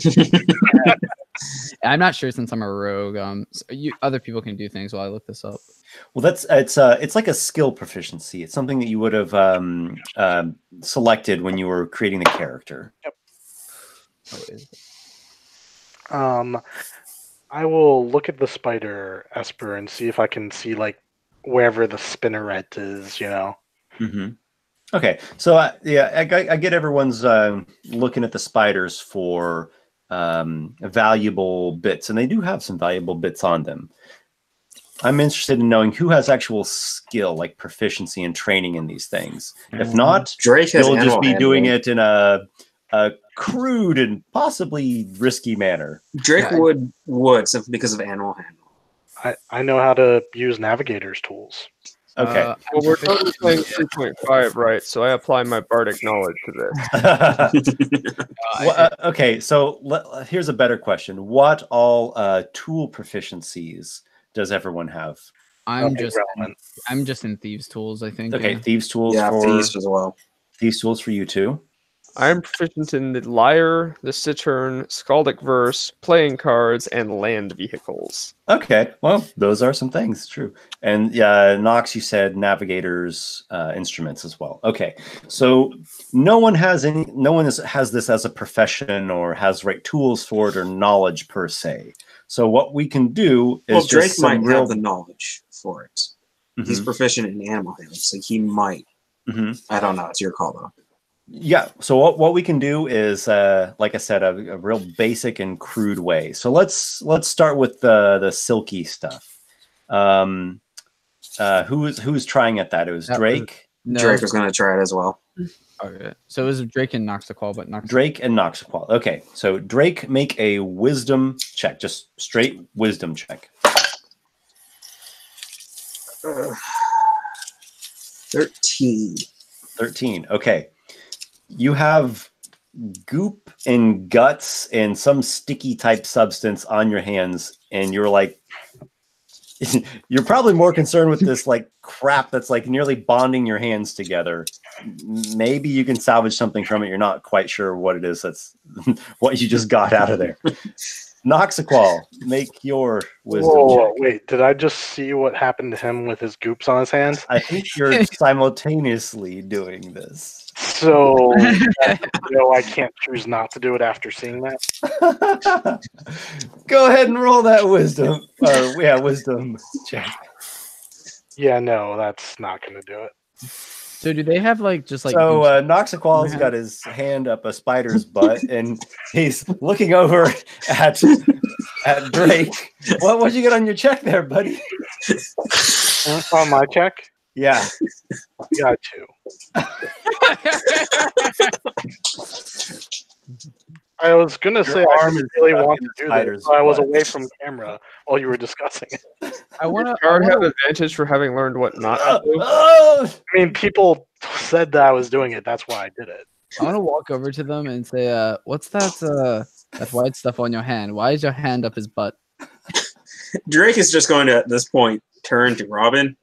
I'm not sure since I'm a rogue. So other people can do things while I look this up. Well, it's like a skill proficiency. It's something that you would have selected when you were creating the character. Yep. I will look at the spider, Esper, and see if I can see like wherever the spinneret is. You know. Mm-hmm. Okay, so I get everyone's looking at the spiders for valuable bits, and they do have some valuable bits on them. I'm interested in knowing who has actual skill, like proficiency and training in these things. If not, Drake has you'll just animal be doing handling. it in a crude and possibly risky manner. Drake would simply because of animal handling. I know how to use navigator's tools. Okay. Well, we're totally playing 3.5, right? So I apply my bardic knowledge to this. Okay, so here's a better question. What all tool proficiencies does everyone have? I'm just in thieves tools, I think. Okay, thieves tools Yeah, for thieves as well. Thieves tools for you too. I'm proficient in the lyre, the cittern, skaldic verse, playing cards, and land vehicles. Okay, well, those are some things, true. And Nox, you said navigators, instruments as well. Okay, so no one has this as a profession or has right tools for it or knowledge per se. So what we can do is Drake might have the knowledge for it. Mm-hmm. He's proficient in animal handling, so he might. Mm-hmm. I don't know. It's your call though. Yeah. So what we can do is, like I said, a real basic and crude way. So let's start with the silky stuff. Who's trying at that? It was Drake. Drake was going to try it as well. Okay. So it was Drake and Noxiqual, but Drake and Noxiqual. Okay. So Drake, make a wisdom check, just straight wisdom check. 13. 13. Okay. You have goop and guts and some sticky type substance on your hands, and you're like, you're probably more concerned with this like crap that's like nearly bonding your hands together. Maybe you can salvage something from it. You're not quite sure what it is. That's what you just got out of there. Noxiqual, make your wisdom check. Wait, did I just see what happened to him with his goops on his hands? I think you're simultaneously doing this. So, I can't choose not to do it after seeing that. Go ahead and roll that wisdom. Wisdom check. Yeah, no, that's not going to do it. So do they have like just like? So Noxiqual's got his hand up a spider's butt, and he's looking over at Drake. What'd you get on your check there, buddy? On my check? Yeah. Got two. I was gonna say I really want to do this, so I was away from camera while you were discussing it. I want to have advantage for having learned what not to do. I mean, people said that I was doing it. That's why I did it. I want to walk over to them and say, "What's that white stuff on your hand? Why is your hand up his butt?" Drake is just going to, at this point, turn to Robin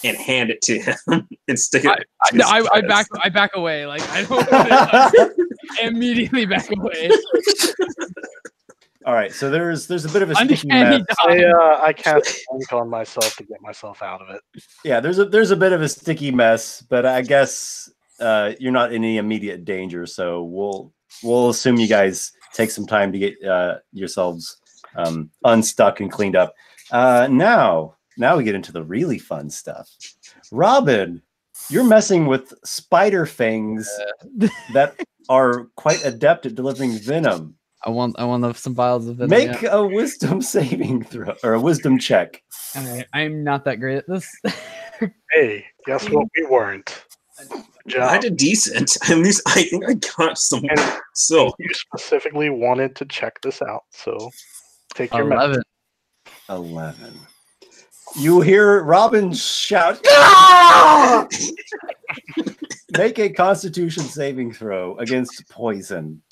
and hand it to him and stick it. I back away. Like I don't immediately back away. All right, so there's a bit of a sticky mess. I cast ink on myself to get myself out of it. Yeah, there's a bit of a sticky mess, but I guess you're not in any immediate danger, so we'll assume you guys take some time to get yourselves unstuck and cleaned up. Now we get into the really fun stuff. Robin, you're messing with spider fangs that are quite adept at delivering venom. I want some vials of venom. Make a wisdom saving throw or a wisdom check. I'm not that great at this. Hey, guess what? We weren't. I did decent. At least I think I got some. So you specifically wanted to check this out, so take your 11. 11. You hear Robin shout, "Ah!" Make a Constitution saving throw against poison.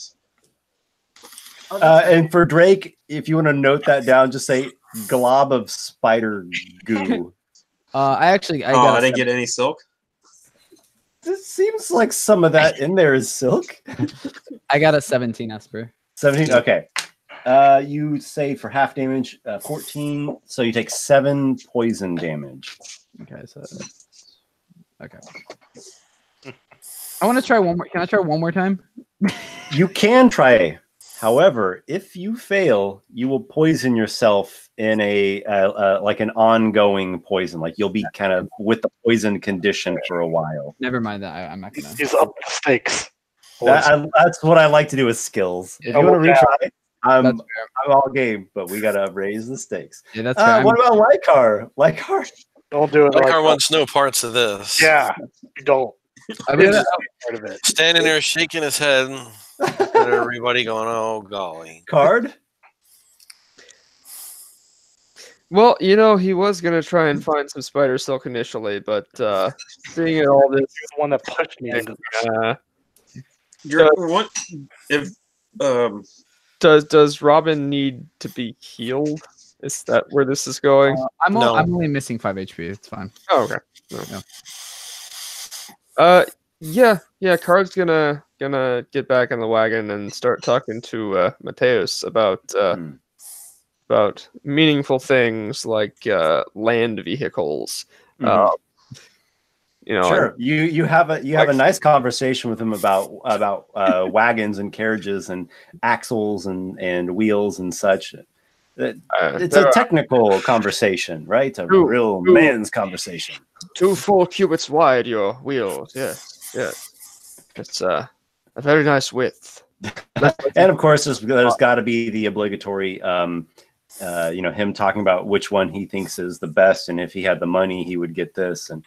And for Drake, if you want to note that down, just say glob of spider goo. I didn't get any silk. It seems like some of that in there is silk. I got a 17, Esper. 17. Okay. You say for half damage, 14. So you take 7 poison damage. Okay, so okay. I want to try one more. Can I try one more time? You can try. However, if you fail, you will poison yourself in a like an ongoing poison. Like you'll be kind of with the poison condition for a while. Never mind that. I'm not gonna. He's up the stakes. That's what I like to do with skills. If you want to retry, I'm all game, but we gotta raise the stakes. Yeah, that's fair. What about Lykar? Lykar? Don't do it. Lykar wants no parts of this. Yeah, you don't. I mean, Part of it. Standing there shaking his head. And everybody going, oh golly. Card? Well, he was gonna try and find some spider silk initially, but seeing it all this, He's the one that pushed me into What if does Robin need to be healed? Is that where this is going? I'm No. only missing 5 HP. It's fine. Oh, okay. Yeah. Yeah. Card's gonna get back on the wagon and start talking to Mateus about meaningful things like land vehicles. Sure. You have a nice conversation with him about wagons and carriages and axles and wheels and such. It's a technical conversation, right? A real man's conversation. 2 full cubits wide, your wheels. Yes. It's a very nice width. And of course, there's got to be the obligatory, him talking about which one he thinks is the best, and if he had the money, he would get this. And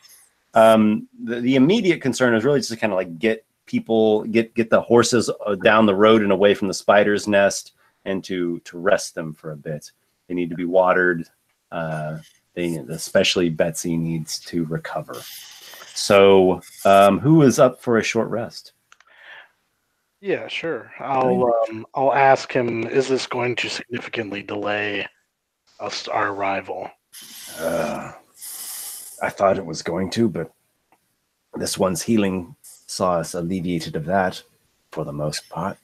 the immediate concern is really just to kind of like get the horses down the road and away from the spider's nest, and to rest them for a bit. They need to be watered. Especially Betsy needs to recover. So, who is up for a short rest? Yeah, sure. I'll ask him. Is this going to significantly delay our arrival? I thought it was going to, but this one's healing saw us alleviated of that for the most part.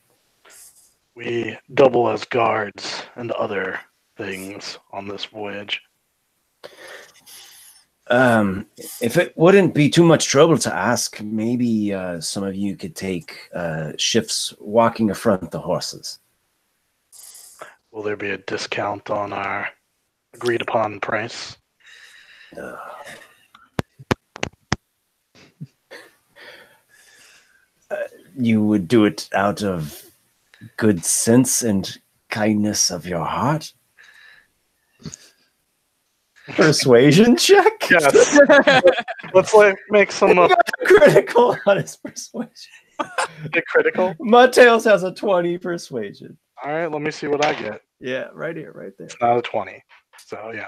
We double as guards and other things on this voyage. If it wouldn't be too much trouble to ask, maybe some of you could take shifts walking in front of the horses. Will there be a discount on our agreed upon price? You would do it out of good sense and kindness of your heart? Persuasion check? Yes. Let's make some critical on his persuasion. get critical. Mateos has a 20 persuasion. All right, let me see what I get. Yeah, right here, right there. It's not a 20. So yeah.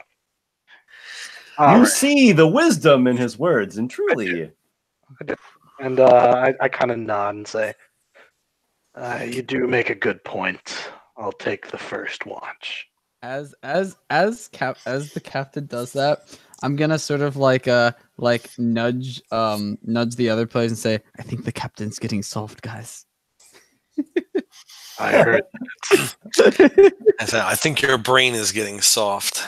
You see the wisdom in his words, and truly. And I kind of nod and say, "You do make a good point. I'll take the first watch." As the captain does that, I'm gonna sort of like nudge the other players and say, "I think the captain's getting soft, guys." I heard. I said, I think your brain is getting soft.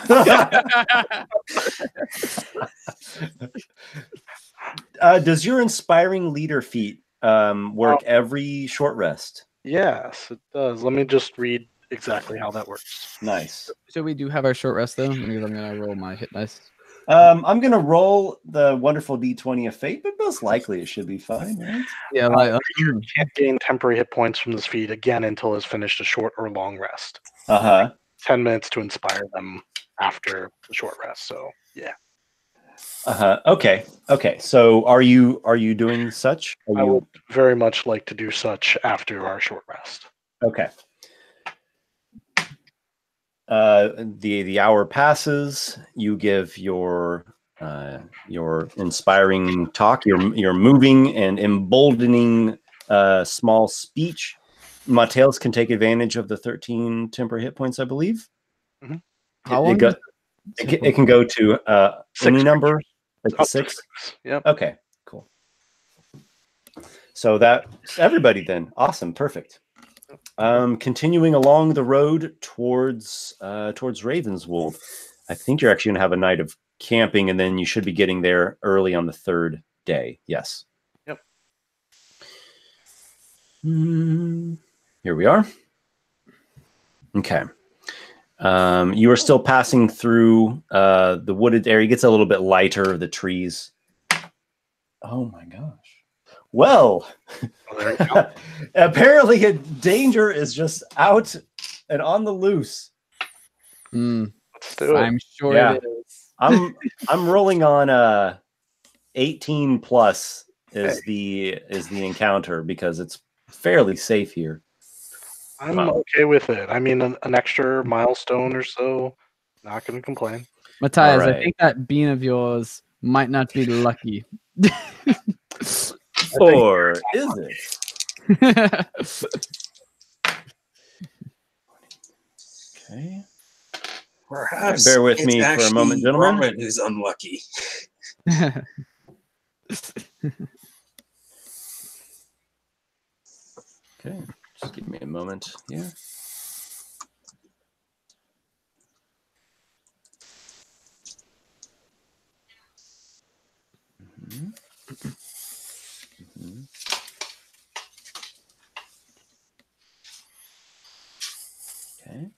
Does your inspiring leader feat work every short rest? Yes, it does. Let me just read exactly how that works. Nice. So we do have our short rest though. I'm gonna roll my hit dice. I'm gonna roll the wonderful D20 of fate, but most likely it should be fine, right? Yeah, You can't gain temporary hit points from this feat again until it's finished a short or long rest. 10 minutes to inspire them after the short rest. So yeah. Okay. So are you doing such? I would very much like to do such after our short rest. Okay. The hour passes. You give your inspiring talk, your moving and emboldening small speech. Mateos can take advantage of the 13 temporary hit points, I believe. Mm-hmm. How long? It can go to any number, like 6. Yep. Okay, cool. So that's everybody then. Awesome, perfect. Continuing along the road towards Ravenswold. I think you're actually going to have a night of camping, and then you should be getting there early on the third day. Yes. Yep. Here we are. Okay. You are still passing through the wooded area. It gets a little bit lighter, the trees. Oh my gosh. Well, apparently a danger is just out and on the loose. Let's do it. I'm sure Yeah. it is. I'm rolling on 18 plus is the encounter because it's fairly safe here. I'm okay with it. I mean, an extra milestone or so. Not going to complain. Matthias, All right. I think that bean of yours might not be lucky. Or is it? Okay. Perhaps Bear with it's me for a actually moment, gentlemen. Roman who's unlucky. Okay. Just give me a moment here. Okay.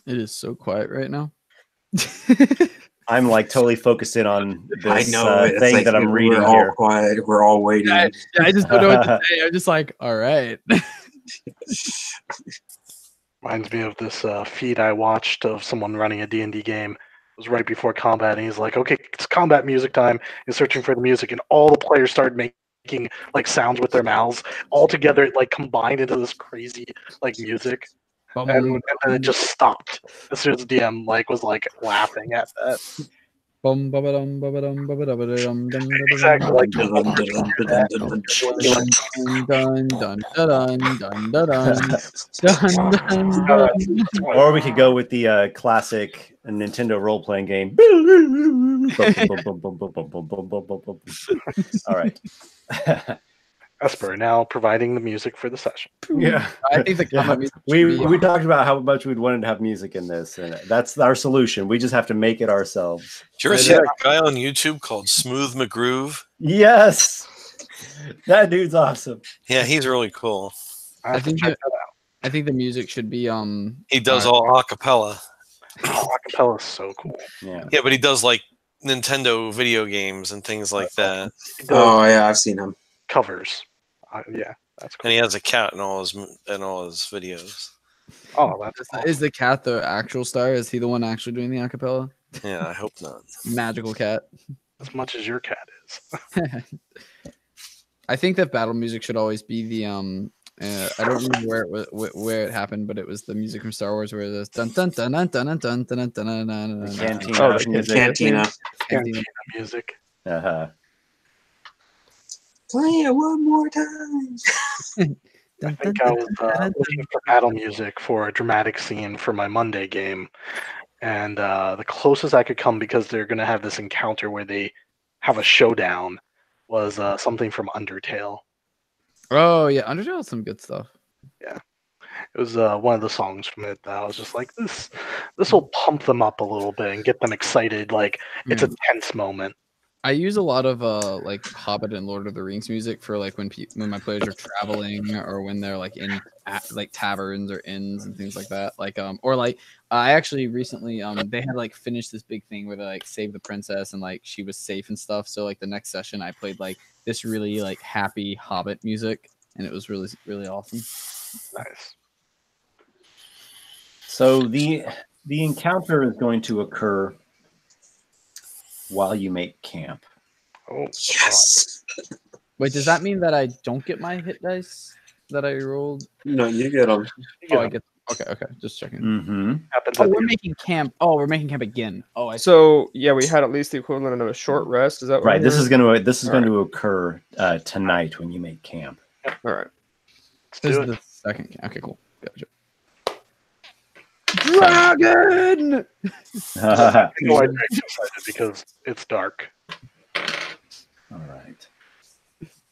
It is so quiet right now. I'm like totally focused in on I this know it's thing like that I'm reading we're all here. quiet. We're all waiting. I just don't know what to say. I'm just like, all right. Reminds me of this feed I watched of someone running a D&D game. It was right before combat, and he's like, okay, it's combat music time. He's searching for the music, and all the players started making like sounds with their mouths. All together, it like combined into this crazy like music. And then it just stopped as soon as the DM like was like laughing at that. Exactly like Or we could go with the classic Nintendo role-playing game. All right. Esper now providing the music for the session. Yeah, I think the combat music should be- we talked about how much we'd wanted to have music in this, and that's our solution. We just have to make it ourselves. Did you ever see that guy on YouTube called Smooth McGroove? Yes, that dude's awesome. Yeah, he's really cool. I think I think the music should be He does all acapella. acapella is so cool. Yeah, Yeah, but he does like Nintendo video games and things like that. Oh yeah, I've seen him. Covers. Yeah, that's cool. And he has a cat in all his videos. Oh, that's Is the cat the actual star? Is he the one actually doing the acapella? Yeah, I hope not. Magical cat. as much as your cat is. I think that battle music should always be the I don't remember where it happened, but it was the music from Star Wars where it was dun dun dun dun dun dun dun dun dun dun dun. Cantina. Oh, the music. Cantina. Cantina music. Uh-huh. Play it one more time. I think I was looking for battle music for a dramatic scene for my Monday game, and the closest I could come, because they're going to have this encounter where they have a showdown, was something from Undertale. Oh yeah, Undertale has some good stuff. Yeah, it was one of the songs from it that I was just like, this will pump them up a little bit and get them excited. Like it's a tense moment. I use a lot of like Hobbit and Lord of the Rings music for like when my players are traveling or when they're like in like taverns or inns and things like that. Like or like I actually recently they had like finished this big thing where they like saved the princess and like she was safe and stuff. So like the next session I played like this really like happy Hobbit music and it was really really awesome. Nice. So the encounter is going to occur while you make camp. Oh Yes. Wait, does that mean that I don't get my hit dice that I rolled? No, you get them. Oh, I get. Okay. Just checking. Mm-hmm. Happens Oh, at the we're end. making camp. Oh, we're making camp again. Oh, I see. So yeah, we had at least the equivalent of a short rest. Is that what Right. This is going Alright. to occur tonight when you make camp. All right. Let's This do is it. the second camp. Okay, cool. Gotcha. Dragon! I know why Drake's excited because it's dark. All right.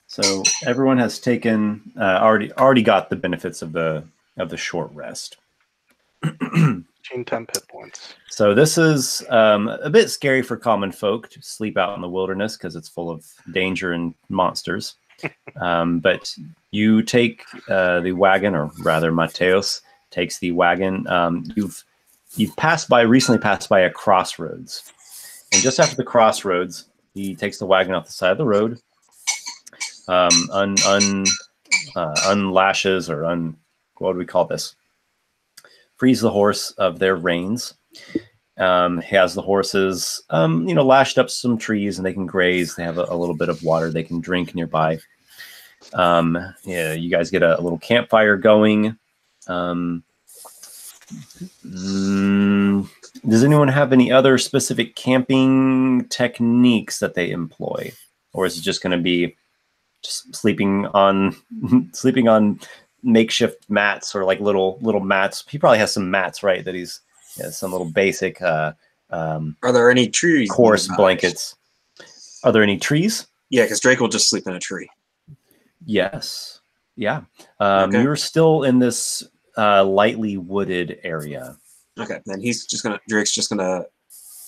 So everyone has taken already got the benefits of the short rest. 10 hit points. So this is a bit scary for common folk to sleep out in the wilderness because it's full of danger and monsters. But you take the wagon, or rather, Mateos takes the wagon. You've recently passed by a crossroads, and just after the crossroads, he takes the wagon off the side of the road, unlashes or what do we call this? Frees the horse of their reins. Has the horses, lashed up some trees and they can graze. They have a little bit of water they can drink nearby. You guys get a little campfire going. Does anyone have any other specific camping techniques that they employ, or is it just going to be just sleeping on makeshift mats or like little mats? He probably has some mats, right? That he's some little basic. Are there any trees? Coarse blankets. Are there any trees? Yeah, because Drake will just sleep in a tree. Yes. Yeah. Okay. You're still in this lightly wooded area. Okay, then Drake's just gonna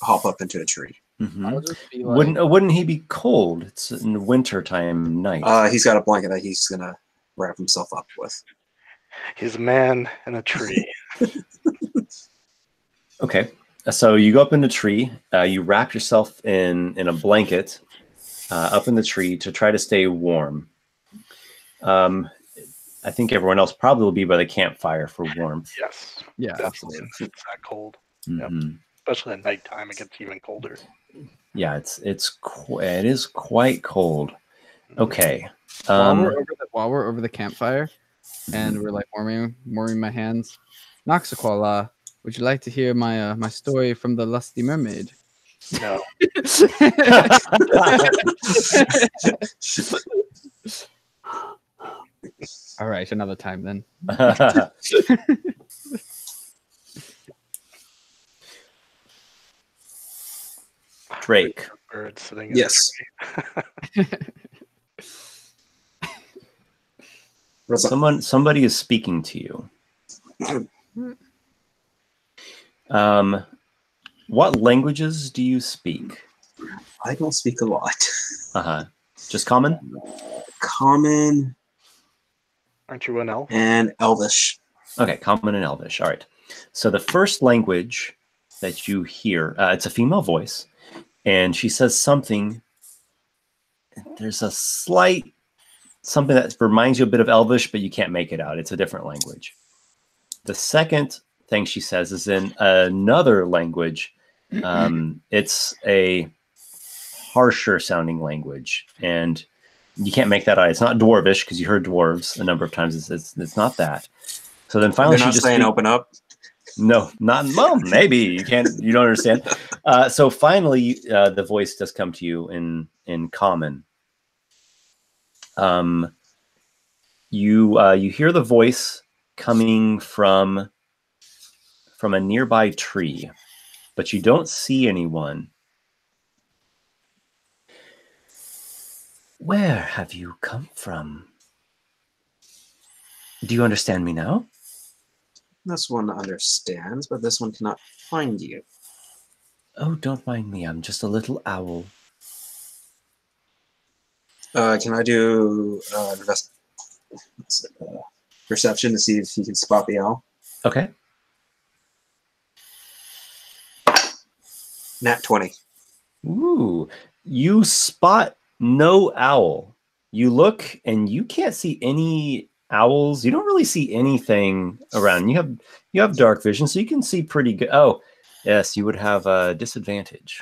hop up into a tree. Mm-hmm. I'll just be like, Wouldn't he be cold? It's in winter time night. He's got a blanket that he's gonna wrap himself up with. He's a man in a tree. Okay, so you go up in the tree. You wrap yourself in a blanket up in the tree to try to stay warm. I think everyone else probably will be by the campfire for warmth. Yes. yeah, Definitely. absolutely. It's that cold. Mhm. Especially at nighttime, it gets even colder. Yeah, it is quite cold. Okay. While we're over the campfire, and we're like warming my hands. Noxiqual, would you like to hear my story from the lusty mermaid? No. All right, another time then. Drake. Bird sitting in Yes. Somebody is speaking to you. What languages do you speak? I don't speak a lot. Just common? Common Aren't you an elf? and Elvish. Okay, common and Elvish. All right. So the first language that you hear, it's a female voice, and she says something. There's a slight something that reminds you a bit of Elvish, but you can't make it out. It's a different language. The second thing she says is in another language. It's a harsher sounding language, and you can't make that out. It's not Dwarvish, because you heard dwarves a number of times. It's not that. So then finally, They're not saying open up. No, not well. Maybe you can't. You don't understand. So finally, the voice does come to you in common. You hear the voice coming from a nearby tree, but you don't see anyone. Where have you come from? Do you understand me now? This one understands, but this one cannot find you. Oh, don't mind me. I'm just a little owl. Can I do perception to see if you can spot the owl? Okay. Nat 20. Ooh, you spot no owl. You look and you can't see any owls. You don't really see anything around. You have dark vision, so you can see pretty good. Oh, yes, you would have a disadvantage.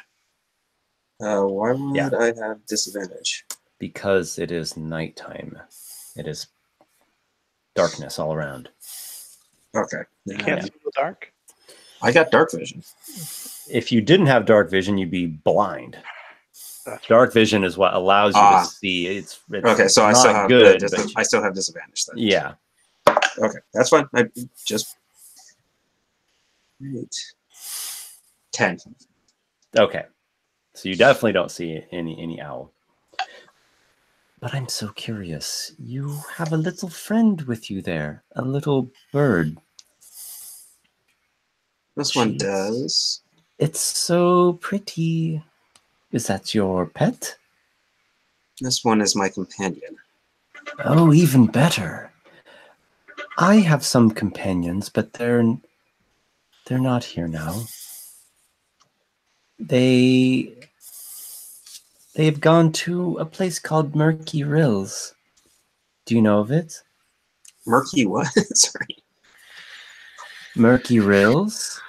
Why would I have disadvantage? Because it is nighttime. It is darkness all around. Okay. You can't see in the dark? I got dark vision. If you didn't have dark vision, you'd be blind. That's Dark vision is what allows you to see. It's okay, so I still not have good. I still have disadvantage then. Yeah. Okay, that's fine. I just 10. Okay. So you definitely don't see any owl. But I'm so curious. You have a little friend with you there, a little bird. This one does. It's so pretty. Is that your pet? This one is my companion. Oh, even better. I have some companions, but they're not here now. They've gone to a place called Murky Rills. Do you know of it? Murky what? Sorry. Murky Rills?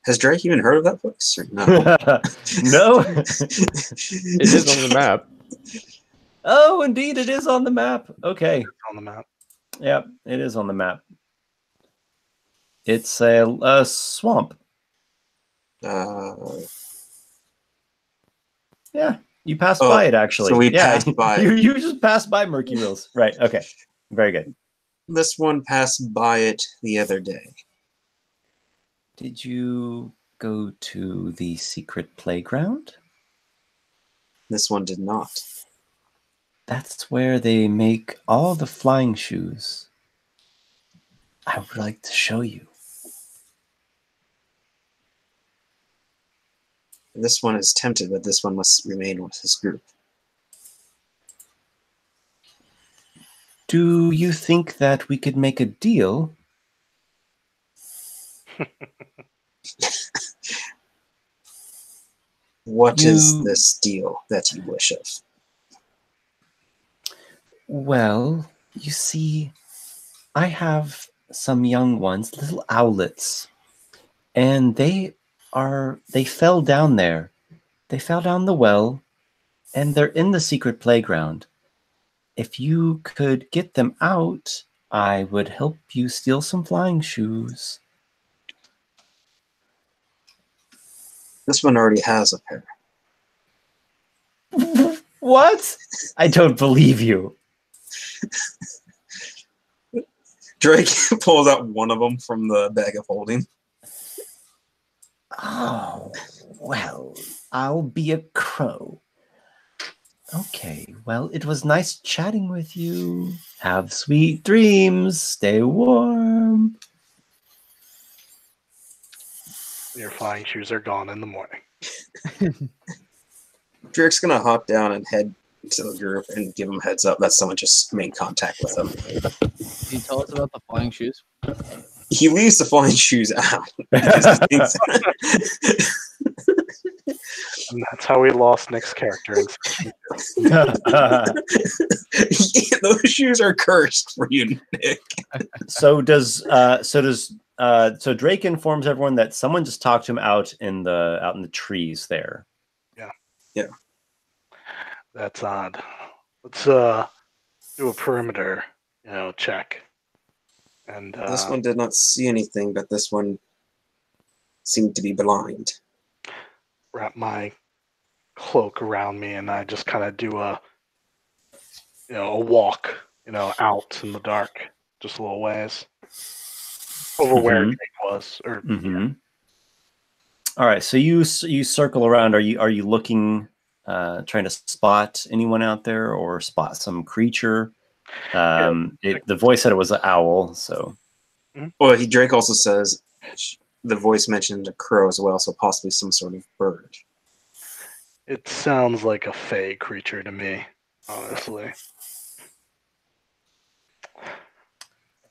Has Drake even heard of that place? Or no. No. It is on the map. Oh, indeed, it is on the map. Okay. It's on the map. Yep, it is on the map. It's a swamp. Yeah, you passed by it actually. So we yeah, passed by it. You just passed by Murky Rills. Right. Okay. Very good. This one passed by it the other day. Did you go to the secret playground? This one did not. That's where they make all the flying shoes. I would like to show you. This one is tempted, but this one must remain with his group. Do you think that we could make a deal? What is this deal that you wish of? Well, you see, I have some young ones, little owlets, and they fell down there. They fell down the well, and they're in the secret playground. If you could get them out, I would help you steal some flying shoes. This one already has a pair. What? I don't believe you. Drake pulls out one of them from the bag of holding. Oh, well, I'll be a crow. Okay, well, it was nice chatting with you. Have sweet dreams. Stay warm. Your flying shoes are gone in the morning. Drake's gonna hop down and head to the group and give them heads up that someone just made contact with him. Can you tell us about the flying shoes? He leaves the flying shoes out. And that's how we lost Nick's character. Those shoes are cursed for you, Nick. So Drake informs everyone that someone just talked to him out in the trees there. Yeah. That's odd. Let's do a perimeter, check. And this one did not see anything, but this one seemed to be blind. Wrap my cloak around me, and I just kind of do a walk, out in the dark, just a little ways over where Drake was. Or All right, so you circle around. Are you looking, trying to spot anyone out there or spot some creature? The voice said it was an owl, so. Well, Drake also says the voice mentioned a crow as well, so possibly some sort of bird. It sounds like a fey creature to me, honestly.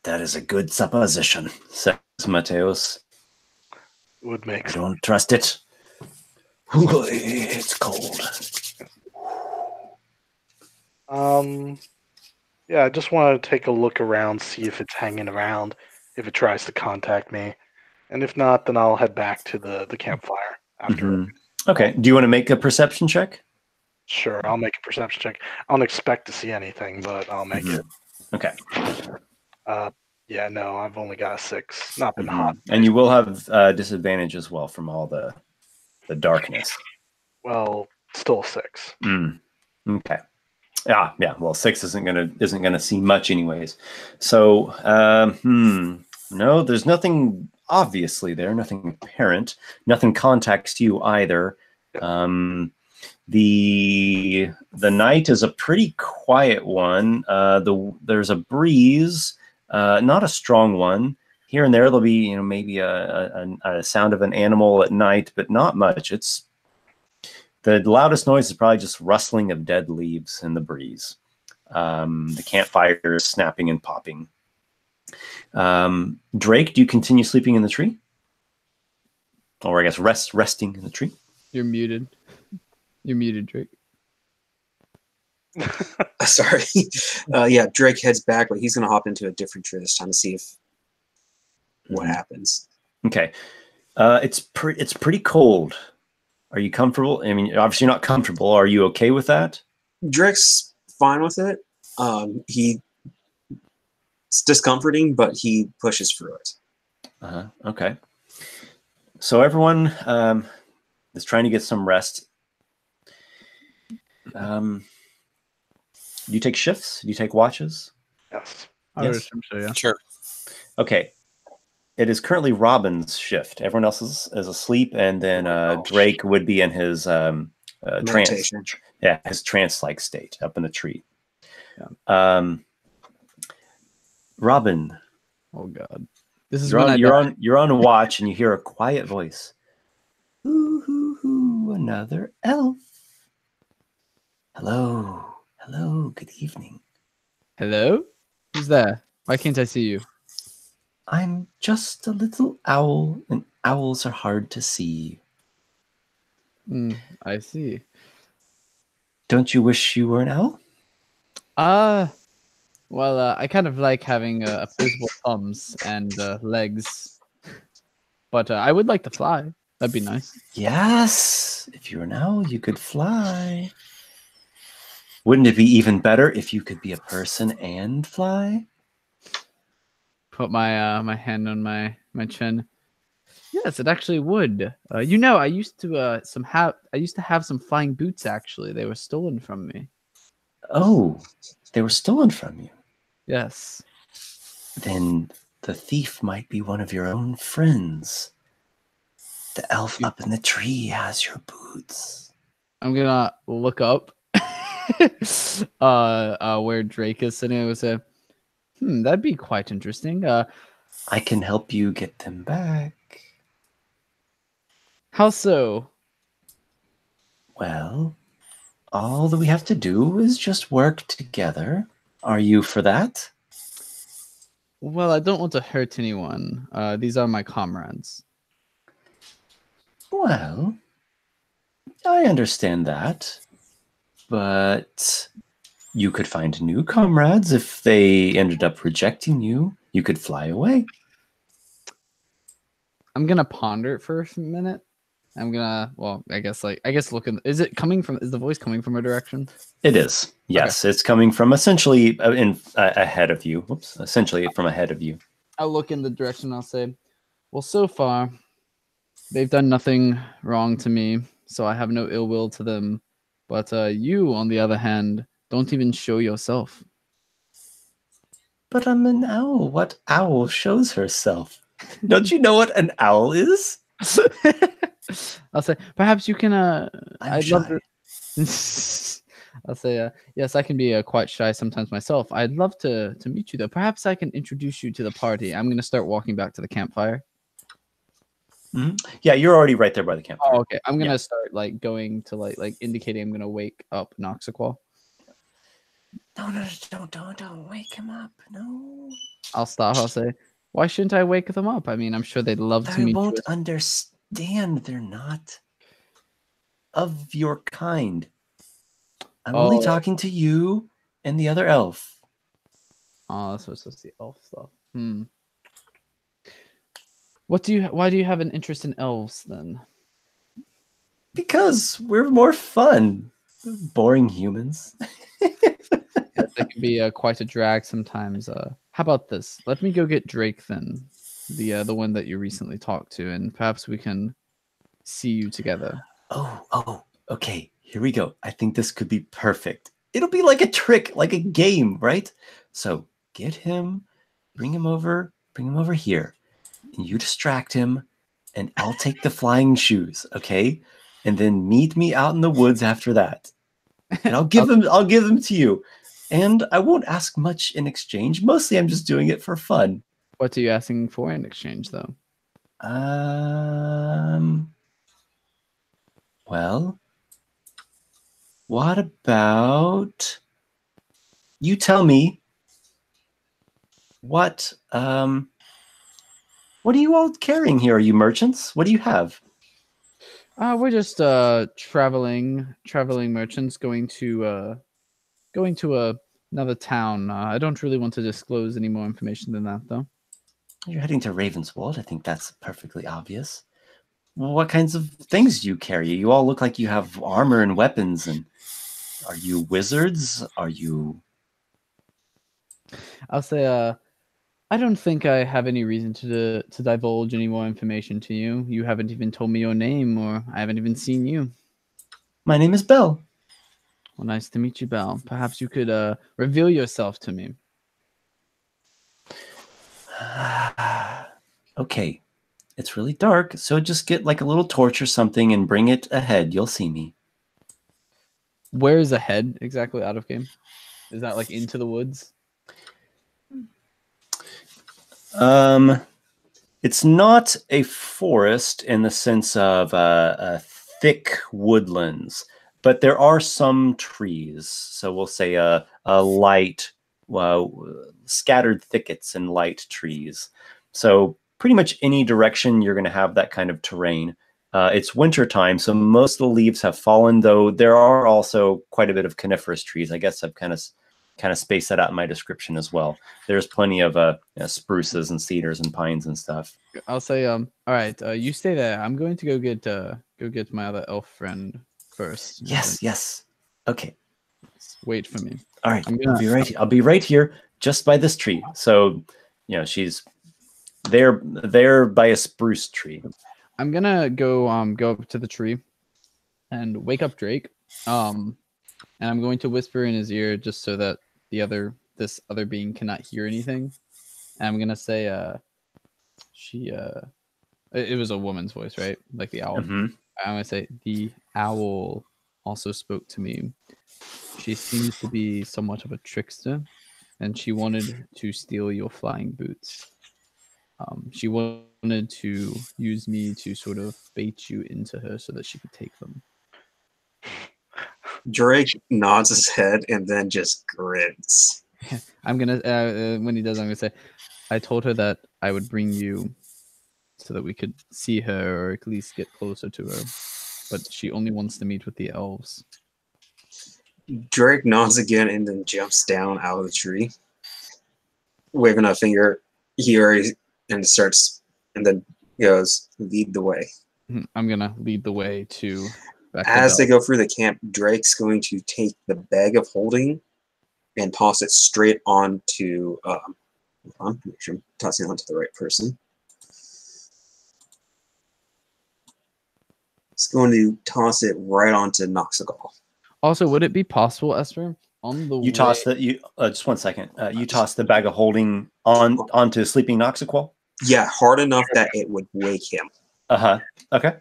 That is a good supposition, says Mateos. Would make sense. Don't trust it. It's cold. Yeah, I just want to take a look around, see if it's hanging around, if it tries to contact me. And if not, then I'll head back to the campfire after. Okay. Do you want to make a perception check? Sure, I'll make a perception check. I don't expect to see anything, but I'll make it. Okay. Yeah, no, I've only got a 6. Not been hot. And you will have disadvantage as well from all the darkness. Well, still a 6. Okay. Yeah. Well, 6 isn't gonna see much anyways. So, no, there's nothing obviously there. Nothing apparent. Nothing contacts you either. The night is a pretty quiet one. There's a breeze, not a strong one. Here and there, there'll be maybe a sound of an animal at night, but not much. The loudest noise is probably just rustling of dead leaves in the breeze. The campfire is snapping and popping. Drake, do you continue sleeping in the tree? Or I guess resting in the tree? You're muted. You're muted, Drake. Sorry. Yeah, Drake heads back, but he's going to hop into a different tree this time to see what happens. Okay. It's pretty cold. Are you comfortable? I mean, obviously you're not comfortable. Are you okay with that? Drake's fine with it. It's discomforting, but he pushes through it. Okay. So everyone is trying to get some rest. Do you take shifts? Do you take watches? Yes. I would assume so, yeah. Sure. Okay. It is currently Robin's shift. Everyone else is asleep, and then Drake would be in his trance. Meditation. Yeah, his trance-like state up in the tree. Yeah. Robin. Oh God. This is you're on watch, and you hear a quiet voice. Hoo hoo hoo! Another elf. Hello. Good evening. Hello? Who's there? Why can't I see you? I'm just a little owl, and owls are hard to see. I see. Don't you wish you were an owl? Well, I kind of like having opposable thumbs and legs, but I would like to fly. That'd be nice. Yes, if you were an owl, you could fly. Wouldn't it be even better if you could be a person and fly? Put my my hand on my chin. Yes, it actually would. I used to have some flying boots. Actually, they were stolen from me. Oh, they were stolen from you. Yes. Then the thief might be one of your own friends. The elf up in the tree has your boots. I'm gonna look up where Drake is sitting. I would say, that'd be quite interesting. I can help you get them back. How so? Well, all that we have to do is just work together. Are you for that? Well, I don't want to hurt anyone. These are my comrades. Well, I understand that. But you could find new comrades if they ended up rejecting you. You could fly away. I'm gonna ponder it for a minute. I guess look in. Is the voice coming from a direction? It is. Yes, okay. It's coming from essentially ahead of you. Oops, essentially from ahead of you. I'll look in the direction. I'll say, well, so far, they've done nothing wrong to me, so I have no ill will to them. But you, on the other hand, don't even show yourself. But I'm an owl. What owl shows herself? Don't you know what an owl is? I'll say, perhaps you can. I'd love to. I'll say, yes, I can be quite shy sometimes myself. I'd love to meet you, though. Perhaps I can introduce you to the party. I'm going to start walking back to the campfire. Mm-hmm. Yeah, you're already right there by the campfire. Oh, okay. I'm gonna start going to like indicating I'm gonna wake up Noxiqual. No, don't wake him up. No. I'll stop. I'll say, why shouldn't I wake them up? I mean, I'm sure they'd love to meet you. They won't understand. They're not of your kind. I'm only talking to you and the other elf. Oh, that's what's the elf stuff. Why do you have an interest in elves then? Because we're more fun. Boring humans. That can be quite a drag sometimes. How about this? Let me go get Drake then, the one that you recently talked to, and perhaps we can see you together. Oh, okay. Here we go. I think this could be perfect. It'll be like a trick, like a game, right? So get him, bring him over here, and you distract him, and I'll take the flying shoes, okay? And then meet me out in the woods after that. And I'll give them to you. And I won't ask much in exchange. Mostly I'm just doing it for fun. What are you asking for in exchange, though? Well, what about you tell me what are you all carrying here? Are you merchants? What do you have? We're just traveling merchants going to another town. I don't really want to disclose any more information than that, though. You're heading to Ravenswold. I think that's perfectly obvious. What kinds of things do you carry? You all look like you have armor and weapons. And are you wizards? Are you? I'll say, I don't think I have any reason to divulge any more information to you. You haven't even told me your name, or I haven't even seen you. My name is Belle. Well, nice to meet you, Belle. Perhaps you could reveal yourself to me. Okay. It's really dark, so just get like a little torch or something and bring it ahead. You'll see me. Where is ahead exactly out of game? Is that like into the woods? It's not a forest in the sense of thick woodlands, but there are some trees. So we'll say a light, scattered thickets and light trees. So pretty much any direction you're going to have that kind of terrain. It's winter time, so most of the leaves have fallen, though there are also quite a bit of coniferous trees. I guess I've kind of spaced that out in my description as well. There's plenty of spruces and cedars and pines and stuff. I'll say, all right, you stay there. I'm going to go get my other elf friend first. Yes. Okay. Wait for me. All right, I'll be right here, just by this tree. So, she's there by a spruce tree. I'm gonna go up to the tree and wake up Drake. And I'm going to whisper in his ear just so that this other being cannot hear anything. And I'm gonna say, it was a woman's voice, right? Like the owl. Mm-hmm. I'm gonna say the owl also spoke to me. She seems to be somewhat of a trickster, and she wanted to steal your flying boots. She wanted to use me to sort of bait you into her so that she could take them. Drake nods his head and then just grins. I'm gonna when he does, I'm gonna say, I told her that I would bring you so that we could see her or at least get closer to her, but she only wants to meet with the elves. Drake nods again and then jumps down out of the tree, waving a finger here and starts, and then goes, lead the way. I'm gonna lead the way to. As they go through the camp, Drake's going to take the bag of holding and toss it straight onto. Hold on, make sure I'm tossing it onto the right person. It's going to toss it right onto Noxiqual. Also, would it be possible, Esper, on the toss just 1 second. You toss the bag of holding onto sleeping Noxiqual? Yeah, hard enough that it would wake him. Okay.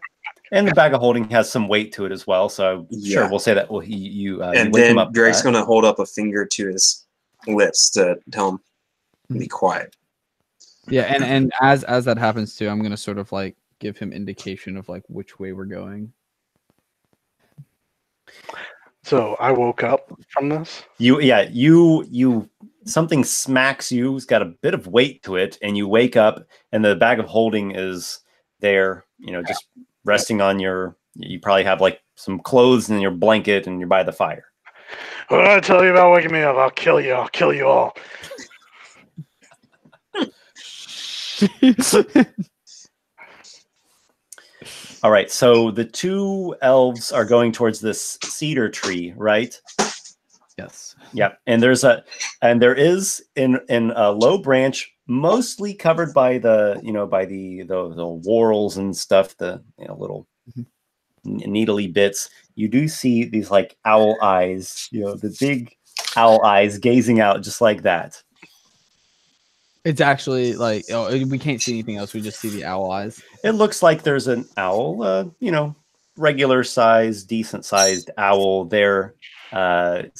And the bag of holding has some weight to it as well, so sure, we'll say that. Well, you and wake then him up. Drake's going to hold up a finger to his lips to tell him to be quiet. Yeah, and as that happens too, I'm going to sort of like give him indication of like which way we're going. So I woke up from this. You something smacks you. It's got a bit of weight to it, and you wake up, and the bag of holding is there. Just resting on your. You probably have like some clothes and your blanket, and you're by the fire. What did I tell you about waking me up? I'll kill you. I'll kill you all. All right, so the two elves are going towards this cedar tree, right? Yes. Yep. And there is in a low branch, mostly covered by the whorls and stuff, the little needly bits. You do see these like owl eyes, the big owl eyes gazing out just like that. It's actually like, we can't see anything else. We just see the owl eyes. It looks like there's an owl, regular sized, decent sized owl there, hiding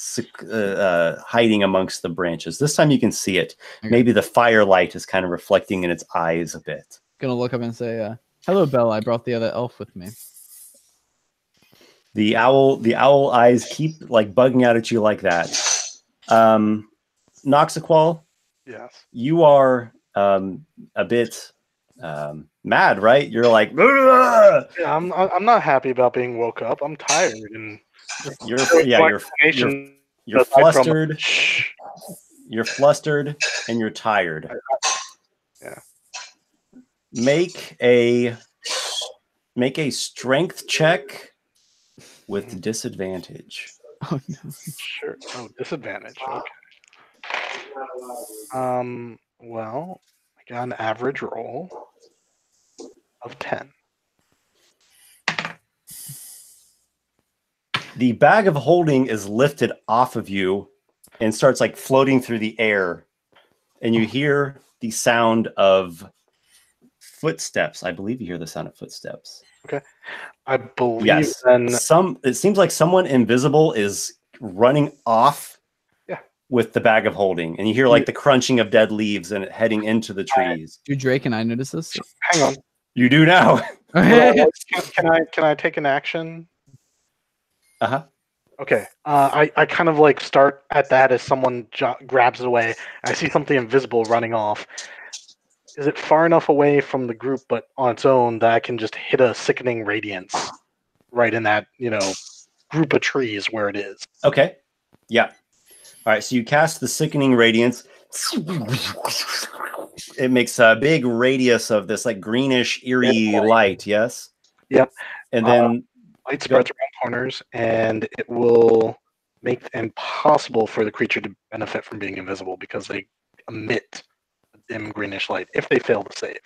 amongst the branches. This time you can see it. Okay. Maybe the firelight is kind of reflecting in its eyes a bit. Gonna look up and say, "Hello, Bella. I brought the other elf with me." The owl eyes keep like bugging out at you like that. Noxiqual, Yes. you are a bit mad, right? You're like, "Ugh!" Yeah, I'm not happy about being woke up. I'm tired and You're flustered. You're flustered and you're tired. Yeah. Make a strength check with disadvantage. Oh no. Sure. Oh, disadvantage. Okay. Well, I got an average roll of 10. The bag of holding is lifted off of you and starts like floating through the air. And you hear the sound of footsteps. I believe you hear the sound of footsteps. Okay. I believe Yes. then. It seems like someone invisible is running off with the bag of holding. And you hear like the crunching of dead leaves and it heading into the trees. Do Drake and I notice this? Hang on. You do now. Can I take an action? Uh-huh. Okay. I kind of like start at that as someone grabs it away. I see something invisible running off. Is it far enough away from the group, but on its own, that I can just hit a sickening radiance right in that group of trees where it is? Okay. Yeah. All right. So you cast the sickening radiance. It makes a big radius of this like greenish, eerie light. Yes. Yep. And then light spreads around corners, and it will make it impossible for the creature to benefit from being invisible because they emit a dim greenish light if they fail to save.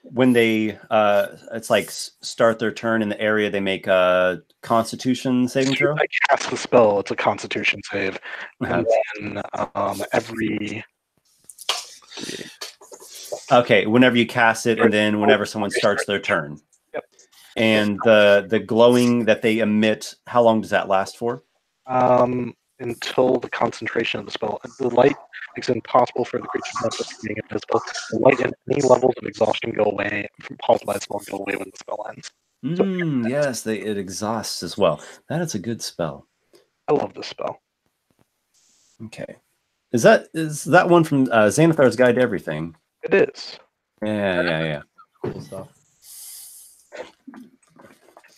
When they it's like start their turn in the area, they make a Constitution saving throw. I cast the spell; it's a Constitution save, and then every. Okay, whenever you cast it, and then whenever someone starts their turn. Yep. And the glowing that they emit, how long does that last for? Until the concentration of the spell. The light makes it impossible for the creature to benefit from being invisible. The light and any levels of exhaustion go away, caused by the spell go away when the spell ends. Yes, it exhausts as well. That is a good spell. I love this spell. Okay. Is that one from Xanathar's Guide to Everything? It is. Yeah. Cool stuff.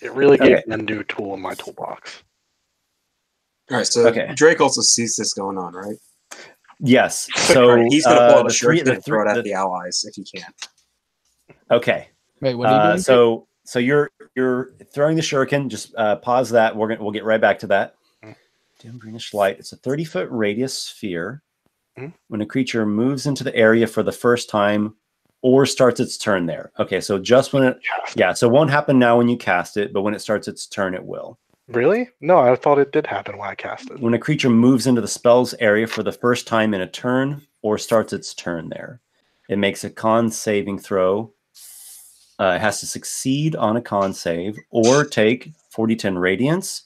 It really gave me a new tool in my toolbox. All right, so Drake also sees this going on, right? Yes. So he's going to pull out the shuriken and throw it at the allies if he can. Okay. Wait, what are you doing? So you're throwing the shuriken. Just pause that. We'll get right back to that. Dim greenish light. It's a 30-foot radius sphere. When a creature moves into the area for the first time or starts its turn there. Okay, so just when so it won't happen now when you cast it, but when it starts its turn, it will. Really? No, I thought it did happen when I cast it. When a creature moves into the spell's area for the first time in a turn or starts its turn there, it makes a con saving throw. It has to succeed on a con save or take 40-10 radiance,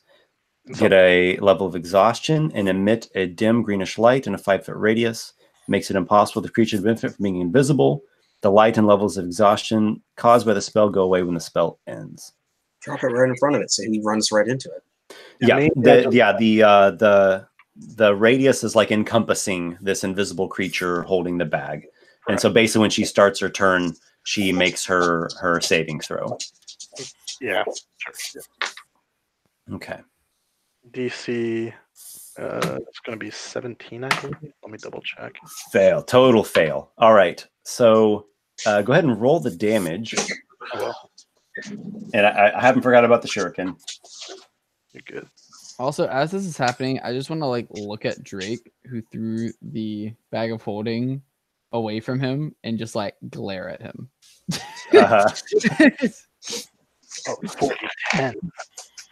get a level of exhaustion, and emit a dim greenish light in a 5-foot radius. Makes it impossible for the creature to benefit from being invisible. The light and levels of exhaustion caused by the spell go away when the spell ends. Drop it right in front of it so he runs right into it. The radius is like encompassing this invisible creature holding the bag. And so basically when she starts her turn, she makes her saving throw. Yeah, sure. Yeah. Okay. DC, it's going to be 17, I believe. Let me double check. Fail. Total fail. All right. So go ahead and roll the damage. Oh, well. And I haven't forgot about the shuriken. You're good. Also, as this is happening, I just want to like look at Drake, who threw the bag of holding away from him, and just like glare at him. Uh-huh. Oh, 40-10.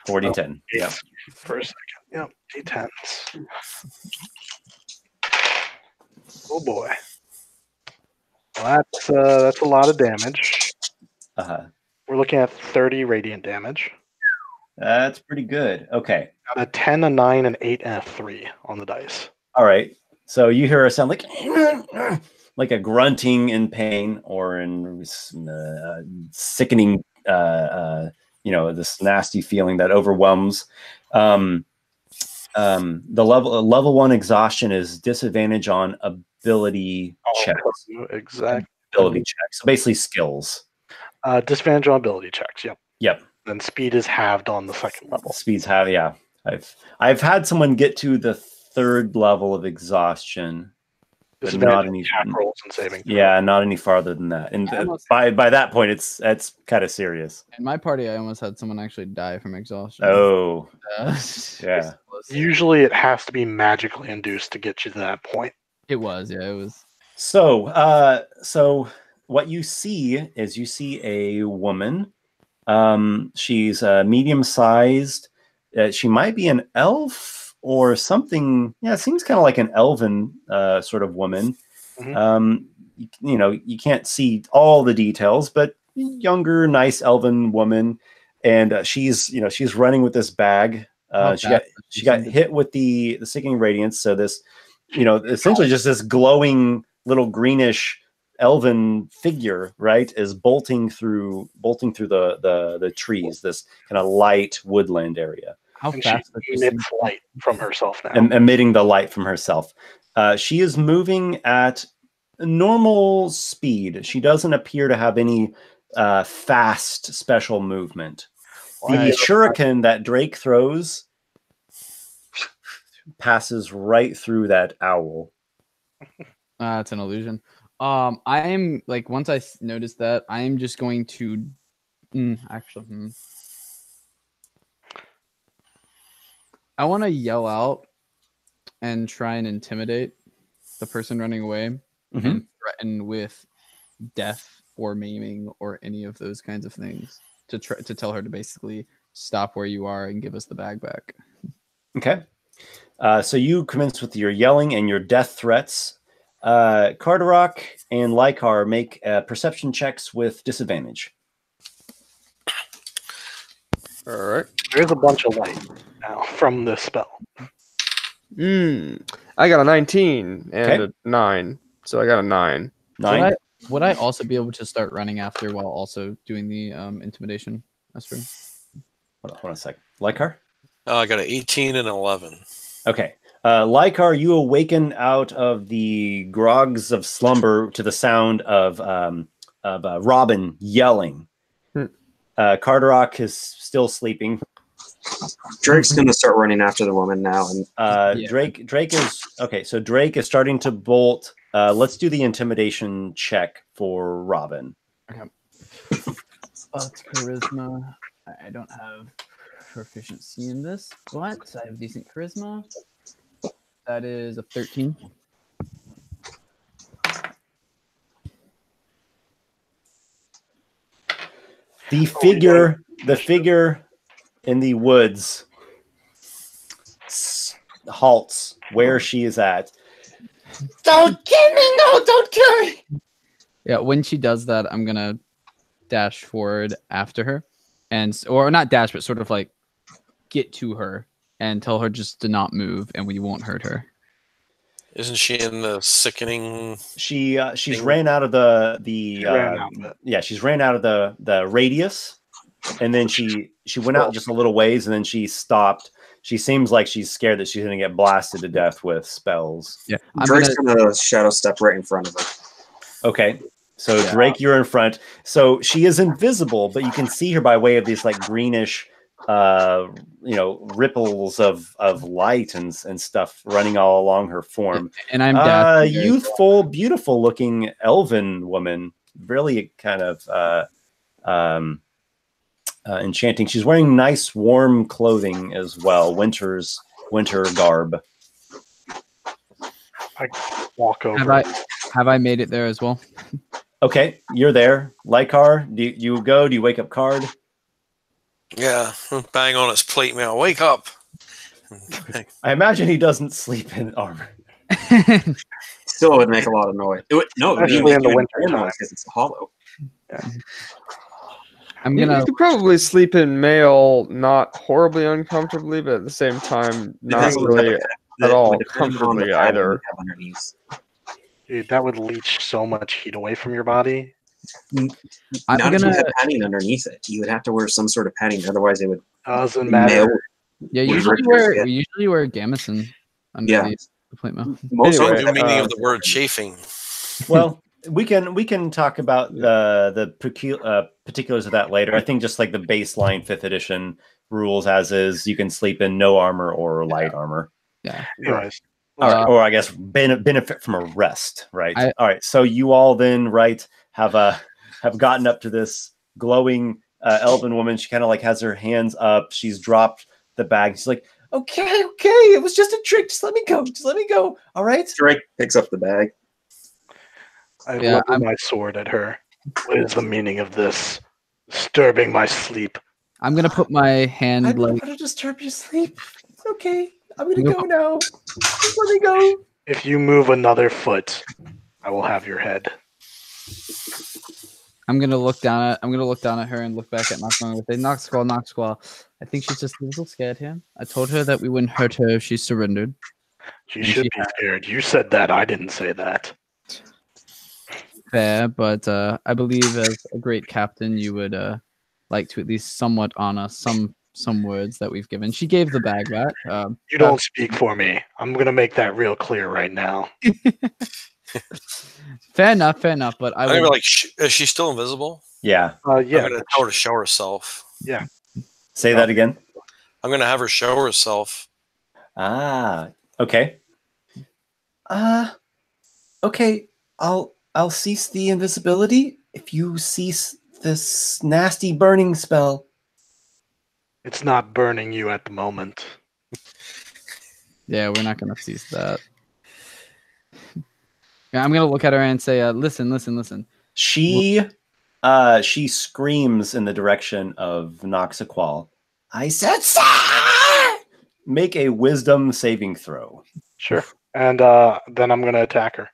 40-10. Yep. For a second. Yep, D10s. Oh boy. Well, that's a lot of damage. Uh-huh. We're looking at 30 radiant damage. That's pretty good. Okay. Got a 10, a 9, an 8, and a 3 on the dice. All right. So you hear a sound like a grunting in pain or in sickening, this nasty feeling that overwhelms. The level 1 exhaustion is disadvantage on ability checks. Exactly. Ability checks. So basically skills. Disadvantage on ability checks. Yep. Yep. Then speed is halved on the second level. Speeds have, yeah. I've had someone get to the 3rd level of exhaustion, but not any attack rolls and saving. Yeah, not any farther than that. And by that point, that's kind of serious. In my party, I almost had someone actually die from exhaustion. Oh, yeah. Usually, it has to be magically induced to get you to that point. It was, yeah, it was. So what you see is a woman. She's medium-sized. She might be an elf or something. Yeah, it seems kind of like an elven sort of woman. Mm-hmm. You can't see all the details, but younger, nice elven woman, and she's running with this bag. She got hit with the sickening radiance. So this, essentially just this glowing little greenish elven figure, right, is bolting through the trees, this kind of light woodland area. How fast she emits light from herself now? Emitting the light from herself. She is moving at normal speed. She doesn't appear to have any fast special movement. The shuriken that Drake throws passes right through that owl. It's an illusion. I am like, once I noticed that, I am just going to I want to yell out and try and intimidate the person running away, mm-hmm. and threaten with death or maiming or any of those kinds of things to tell her to basically stop where you are and give us the bag back. Okay. So you commence with your yelling and your death threats. Carderock and Lykar make perception checks with disadvantage. All right. There's a bunch of light now from this spell. I got a 19 and a 9, so I got a 9. 9. Would I also be able to start running after while also doing the intimidation, Esper? Hold on a sec. Lykar? I got an 18 and 11. Okay. Lykar, you awaken out of the grogs of slumber to the sound of Robin yelling. Carderock is still sleeping. Drake's going to start running after the woman now. And Drake is okay. So Drake is starting to bolt. Let's do the intimidation check for Robin. Okay. It's charisma. I don't have proficiency in this, but I have decent charisma. That is a 13. The figure in the woods halts where she is at. Don't kill me! No, don't kill me! Yeah, when she does that, I'm gonna dash forward after her, or not dash, but sort of like get to her and tell her just to not move, and we won't hurt her. Isn't she in the sickening? She's ran out of she's ran out of the radius, and then she went out just a little ways, and then she stopped. She seems like she's scared that she's going to get blasted to death with spells. Yeah, Drake's going to shadow step right in front of her. Okay, so Drake, you're in front. So she is invisible, but you can see her by way of these like greenish, ripples of light and stuff running all along her form. And I'm youthful, beautiful looking elven woman, really kind of enchanting. She's wearing nice, warm clothing as well. Winter garb. I walk over. Have I made it there as well? Okay, you're there. Lykar, do you go? Do you wake up Card? Yeah, bang on its plate mail. Wake up. I imagine he doesn't sleep in armor. Still would make a lot of noise. It would Especially in the winter time. because it's hollow. I'm You gonna. could probably sleep in mail, not horribly uncomfortably, but at the same time, not Depends on the really type at all would depend on the comfortably pattern either. you have underneath. Dude, that would leach so much heat away from your body. I'm Not if you gonna. had padding underneath it. You would have to wear some sort of padding, otherwise it would Doesn't mail. matter. Yeah, we we usually wear gamison under Yeah. the plate mail. Most Anyway, of The them meaning of the word chafing. Well, we can talk about the particulars of that later. I think just like the baseline 5th edition rules as is, you can sleep in no armor or light armor. Yeah. Anyways, Or I guess benefit from a rest, right? I- All right. So you all then, right, have gotten up to this glowing elven woman. She kind of like has her hands up. She's dropped the bag. She's like, okay, it was just a trick. Just let me go. All right. Drake picks up the bag. I Yeah, level my sword at her. What is the meaning of this? Disturbing my sleep. I'm gonna put my hand I don't like. want to disturb your sleep. It's okay. I'm gonna No. go now. Just let me go. If you move another foot, I will have your head. I'm gonna look down at her and look back at Noxiqual and say, Noxiqual. I think she's just a little scared here. I told her that we wouldn't hurt her if she surrendered. She And should she be scared. You said that. I didn't say that. Fair, but I believe as a great captain, you would like to at least somewhat honor some words that we've given. She gave the bag back. You don't speak for me. I'm going to make that real clear right now. Fair enough. But I'm gonna be like, is she still invisible? Yeah. Yeah. I'm gonna tell her to show herself. Say that again. I'm gonna have her show herself. Ah. Okay. Okay. I'll cease the invisibility if you cease this nasty burning spell. It's not burning you at the moment. Yeah, we're not gonna cease that. Yeah, I'm gonna look at her and say, listen. She screams in the direction of Noxiqual. I said, sir! Make a wisdom saving throw. Sure. And then I'm going to attack her.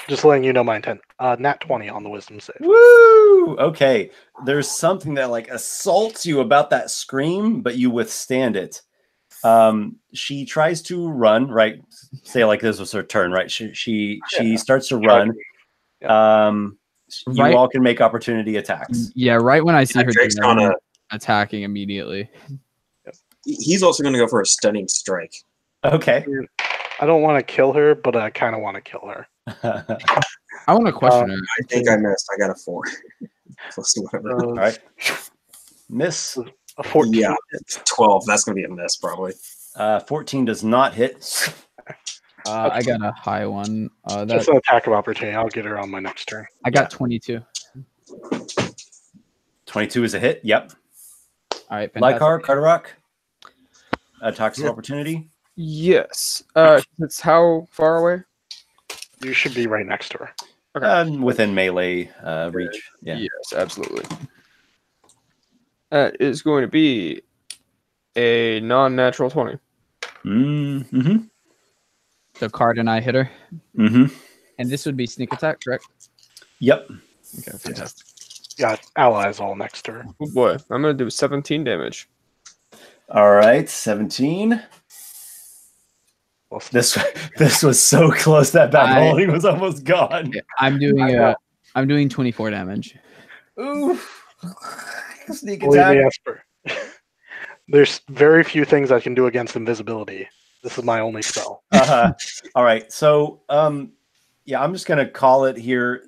Just letting you know my intent. Nat 20 on the wisdom save. Woo! Okay. There's something that like assaults you about that scream, but you withstand it. She tries to run, right? Say like this was her turn, right? She starts to run. You all can make opportunity attacks. Yeah, right when I see her Drake's doing that, gonna. I'm attacking immediately. He's also going to go for a stunning strike. Okay. I don't want to kill her, but I kind of want to kill her. I want to question her. I think I missed. I got a 4. Plus whatever. All right. Miss. A 14. Yeah, 12. That's going to be a miss, probably. 14 does not hit. I got a high one. Just an attack of opportunity. I'll get her on my next turn. I got 22. 22 is a hit. Yep. All right, fantastic. Lykar, Carderock. Attacks of opportunity. Yes. It's how far away? You should be right next to her. Within melee reach. Yeah. Yes, absolutely. That is going to be a non-natural 20. Mm-hmm. So Card and I hit her, Mm-hmm. and this would be sneak attack, correct? Yep. Okay, fantastic. Got allies all next to her. Oh boy, I'm going to do 17 damage. All right, 17. Well, This was so close that bad rolling was almost gone. I'm doing 24 damage. Ooh. Sneak believe me, attack. Esper. There's very few things I can do against invisibility. This is my only spell. All right. So, yeah, I'm just gonna call it here.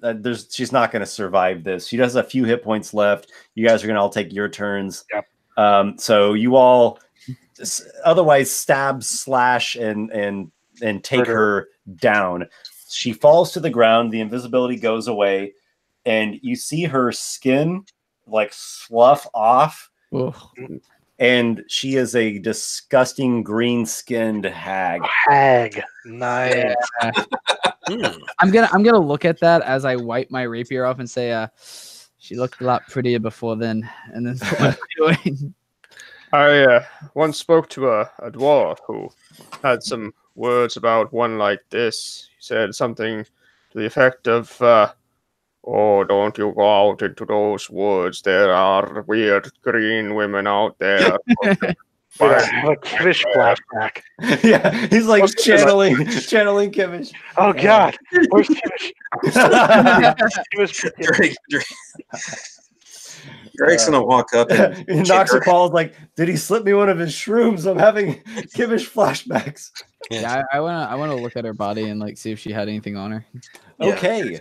She's not gonna survive this. She does a few hit points left. You guys are gonna all take your turns. Yep. So you all otherwise stab, slash, and take her down. She falls to the ground. The invisibility goes away, and you see her skin like slough off. Oof. And she is a disgusting green-skinned hag. Hag. Nice. I'm gonna look at that as I wipe my rapier off and say, she looked a lot prettier before then, and then put my blade away. I once spoke to a dwarf who had some words about one like this. He said something to the effect of, "Oh, don't you go out into those woods. There are weird green women out there." Wait, I have a Kiddish flashback. Yeah, he's like channeling Kimmish. Oh God, where's Kiddish? Drake's gonna walk up and Noxiqual's like, did he slip me one of his shrooms? I'm having Kimmish flashbacks. Yeah, I wanna look at her body and like see if she had anything on her. Okay.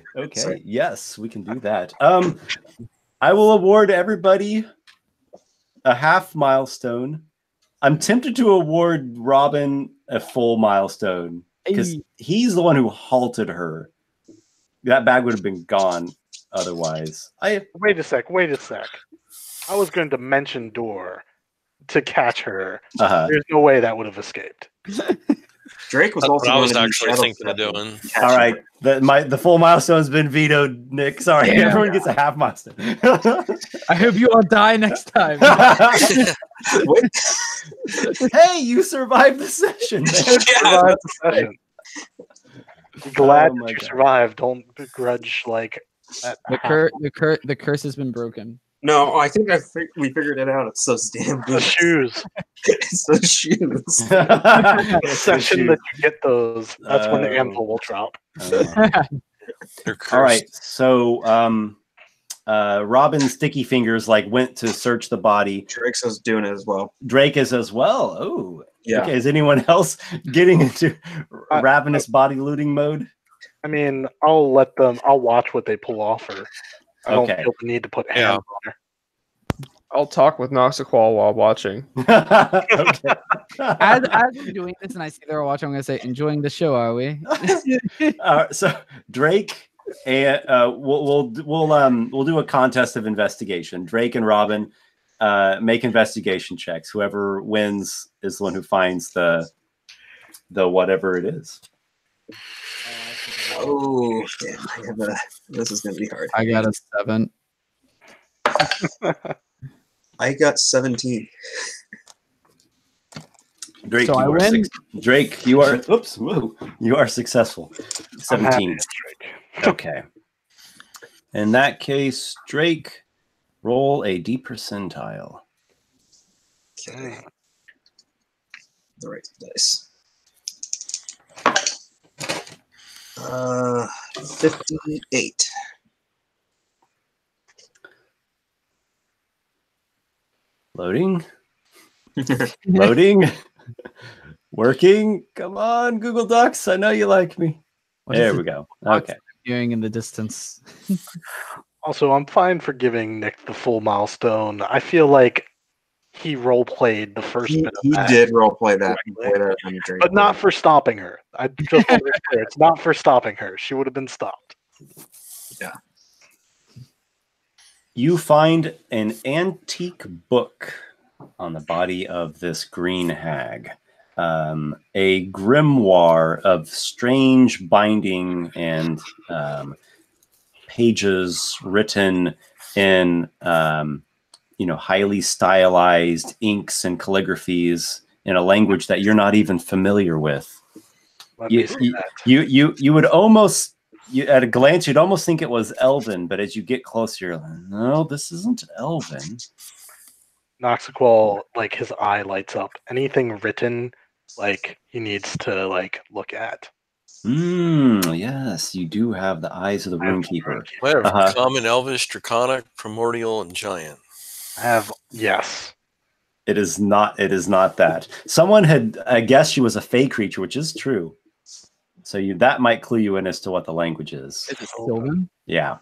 Yes, we can do that. I will award everybody a half milestone. I'm tempted to award Robin a full milestone because he's the one who halted her. That bag would have been gone otherwise. Wait a sec. I was going to mention door to catch her. There's no way that would have escaped. Drake was That's also what I was going to actually thinking of doing. All right, the full milestone's been vetoed, Nick. Sorry, everyone gets a half milestone. I hope you all die next time. Hey, you survived the session. Survived the session. Glad Oh that you God. survived. Don't begrudge like that. The curse has been broken. No, I think we figured it out. It's those damn The boots. shoes. It's those shoes. The session that you get those. That's when the anvil will drop. All right, so Robin's sticky fingers like went to search the body. Drake's is doing it as well. Drake is as well. Oh, Yeah. Okay, is anyone else getting into ravenous body looting mode? I mean, I'll watch what they pull off her. I don't Okay. feel the need to put hands on her. I'll talk with Noxiqual while watching. Okay. As I'm doing this and I see they're watching, I'm gonna say, enjoying the show, are we? So Drake and we'll do a contest of investigation. Drake and Robin make investigation checks. Whoever wins is the one who finds the whatever it is. Oh, damn, this is going to be hard. I got a 7. I got 17. Drake, So I win? Drake, you are. Oops, whoa, you are successful. I'm happy 17. it's Drake. Okay. In that case, Drake, roll a D percentile. Okay. The right dice. 58. Loading. Loading. Working. Come on, Google Docs. I know you like me. There we go. Okay. Hearing in the distance. Also, I'm fine for giving Nick the full milestone. I feel like he role played the first He bit of that, did roleplay that. but not for stopping her. I just want to be clear, it's not for stopping her. She would have been stopped. Yeah. You find an antique book on the body of this green hag. A grimoire of strange binding and pages written in highly stylized inks and calligraphies in a language that you're not even familiar with. You would almost, at a glance, you'd almost think it was Elven, but as you get closer, you're like, no, this isn't Elven. Noxiqual, like his eye lights up. Anything written, like he needs to look at. Yes, you do have the eyes of the Runekeeper. I have common, elvish, draconic, primordial, and giant. I have yes. It is not that. Someone had guessed she was a fey creature, which is true. So that might clue you in as to what the language is. Is it Sylvan? Yeah.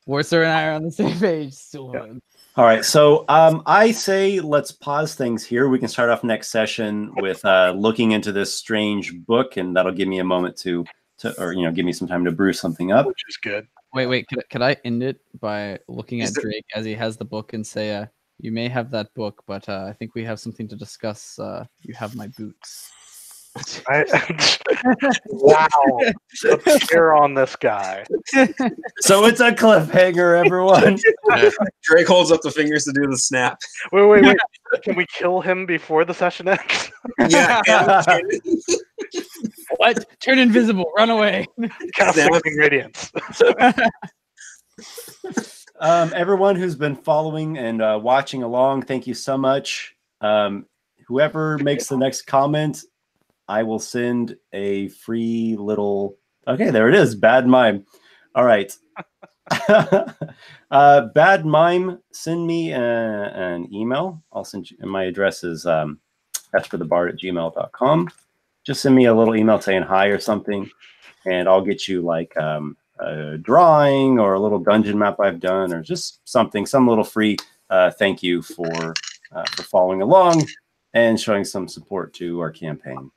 Warsor and I are on the same page. Sylvan. All right. So I say let's pause things here. We can start off next session with looking into this strange book, and that'll give me a moment to give me some time to brew something up. Which is good. Wait. Could I end it by looking Is at there- Drake as he has the book and say, "You may have that book, but I think we have something to discuss. You have my boots." Wow. The fear on this guy. So it's a cliffhanger, everyone. Drake holds up the fingers to do the snap. Wait. Can we kill him before the session ends? Yeah. What? Turn invisible. Run away. Cast Snap. Sickening Radiance. Everyone who's been following and watching along, thank you so much. Whoever makes the next comment, I will send a free little. Okay, there it is. Bad mime. All right. Bad mime, send me an email. I'll send you. My address is esperthebard@gmail.com. Just send me a little email saying hi or something, and I'll get you like a drawing or a little dungeon map I've done, or just something, some little free thank you for following along and showing some support to our campaign.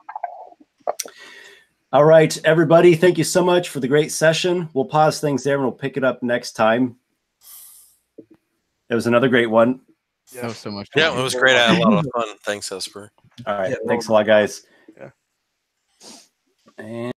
All right, everybody, thank you so much for the great session. We'll pause things there and we'll pick it up next time. It was another great one. That was so much Yeah, fun. it was great. I had a lot of fun. Thanks, Esper. All right, Yeah, thanks a lot, guys. Yeah. And